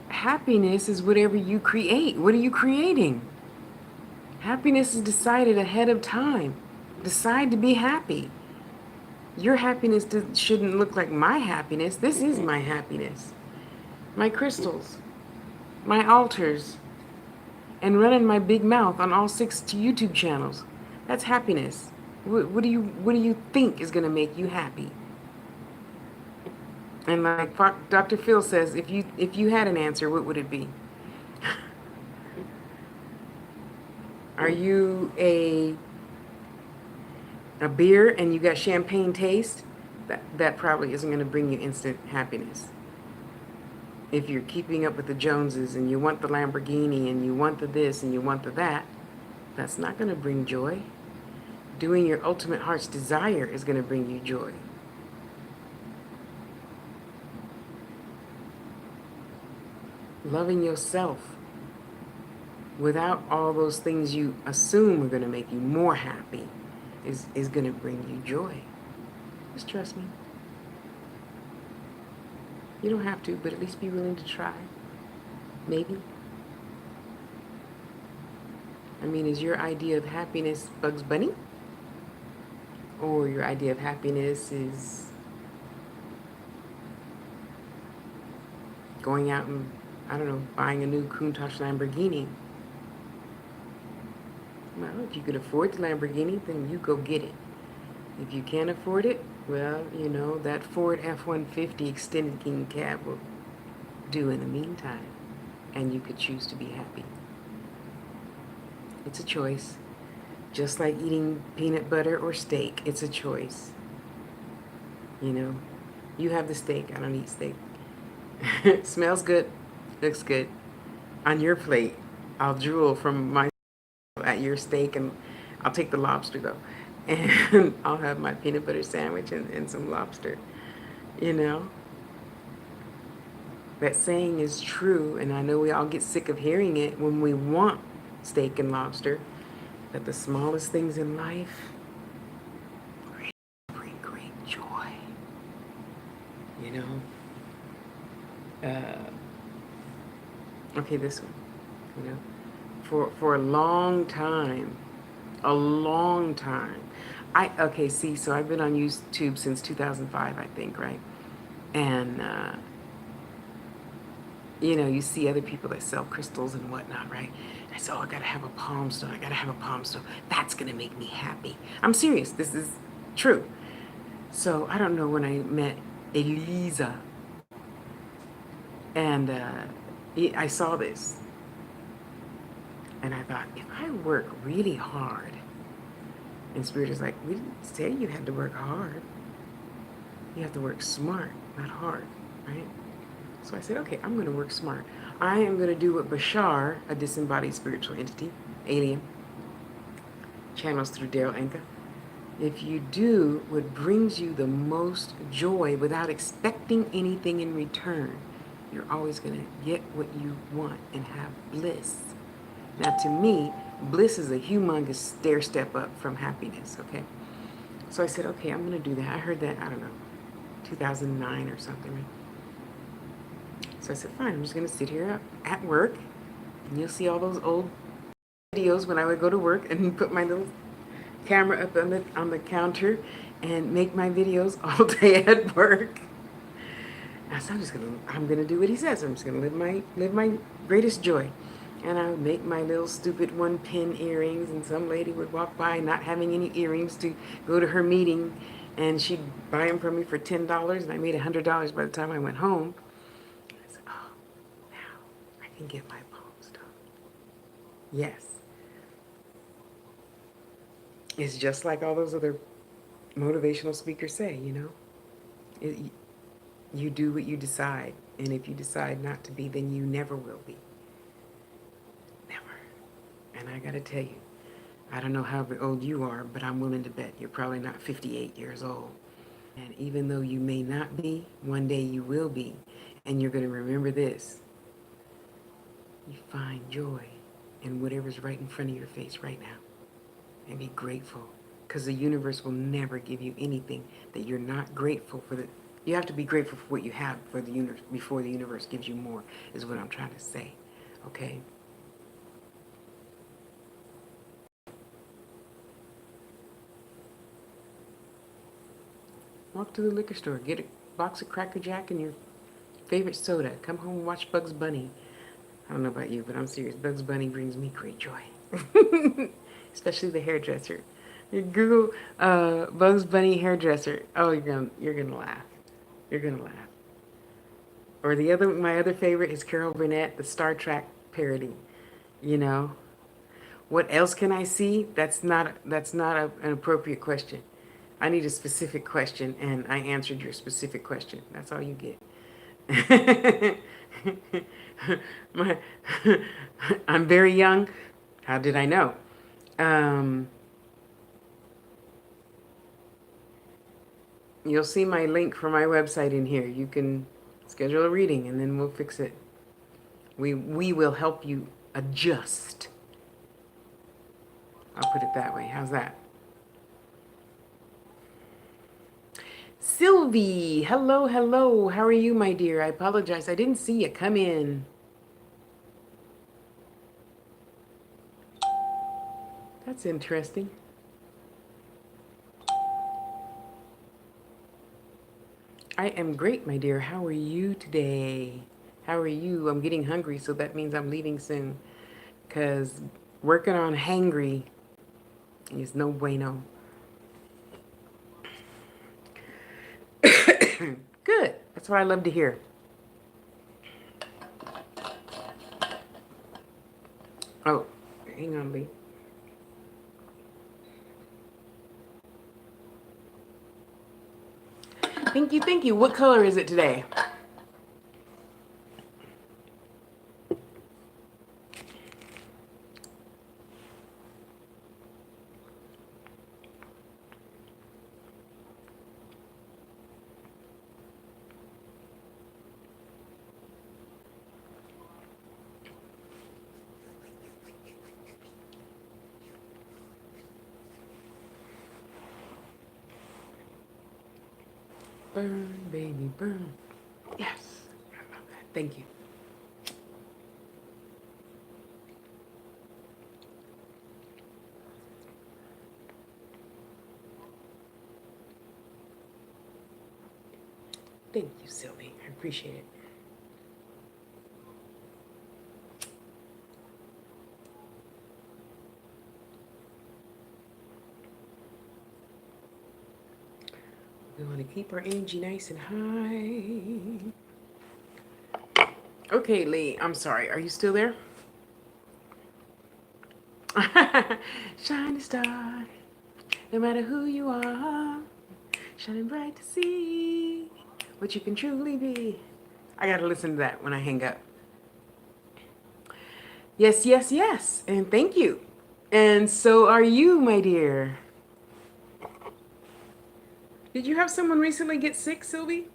Happiness is whatever you create. What are you creating? Happiness is decided ahead of time. Decide to be happy. Your happiness shouldn't look like my happiness. This is my happiness. My crystals. my altars, and running my big mouth on all 6 YouTube channels. That's happiness. What do you think is going to make you happy? And like Dr. Phil says, if you had an answer, what would it be? Are you a beer and you got champagne taste? That probably isn't going to bring you instant happiness. If you're keeping up with the Joneses and you want the Lamborghini and you want the this and you want the that, that's not going to bring joy. Doing your ultimate heart's desire is going to bring you joy. Loving yourself without all those things you assume are going to make you more happy is going to bring you joy. Just trust me. You don't have to, but at least be willing to try. Maybe. I mean, is your idea of happiness Bugs Bunny? Or your idea of happiness is going out and, I don't know, buying a new Countach Lamborghini? Well, if you could afford the Lamborghini, then you go get it. If you can't afford it, well, you know, that Ford F-150 extended king cab will do in the meantime. And you could choose to be happy. It's a choice. Just like eating peanut butter or steak, it's a choice. You know, you have the steak, I don't eat steak. It smells good, looks good. On your plate, I'll drool from my at your steak, and I'll take the lobster though. And I'll have my peanut butter sandwich and some lobster. You know, that saying is true, and I know we all get sick of hearing it when we want steak and lobster, that the smallest things in life bring great joy. You know? Okay, this one. You know? For a long time, okay, see, so I've been on YouTube since 2005, I think, right? And, you know, you see other people that sell crystals and whatnot, right? I said, oh, I gotta have a palm stone. I gotta have a palm stone. That's gonna make me happy. I'm serious. This is true. So I don't know when I met Elisa, and I saw this, and I thought, if I work really hard, and Spirit is like, we didn't say you had to work hard. You have to work smart, not hard, right? So I said, okay, I'm going to work smart. I am going to do what Bashar, a disembodied spiritual entity, alien, channels through Daryl Anka. If you do what brings you the most joy without expecting anything in return, you're always going to get what you want and have bliss. Now, to me, bliss is a humongous stair step up from happiness, okay? So I said, okay, I'm going to do that. I heard that, I don't know, 2009 or something, right? So I said, fine, I'm just going to sit here at work, and you'll see all those old videos when I would go to work and put my little camera up on the counter and make my videos all day at work. And so I'm gonna do what he says. I'm just gonna live my greatest joy. And I would make my little stupid 1-pin earrings, and some lady would walk by not having any earrings to go to her meeting, and she'd buy them from me for $10, and I made $100 by the time I went home. I said, oh, now I can get my palms done. Yes. It's just like all those other motivational speakers say, you know. You do what you decide, and if you decide not to be, then you never will be. Never. And I gotta tell you, I don't know how old you are, but I'm willing to bet you're probably not 58 years old. And even though you may not be, one day you will be. And you're going to remember this. You find joy in whatever's right in front of your face right now. And be grateful. Because the universe will never give you anything that you're not grateful for. You have to be grateful for what you have for the universe before the universe gives you more, is what I'm trying to say. Okay? Walk to the liquor store, get a box of Cracker Jack and your favorite soda. Come home and watch Bugs Bunny. I don't know about you, but I'm serious. Bugs Bunny brings me great joy. Especially the hairdresser. You Google Bugs Bunny hairdresser. Oh, you're gonna laugh. You're gonna laugh. Or my other favorite is Carol Burnett, the Star Trek parody. You know, what else can I see? That's not an appropriate question. I need a specific question, and I answered your specific question. That's all you get. My, I'm very young. How did I know? Um, you'll see my link for my website in here. You can schedule a reading, and then we'll fix it. We will help you adjust. I'll put it that way. How's that? Sylvie, hello, hello. How are you, my dear? I apologize. I didn't see you come in. That's interesting. I am great, my dear. How are you today? How are you? I'm getting hungry, so that means I'm leaving soon. Because working on hangry is no bueno. Good. That's what I love to hear. Oh, hang on, Lee. Thank you, thank you. What color is it today? Burn, baby, burn. Yes, I love that. Thank you. Thank you, Sylvie. I appreciate it. We want to keep our energy nice and high. Okay, Lee, I'm sorry. Are you still there? Shiny star, no matter who you are, shining bright to see what you can truly be. I gotta listen to that when I hang up. Yes, yes, yes, and thank you. And so are you, my dear. Did you have someone recently get sick, Sylvie?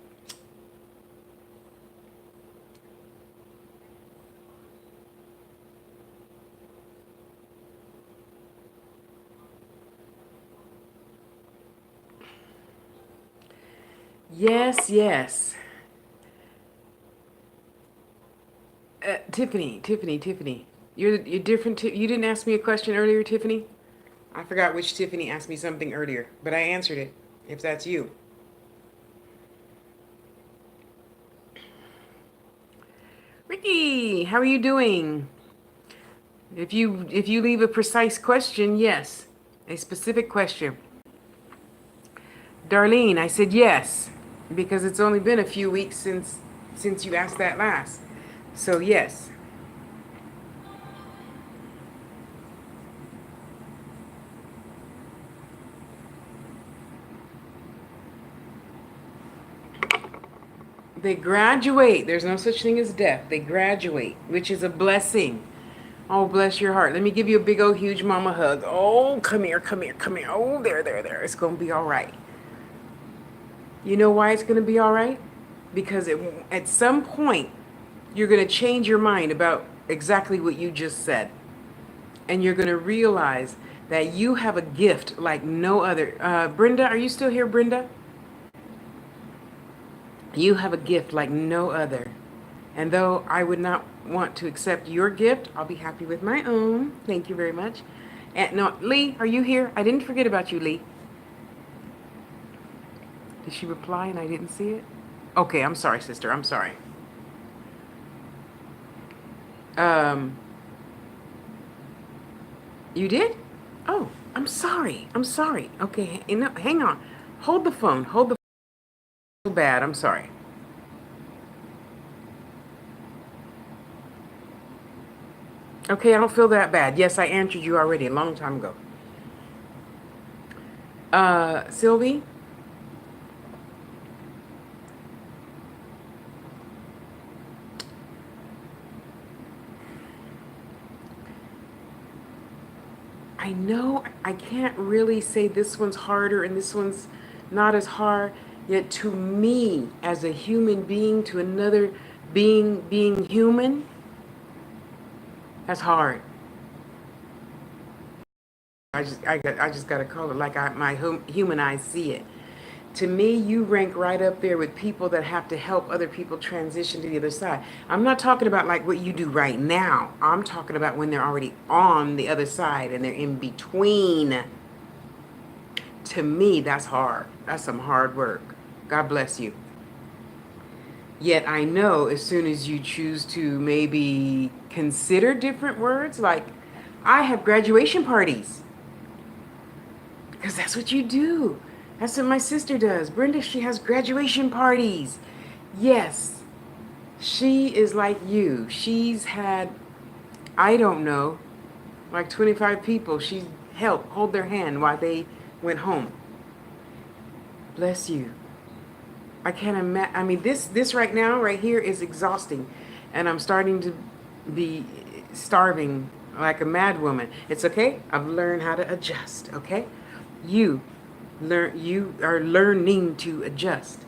Yes, yes. Tiffany. You're different. You didn't ask me a question earlier, Tiffany. I forgot which Tiffany asked me something earlier, but I answered it. If that's you. Ricky, how are you doing? If you leave a precise question, yes. A specific question. Darlene, I said yes, because it's only been a few weeks since you asked that last. So yes. They graduate. There's no such thing as death. They graduate, which is a blessing. Oh, bless your heart. Let me give you a big old huge mama hug. Oh, come here, come here, come here. Oh, there. It's going to be all right. You know why it's going to be all right? Because at some point, you're going to change your mind about exactly what you just said. And you're going to realize that you have a gift like no other. Brenda, are you still here, Brenda? You have a gift like no other. And though I would not want to accept your gift, I'll be happy with my own. Thank you very much. And no, Lee, are you here? I didn't forget about you, Lee. Did she reply and I didn't see it? Okay, I'm sorry, sister. I'm sorry. Um, you did? Oh, I'm sorry. I'm sorry. Okay, hang on. Hold the phone. Hold the phone. Bad. I'm sorry. Okay, I don't feel that bad. Yes, I answered you already a long time ago. Sylvie, I know I can't really say this one's harder and this one's not as hard. Yet to me, as a human being, to another being human, that's hard. I just gotta call it like my human eyes see it. To me, you rank right up there with people that have to help other people transition to the other side. I'm not talking about like what you do right now. I'm talking about when they're already on the other side and they're in between. To me, that's hard. That's some hard work. God bless you. Yet I know as soon as you choose to maybe consider different words, like I have graduation parties. Because that's what you do. That's what my sister does. Brenda, she has graduation parties. Yes, she is like you. She's had, I don't know, like 25 people. She helped hold their hand while they went home. Bless you. I can't imagine. I mean, this right now, right here, is exhausting, and I'm starting to be starving like a mad woman. It's okay. I've learned how to adjust. Okay, you learn. You are learning to adjust.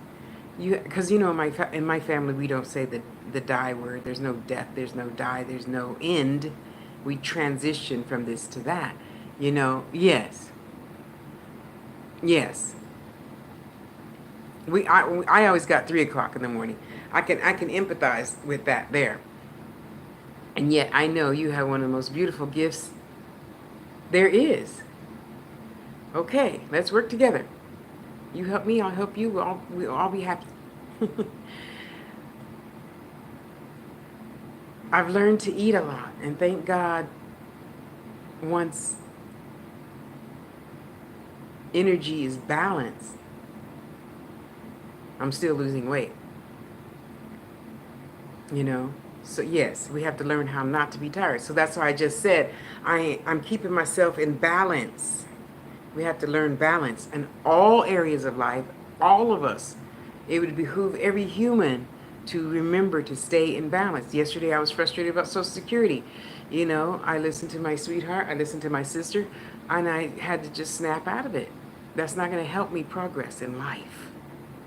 You, because you know, in my family, we don't say the die word. There's no death. There's no die. There's no end. We transition from this to that. You know. Yes. Yes. I always got 3 o'clock in the morning. I can empathize with that there. And yet I know you have one of the most beautiful gifts there is. Okay, let's work together. You help me, I'll help you. We'll all be happy. I've learned to eat a lot, and thank God once energy is balanced, I'm still losing weight. You know? So yes, we have to learn how not to be tired. So that's why I just said I'm keeping myself in balance. We have to learn balance in all areas of life, all of us. It would behoove every human to remember to stay in balance. Yesterday I was frustrated about Social Security. You know, I listened to my sweetheart, I listened to my sister, and I had to just snap out of it. That's not going to help me progress in life.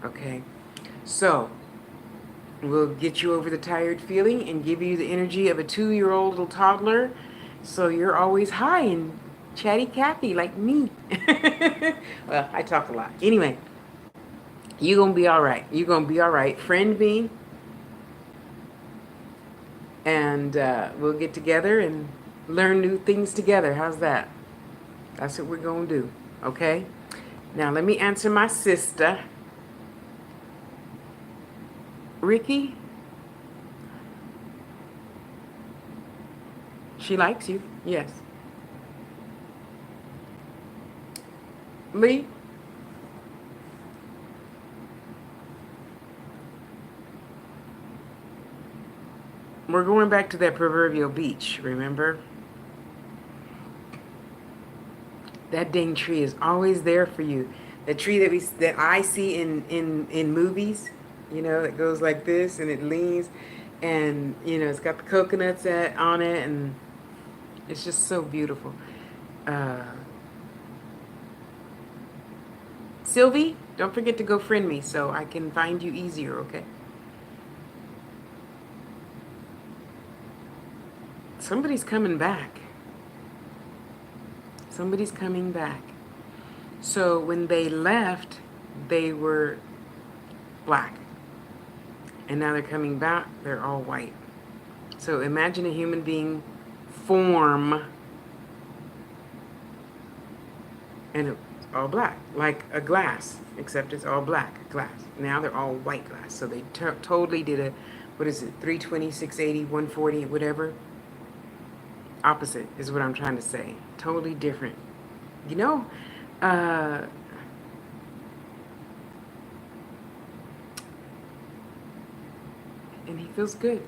Okay? So, we'll get you over the tired feeling and give you the energy of a 2-year-old little toddler. So you're always high and chatty Cathy like me. Well, I talk a lot. Anyway, you're going to be all right. You're going to be all right. Friend me, and we'll get together and learn new things together. How's that? That's what we're going to do. Okay? Now, let me answer my sister. Ricky, she likes you. Yes. Lee, we're going back to that proverbial beach, remember? That dang tree is always there for you. The tree that I see in movies, you know, that goes like this and it leans, and you know it's got the coconuts on it, and it's just so beautiful. Uh, Sylvie, don't forget to go friend me so I can find you easier, okay? Somebody's coming back. Somebody's coming back. So when they left, they were black. And now they're coming back, they're all white. So imagine a human being form and it's all black, like a glass, except it's all black glass. Now they're all white glass. So they totally did a, what is it, 320, 680, 140, whatever. Opposite is what I'm trying to say. Totally different. You know, uh, and he feels good.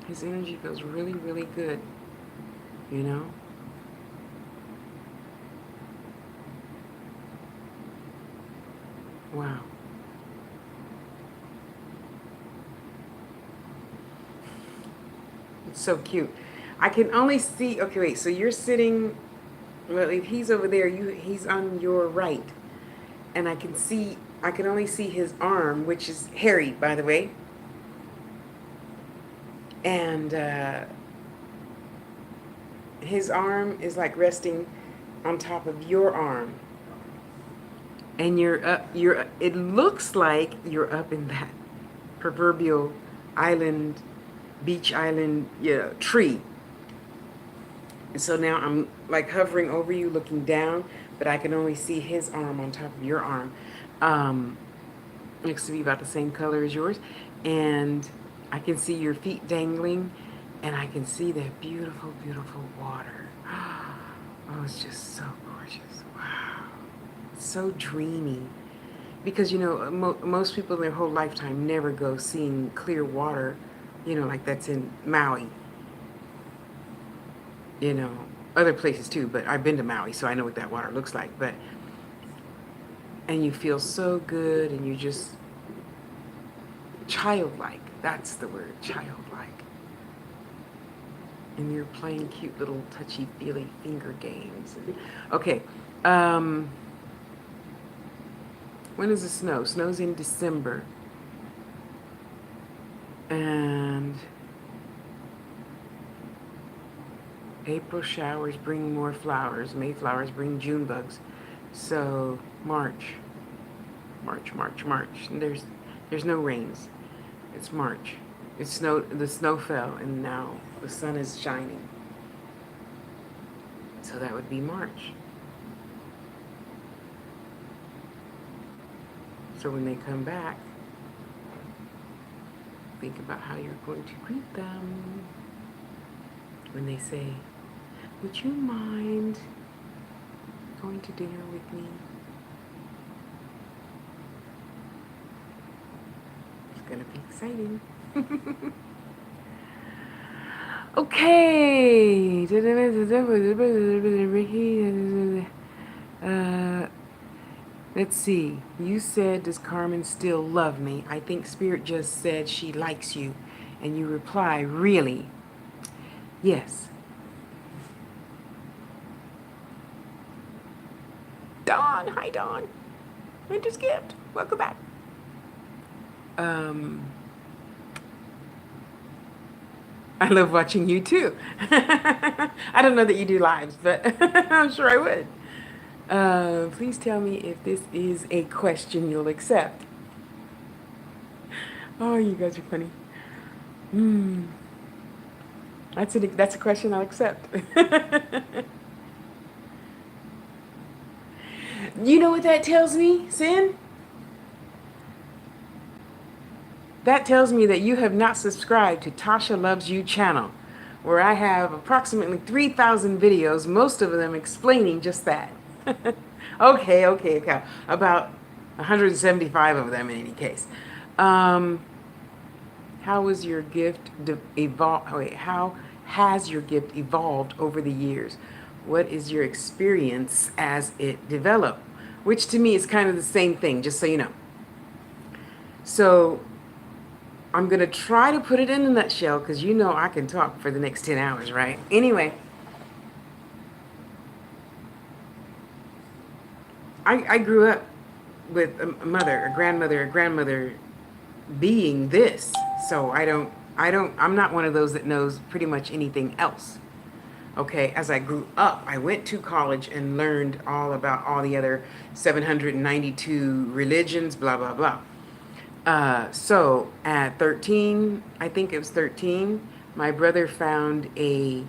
His energy feels really, really good. You know? Wow. It's so cute. I can only see, okay, wait, so you're sitting, well, if he's over there, he's on your right. And I can only see his arm, which is hairy, by the way. And his arm is like resting on top of your arm. And it looks like you're up in that proverbial island, beach island, yeah, tree. And so now I'm like hovering over you, looking down, but I can only see his arm on top of your arm. Um, Looks to be about the same color as yours. And I can see your feet dangling, and I can see that beautiful, beautiful water. Oh, it's just so gorgeous. Wow. It's so dreamy. Because, you know, most people in their whole lifetime never go seeing clear water, you know, like that's in Maui. You know, other places too, but I've been to Maui, so I know what that water looks like. But, and you feel so good, and you just childlike. That's the word, childlike. And you're playing cute little touchy-feely finger games. Okay. When does it snow? Snow's in December. And April showers bring more flowers. May flowers bring June bugs. So March. And there's no rains. It's March. The snow fell, and now the sun is shining. So that would be March. So when they come back, think about how you're going to greet them. When they say, would you mind going to dinner with me? It's gonna be exciting. Okay. Let's see. You said, does Carmen still love me? I think Spirit just said she likes you. And you reply, really? Yes. Dawn. Hi, Dawn. Winter's gift. Welcome back. I love watching you too. I don't know that you do lives, but I'm sure I would. Please tell me if this is a question you'll accept. Oh, you guys are funny. That's a question I'll accept. You know what that tells me, Sin? That tells me that you have not subscribed to Tasha Loves You channel, where I have approximately 3,000 videos, most of them explaining just that. Okay. About 175 of them in any case. How was your gift how has your gift evolved over the years? What is your experience as it developed? Which to me is kind of the same thing, just so you know. So I'm going to try to put it in a nutshell, because you know I can talk for the next 10 hours, right? Anyway, I grew up with a grandmother being this. So I'm not one of those that knows pretty much anything else. Okay, as I grew up, I went to college and learned all about all the other 792 religions, blah, blah, blah. So at 13, I think it was 13, my brother found a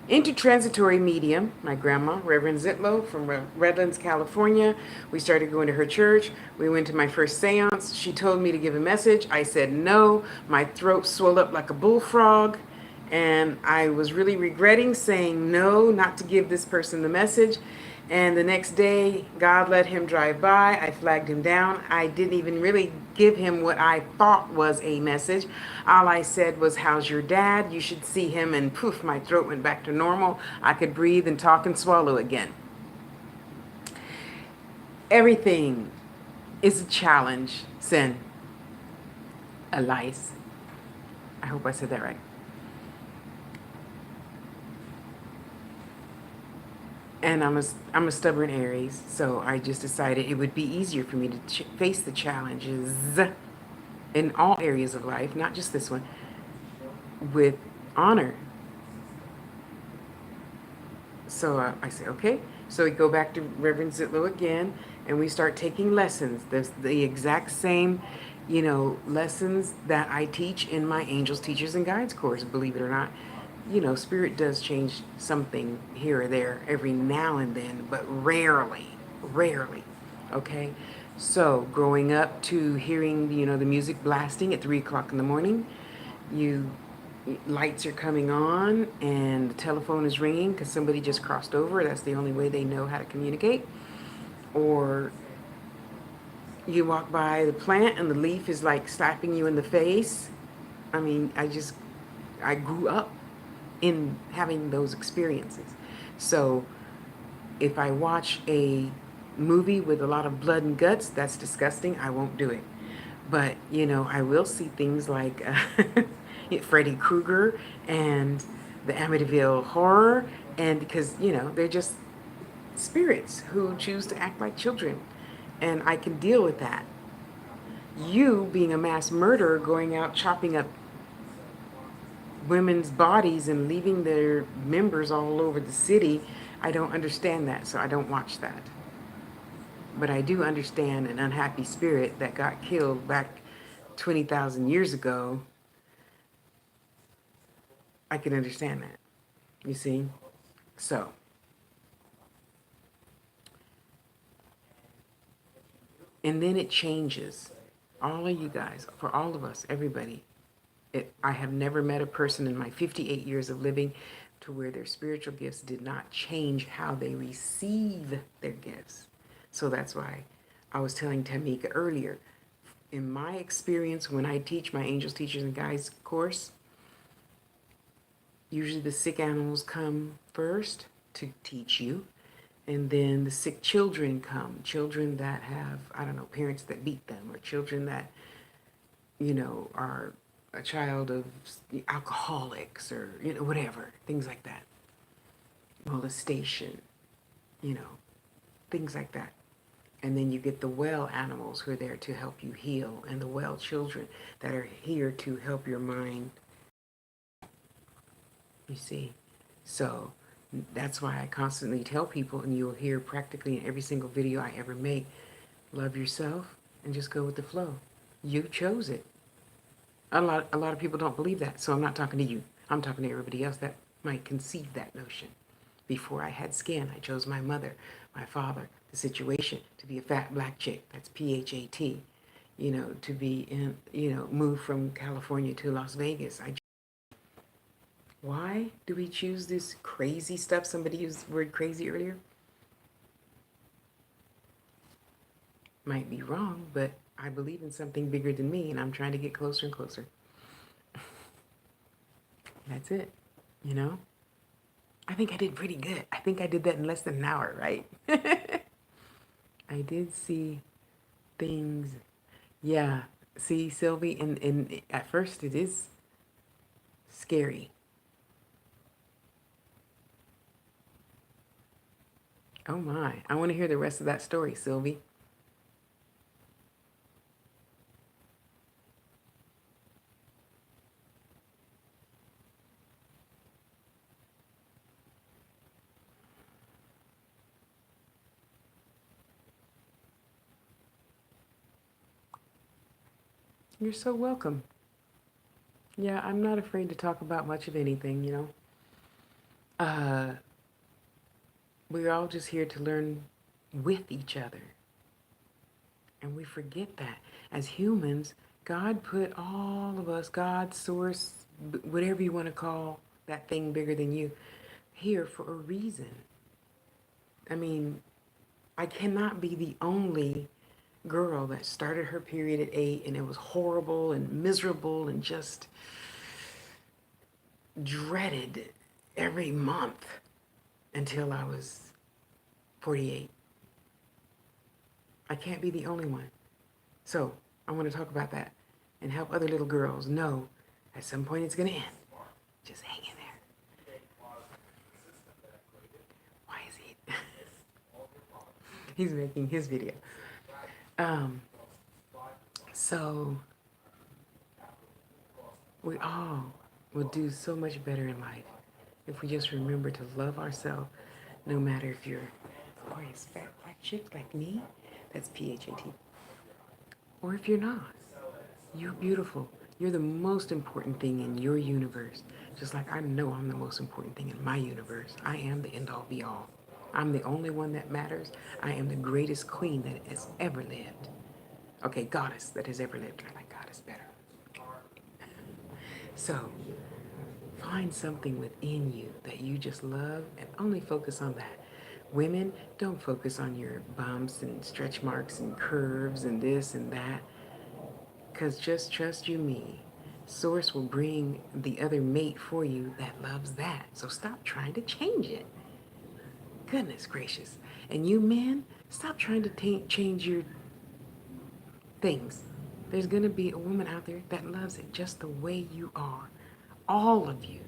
intertransitory medium, my grandma, Reverend Zitlow from Redlands, California. We started going to her church. We went to my first seance. She told me to give a message. I said no. My throat swelled up like a bullfrog. And I was really regretting saying no, not to give this person the message. And the next day, God let him drive by. I flagged him down. I didn't even really give him what I thought was a message. All I said was, "How's your dad? You should see him." And poof, my throat went back to normal. I could breathe and talk and swallow again. Everything is a challenge, Sin. Elias. I hope I said that right. And I'm a stubborn Aries, so I just decided it would be easier for me to face the challenges in all areas of life, not just this one, with honor. So I say, okay. So we go back to Reverend Zitlow again, and we start taking lessons. There's the exact same, lessons that I teach in my Angels, Teachers, and Guides course, believe it or not. Spirit does change something here or there every now and then, but rarely, rarely. Okay? So growing up to hearing, the music blasting at 3 o'clock in the morning, you lights are coming on and the telephone is ringing because somebody just crossed over. That's the only way they know how to communicate. Or you walk by the plant and the leaf is like slapping you in the face. I mean, I grew up in having those experiences. So if I watch a movie with a lot of blood and guts, that's disgusting. I won't do it. But, I will see things like Freddy Krueger and the Amityville Horror. And because, they're just spirits who choose to act like children. And I can deal with that. You being a mass murderer, going out chopping up women's bodies and leaving their members all over the city, I don't understand that, so I don't watch that. But I do understand an unhappy spirit that got killed back 20,000 years ago. I can understand that, you see? So, and then it changes. All of you guys, for all of us, everybody. I have never met a person in my 58 years of living to where their spiritual gifts did not change how they receive their gifts. So that's why I was telling Tamika earlier, in my experience when I teach my Angels, Teachers, and Guides course, usually the sick animals come first to teach you, and then the sick children come. Children that have, I don't know, parents that beat them, or children that, are a child of alcoholics, or, whatever, things like that. Molestation, things like that. And then you get the well animals who are there to help you heal, and the well children that are here to help your mind. You see? So that's why I constantly tell people, and you'll hear practically in every single video I ever make, love yourself and just go with the flow. You chose it. A lot of people don't believe that, so I'm not talking to you. I'm talking to everybody else that might conceive that notion. Before I had skin, I chose my mother, my father, the situation, to be a fat black chick. That's PHAT. To be in, move from California to Las Vegas. Why do we choose this crazy stuff? Somebody used the word crazy earlier. Might be wrong, but I believe in something bigger than me, and I'm trying to get closer and closer. That's it, I think I did pretty good. I think I did that in less than an hour, right? I did see things. Yeah, see, Sylvie, and at first it is scary. Oh my, I want to hear the rest of that story, Sylvie. You're so welcome. Yeah, I'm not afraid to talk about much of anything. Uh, we're all just here to learn with each other. And we forget that. As humans, God put all of us, God, source, whatever you want to call that thing bigger than you, here for a reason. I mean, I cannot be the only girl that started her period at 8 and it was horrible and miserable and just dreaded every month until I was 48. I can't be the only one. So I want to talk about that and help other little girls know at some point it's going to end. Just hang in there. Why is he? He's making his video. Um, so we all will do so much better in life if we just remember to love ourselves, no matter if you're a glorious fat black chick like me, that's PHAT, or if you're not. You're beautiful. You're the most important thing in your universe. Just like I know I'm the most important thing in my universe. I am the end all be all. I'm the only one that matters. I am the greatest queen that has ever lived. Okay, goddess that has ever lived. I like goddess better. So, find something within you that you just love and only focus on that. Women, don't focus on your bumps and stretch marks and curves and this and that. Because just trust you me, Source will bring the other mate for you that loves that. So stop trying to change it. Goodness gracious. And you men, stop trying to change your things. There's going to be a woman out there that loves it just the way you are. All of you,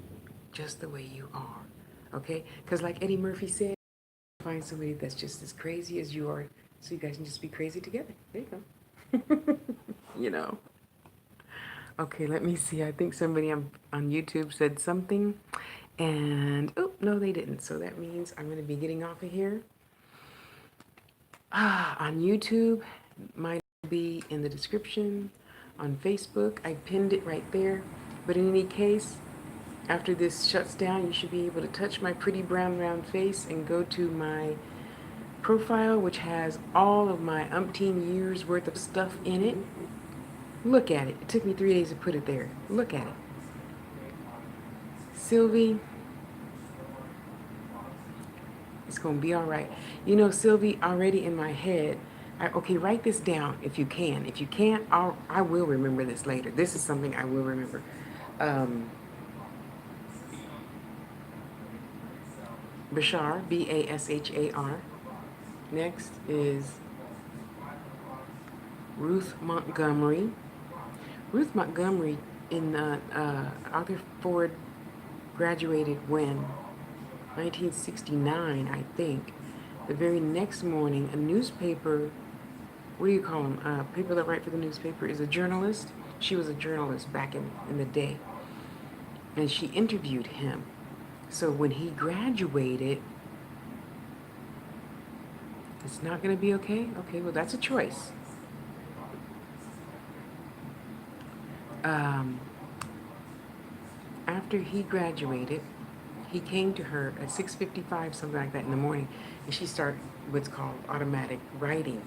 just the way you are. Okay? Because like Eddie Murphy said, find somebody that's just as crazy as you are so you guys can just be crazy together. There you go. You know. Okay, let me see. I think somebody on YouTube said something. And, oh, no, they didn't. So that means I'm going to be getting off of here. On YouTube, might be in the description. On Facebook, I pinned it right there. But in any case, after this shuts down, you should be able to touch my pretty brown round face and go to my profile, which has all of my umpteen years worth of stuff in it. Look at it. It took me 3 days to put it there. Look at it. Sylvie, it's going to be all right. You know, Sylvie, already in my head, okay, write this down if you can. If you can't, I will remember this later. This is something I will remember. Bashar, Bashar. Next is Ruth Montgomery. Ruth Montgomery in Arthur Ford graduated when? 1969, I think. The very next morning, a newspaper, what do you call them? People that write for the newspaper is a journalist. She was a journalist back in the day. And she interviewed him. So when he graduated, it's not going to be okay? Okay, well, that's a choice. After he graduated, he came to her at 6:55, something like that in the morning, and she started what's called automatic writing.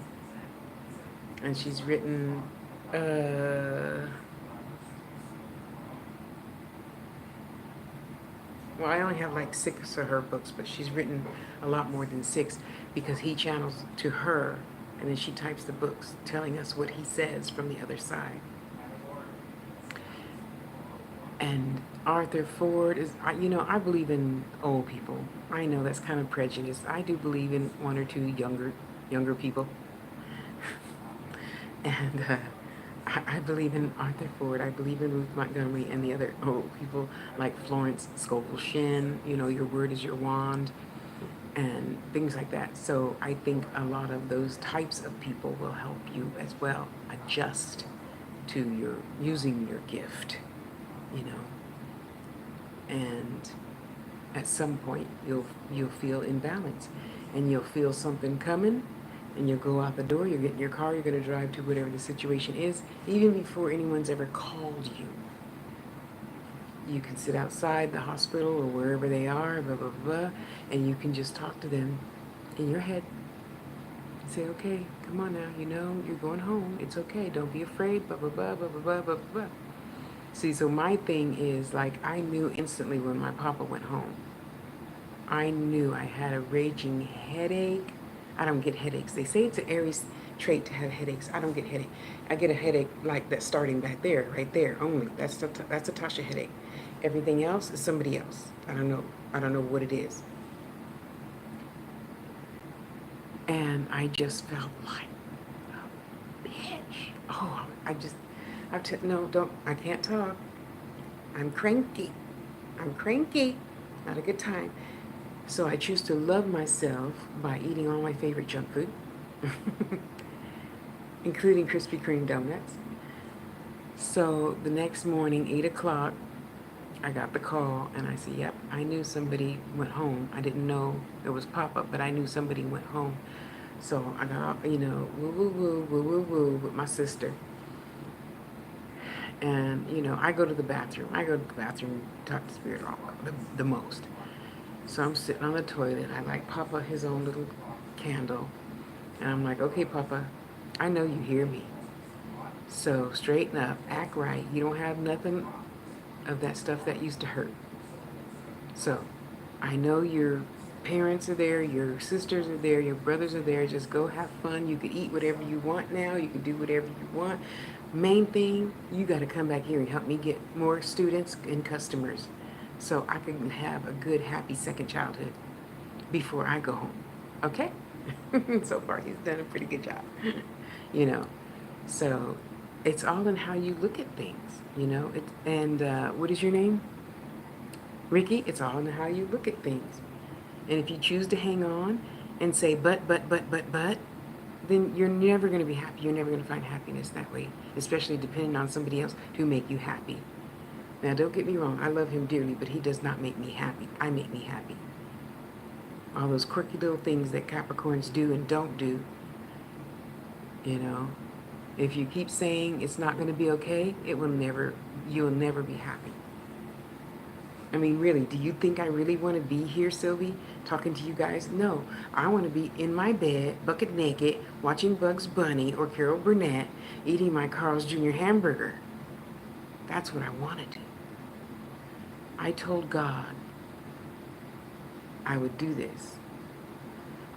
And she's written, well, I only have like 6 of her books, but she's written a lot more than 6 because he channels to her, and then she types the books telling us what he says from the other side. And Arthur Ford is, you know, I believe in old people. I know that's kind of prejudiced. I do believe in 1 or 2 younger people. And I believe in Arthur Ford. I believe in Ruth Montgomery and the other old people like Florence Scovel Shinn. You know, your word is your wand and things like that. So I think a lot of those types of people will help you as well adjust to your using your gift, you know. And at some point you'll feel in balance and you'll feel something coming and you'll go out the door, you'll get in your car, you're going to drive to whatever the situation is, even before anyone's ever called you. You can sit outside the hospital or wherever they are, blah, blah, blah, and you can just talk to them in your head. Say, okay, come on now, you know, you're going home. It's okay. Don't be afraid, blah, blah, blah, blah, blah, blah, blah, blah. See, so my thing is, like, I knew instantly when my papa went home. I knew I had a raging headache. I don't get headaches. They say it's an Aries trait to have headaches. I don't get headache. I get a headache like that starting back there, right there only. That's a Tasha headache. Everything else is somebody else. I don't know. I don't know what it is. And I just felt like a bitch. Oh, no, don't. I can't talk. I'm cranky. I'm cranky. Not a good time. So I choose to love myself by eating all my favorite junk food, including Krispy Kreme donuts. So the next morning, 8 o'clock, I got the call and I said, yep, I knew somebody went home. I didn't know it was Papa, but I knew somebody went home. So I got, woo, woo, woo, woo, woo, woo with my sister. And, I go to the bathroom. I go to the bathroom, talk to Spirit the most. So I'm sitting on the toilet. I like Papa his own little candle. And I'm like, okay, Papa, I know you hear me. So straighten up, act right. You don't have nothing of that stuff that used to hurt. So I know your parents are there, your sisters are there, your brothers are there. Just go have fun. You can eat whatever you want now. You can do whatever you want. Main thing, you got to come back here and help me get more students and customers so I can have a good, happy second childhood before I go home. Okay? So far, he's done a pretty good job. you know. So it's all in how you look at things. What is your name? Ricky, it's all in how you look at things. And if you choose to hang on and say, but, then you're never going to be happy. You're never going to find happiness that way, especially depending on somebody else to make you happy. Now, don't get me wrong. I love him dearly, but he does not make me happy. I make me happy. All those quirky little things that Capricorns do and don't do, if you keep saying it's not going to be okay, you'll never be happy. I mean, really, do you think I really want to be here, Sylvie, talking to you guys? No, I want to be in my bed, bucket naked, watching Bugs Bunny or Carol Burnett, eating my Carl's Jr. hamburger. That's what I want to do. I told God I would do this.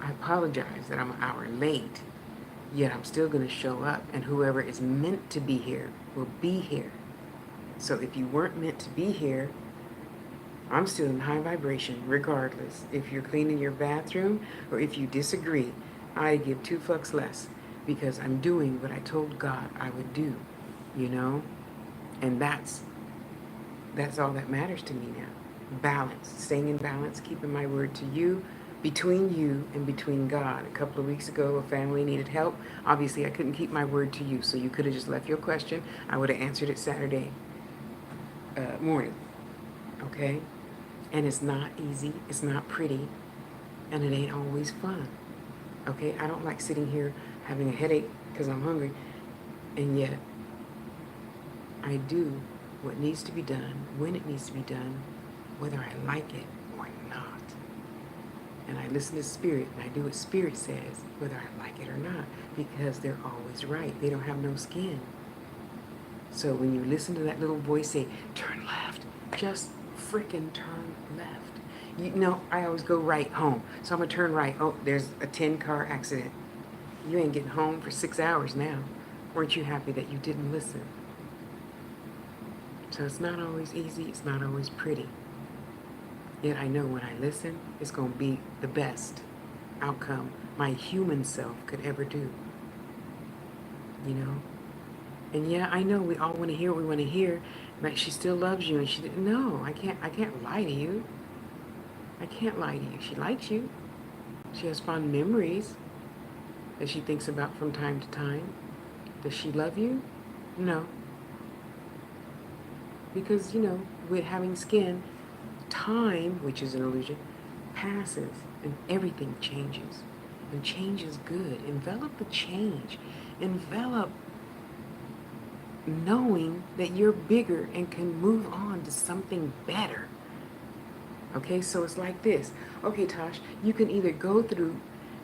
I apologize that I'm an hour late, yet I'm still going to show up, and whoever is meant to be here will be here. So if you weren't meant to be here, I'm still in high vibration, regardless. If you're cleaning your bathroom or if you disagree, I give 2 fucks less because I'm doing what I told God I would do, And that's all that matters to me now. Balance, staying in balance, keeping my word to you, between you and between God. A couple of weeks ago, a family needed help. Obviously, I couldn't keep my word to you, so you could have just left your question. I would have answered it Saturday morning, okay? And it's not easy, it's not pretty, and it ain't always fun, okay? I don't like sitting here having a headache because I'm hungry, and yet I do what needs to be done, when it needs to be done, whether I like it or not. And I listen to Spirit, and I do what Spirit says, whether I like it or not, because they're always right. They don't have no skin. So when you listen to that little voice say, turn left, just frickin' turn left. I always go right home. So I'm going to turn right. Oh, there's a 10-car accident. You ain't getting home for 6 hours now. Weren't you happy that you didn't listen? So it's not always easy. It's not always pretty. Yet I know when I listen, it's going to be the best outcome my human self could ever do. And yeah, I know we all want to hear what we want to hear, but she still loves you, and she didn't. No, I can't lie to you. I can't lie to you. She likes you. She has fond memories that she thinks about from time to time. Does she love you? No. Because, with having skin, time, which is an illusion, passes and everything changes. And change is good. Envelop the change. Envelop knowing that you're bigger and can move on to something better. Okay, so it's like this. Okay, Tosh, you can either go through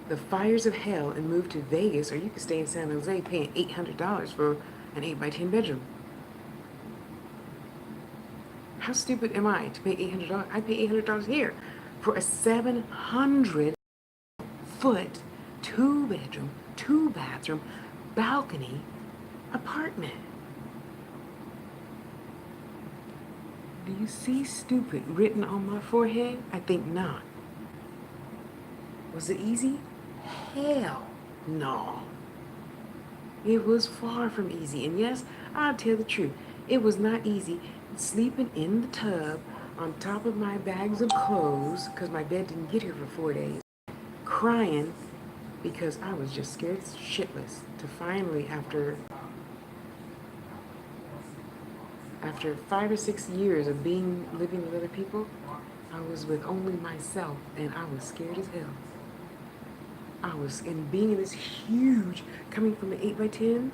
the fires of hell and move to Vegas, or you can stay in San Jose paying $800 for an 8x10 bedroom. How stupid am I to pay $800? I pay $800 here for a 700-foot, 2-bedroom, 2-bathroom, balcony apartment. Do you see stupid written on my forehead? I think not. Was it easy? Hell no. It was far from easy. And yes, I'll tell the truth. It was not easy sleeping in the tub on top of my bags of clothes because my bed didn't get here for 4 days, crying because I was just scared shitless to finally, after 5 or 6 years of living with other people, I was with only myself and I was scared as hell. And being in this huge, coming from an 8x10,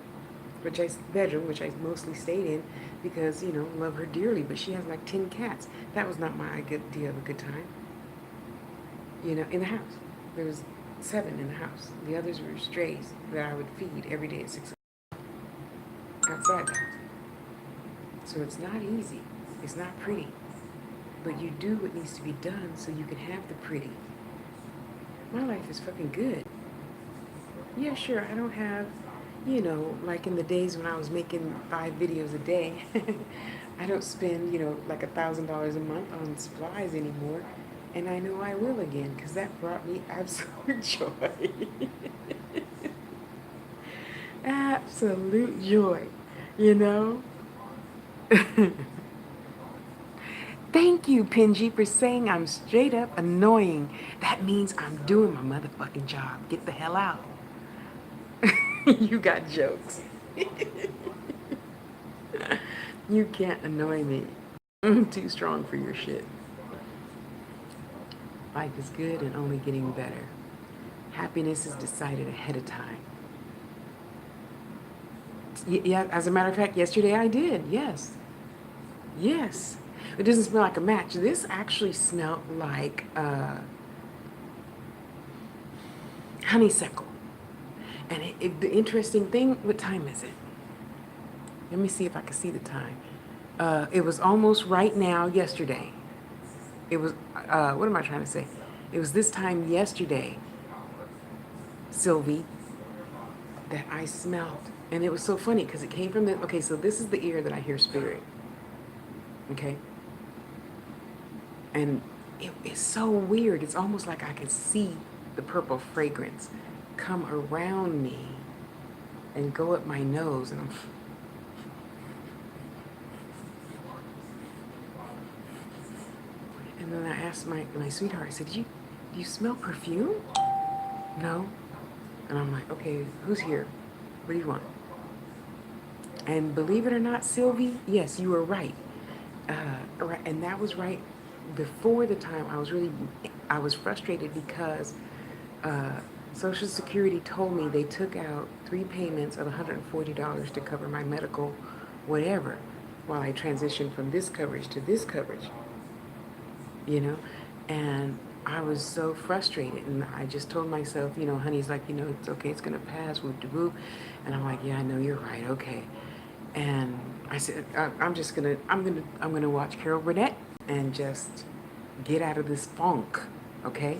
bedroom, which I mostly stayed in because, love her dearly, but she has like 10 cats. That was not my idea of a good time. In the house. There was 7 in the house. The others were strays that I would feed every day at 6 o'clock outside the house. So it's not easy. It's not pretty. But you do what needs to be done so you can have the pretty. My life is fucking good. Yeah, sure, I don't have, like in the days when I was making 5 videos a day, I don't spend, like $1,000 a month on supplies anymore. And I know I will again, because that brought me absolute joy. Absolute joy, Thank you, Pinji, for saying I'm straight up annoying. That means I'm doing my motherfucking job. Get the hell out. You got jokes. You can't annoy me. I'm too strong for your shit. Life is good and only getting better. Happiness is decided ahead of time. Yeah, as a matter of fact, yesterday I did. Yes. Yes. It doesn't smell like a match. This actually smelled like honeysuckle. And the interesting thing, what time is it? Let me see if I can see the time. It was almost right now yesterday. It was, what am I trying to say? It was this time yesterday, Sylvie, that I smelled. And it was so funny because it came from okay, so this is the ear that I hear spirit. Okay? And it's so weird. It's almost like I could see the purple fragrance come around me and go up my nose. And then I asked my sweetheart, I said, do you smell perfume? No. And I'm like, okay, who's here? What do you want? And believe it or not, Sylvie, yes, you were right. Right. And that was right before the time I was frustrated because Social Security told me they took out 3 payments of $140 to cover my medical whatever while I transitioned from this coverage to this coverage, and I was so frustrated, and I just told myself, honey's like, it's okay, it's gonna pass, whoop de whoop, and I'm like, yeah, I know, you're right, okay. And I said, I'm gonna watch Carol Burnett and just get out of this funk, okay?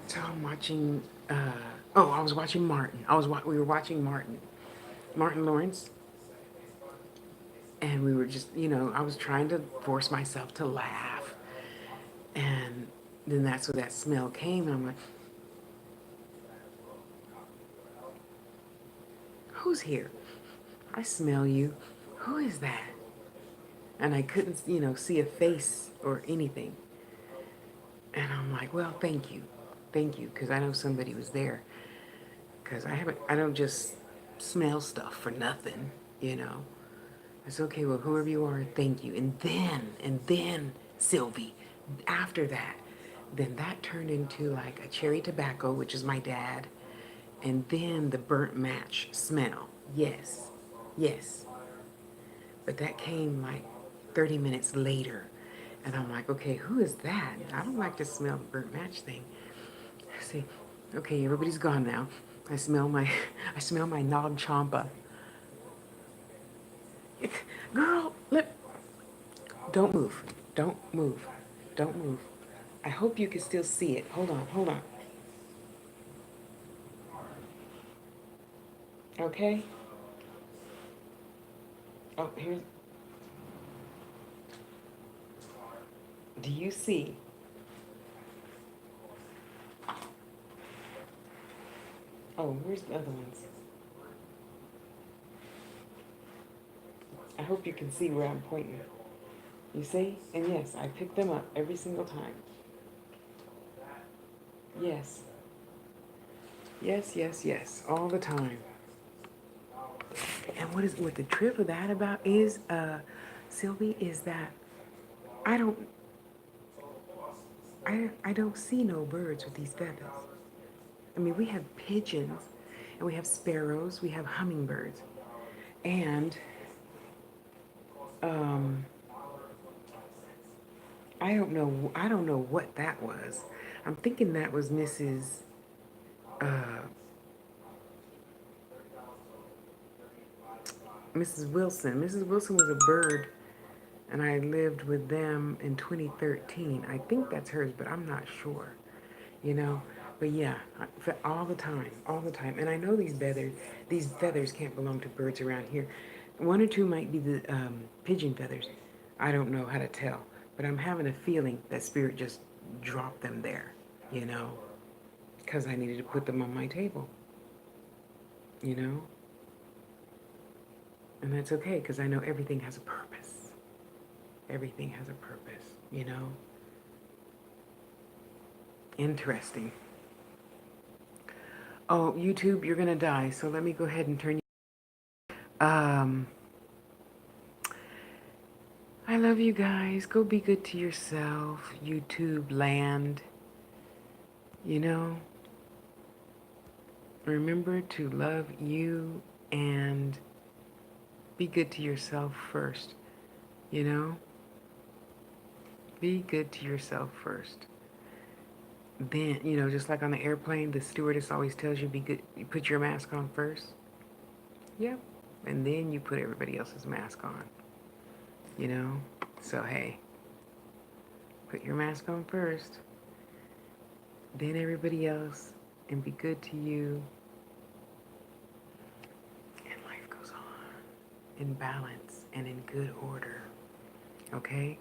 So I'm watching. I was watching Martin. We were watching Martin Lawrence, and we were just, I was trying to force myself to laugh, and then that's where that smell came, and I'm like, who's here? I smell you. Who is that? And I couldn't, see a face or anything. And I'm like, well, thank you, because I know somebody was there. Because I don't just smell stuff for nothing, It's okay, well, whoever you are, thank you. And then, Sylvie, after that, then that turned into like a cherry tobacco, which is my dad, and then the burnt match smell. Yes. But that came like 30 minutes later. And I'm like, okay, who is that? I don't like to smell the burnt match thing. I say, okay, everybody's gone now. I smell my Nag Champa. Girl, look, Don't move. Don't move. Don't move. I hope you can still see it. Hold on, hold on. Okay? Oh, here's. Do you see? Oh, where's the other ones? I hope you can see where I'm pointing. You see? And yes, I pick them up every single time. Yes. Yes, yes, yes. All the time. And what the trip of that about is, Sylvie, is that I don't I don't see no birds with these feathers. I mean, we have pigeons and we have sparrows, we have hummingbirds. And um I don't know what that was. I'm thinking that was uh Mrs. Wilson. Mrs. Wilson was a bird and I lived with them in 2013. I think that's hers, but I'm not sure, you know. But yeah, all the time, all the time. And I know these feathers can't belong to birds around here. One or two might be the pigeon feathers. I don't know how to tell, but I'm having a feeling that spirit just dropped them there, you know, because I needed to put them on my table, you know. And that's okay, because I know everything has a purpose. Everything has a purpose, you know. Interesting. Oh, YouTube, you're gonna die. So let me go ahead and turn you. I love you guys. Go be good to yourself, YouTube land. You know, remember to love you and be good to yourself first. You know, be good to yourself first. Then, you know, just like on the airplane, the stewardess always tells you be good. You put your mask on first. Yep. And then you put everybody else's mask on. You know? So, hey, put your mask on first. Then everybody else. And be good to you. And life goes on in balance and in good order. Okay?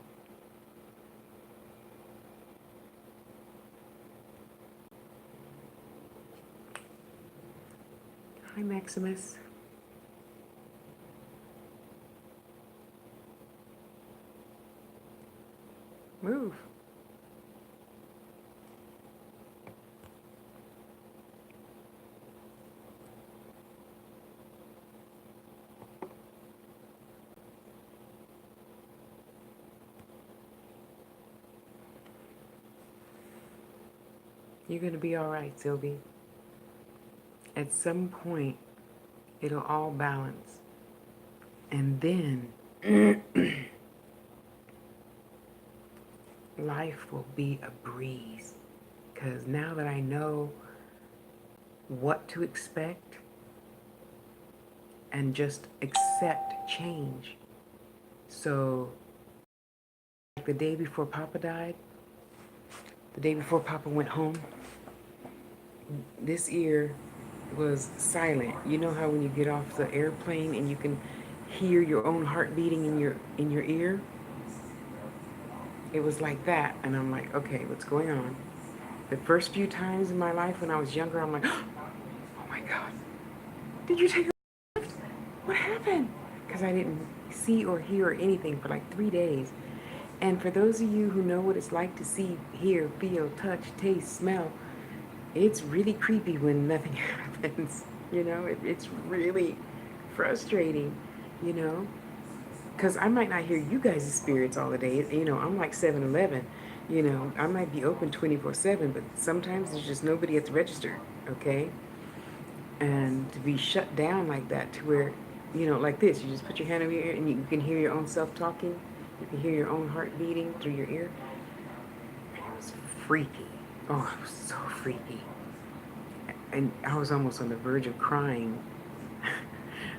Hi, Maximus. Move. You're going to be all right, Sylvie. At some point, it'll all balance. And then life will be a breeze. Because now that I know what to expect and just accept change. So, like the day before Papa died, the day before Papa went home, this ear was silent. You know how when you get off the airplane and you can hear your own heart beating in your ear? It was like that. And I'm like, okay, what's going on? The first few times in my life when I was younger, I'm like, oh my God, did you take a lift? What happened? Because I didn't see or hear anything for like 3 days. And for those of you who know what it's like to see, hear, feel, touch, taste, smell, it's really creepy when nothing happens. You know, it's really frustrating, you know, because I might not hear you guys' spirits all the day. You know, I'm like 7-Eleven. You know, I might be open 24/7, but sometimes there's just nobody at the register, okay? And to be shut down like that to where, you know, like this, you just put your hand over your ear and you can hear your own self talking. You can hear your own heart beating through your ear. It was freaky. Oh, it was so freaky. And I was almost on the verge of crying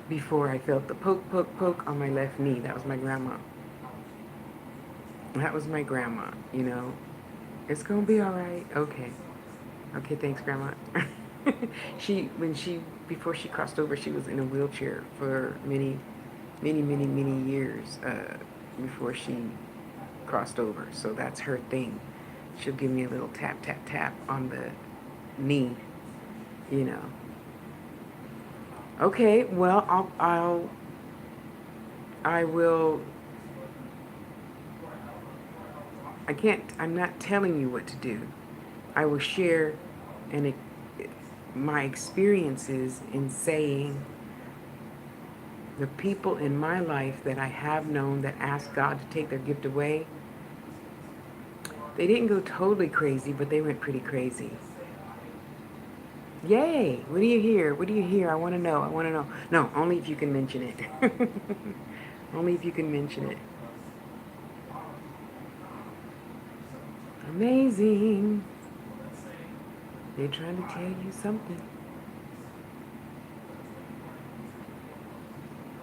before I felt the poke, poke, poke on my left knee. That was my grandma. That was my grandma, you know. It's gonna be all right. Okay. Okay, thanks, Grandma. Before she crossed over, she was in a wheelchair for many years before she crossed over. So that's her thing. She'll give me a little tap, tap, tap on the knee, you know. Okay, well, I will, I'm not telling you what to do. I will share and my experiences in saying the people in my life that I have known that asked God to take their gift away, they didn't go totally crazy, but they went pretty crazy. Yay! What do you hear? What do you hear? I want to know. I want to know. No, only if you can mention it. Only if you can mention it. Amazing. They're trying to tell you something.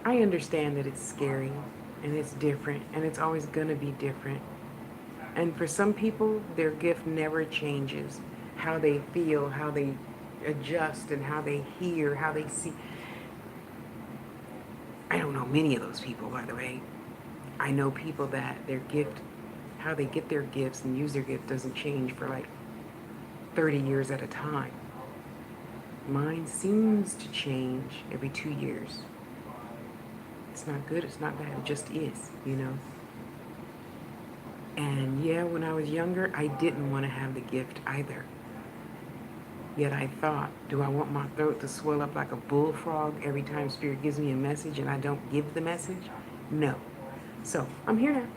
I understand that it's scary and it's different and it's always going to be different. And for some people, their gift never changes. How they feel, how they adjust, and how they hear, how they see. I don't know many of those people, by the way. I know people that their gift, how they get their gifts and use their gift doesn't change for like 30 years at a time. Mine seems to change every 2 years. It's not good, it's not bad, it just is, you know. And yeah, when I was younger, I didn't want to have the gift either. Yet I thought, do I want my throat to swell up like a bullfrog every time Spirit gives me a message and I don't give the message? No. So I'm here now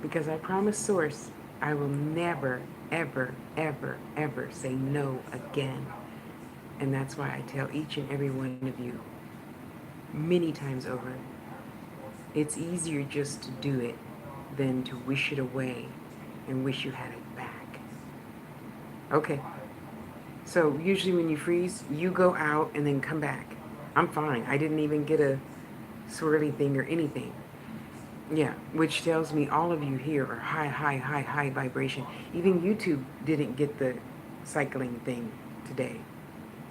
because I promised Source I will never, ever, ever, ever say no again. And that's why I tell each and every one of you many times over, it's easier just to do it than to wish it away and wish you had it back. Okay. So usually when you freeze, you go out and then come back. I'm fine. I didn't even get a swirly thing or anything. Yeah, which tells me all of you here are high vibration. Even YouTube didn't get the cycling thing today.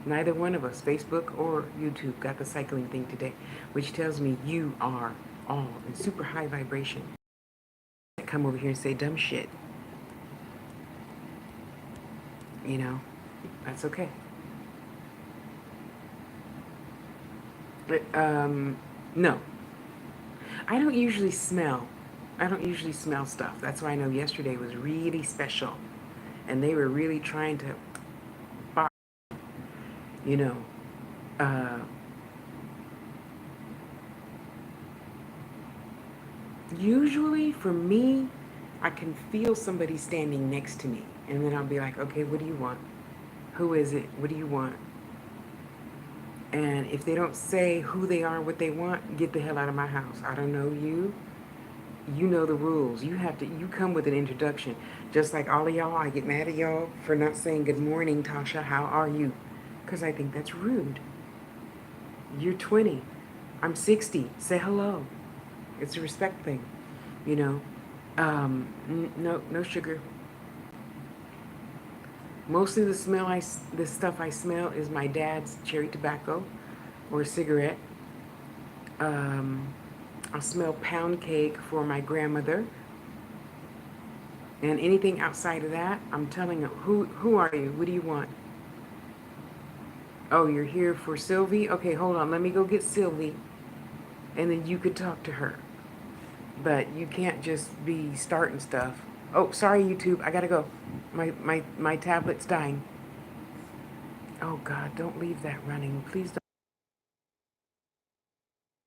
Neither one of us, Facebook or YouTube, got the cycling thing today, which tells me you are all in super high vibration. Come over here and say dumb shit. You know, that's okay. But, no. I don't usually smell. I don't usually smell stuff. That's why I know yesterday was really special. And they were really trying to, you know, usually for me, I can feel somebody standing next to me. And then I'll be like, okay, what do you want? Who is it? What do you want? And if they don't say who they are, what they want, get the hell out of my house. I don't know you. You know the rules. You come with an introduction. Just like all of y'all, I get mad at y'all for not saying good morning, Tasha, how are you? Because I think that's rude. You're 20. I'm 60. Say hello. It's a respect thing, you know. No sugar. Mostly the stuff I smell is my dad's cherry tobacco or cigarette. I smell pound cake for my grandmother. And anything outside of that, I'm telling them, who are you? What do you want? Oh, you're here for Sylvie? Okay, hold on. Let me go get Sylvie. And then you could talk to her. But you can't just be starting stuff. Oh, sorry, YouTube. I gotta go. My tablet's dying. Oh, God, don't leave that running. Please don't.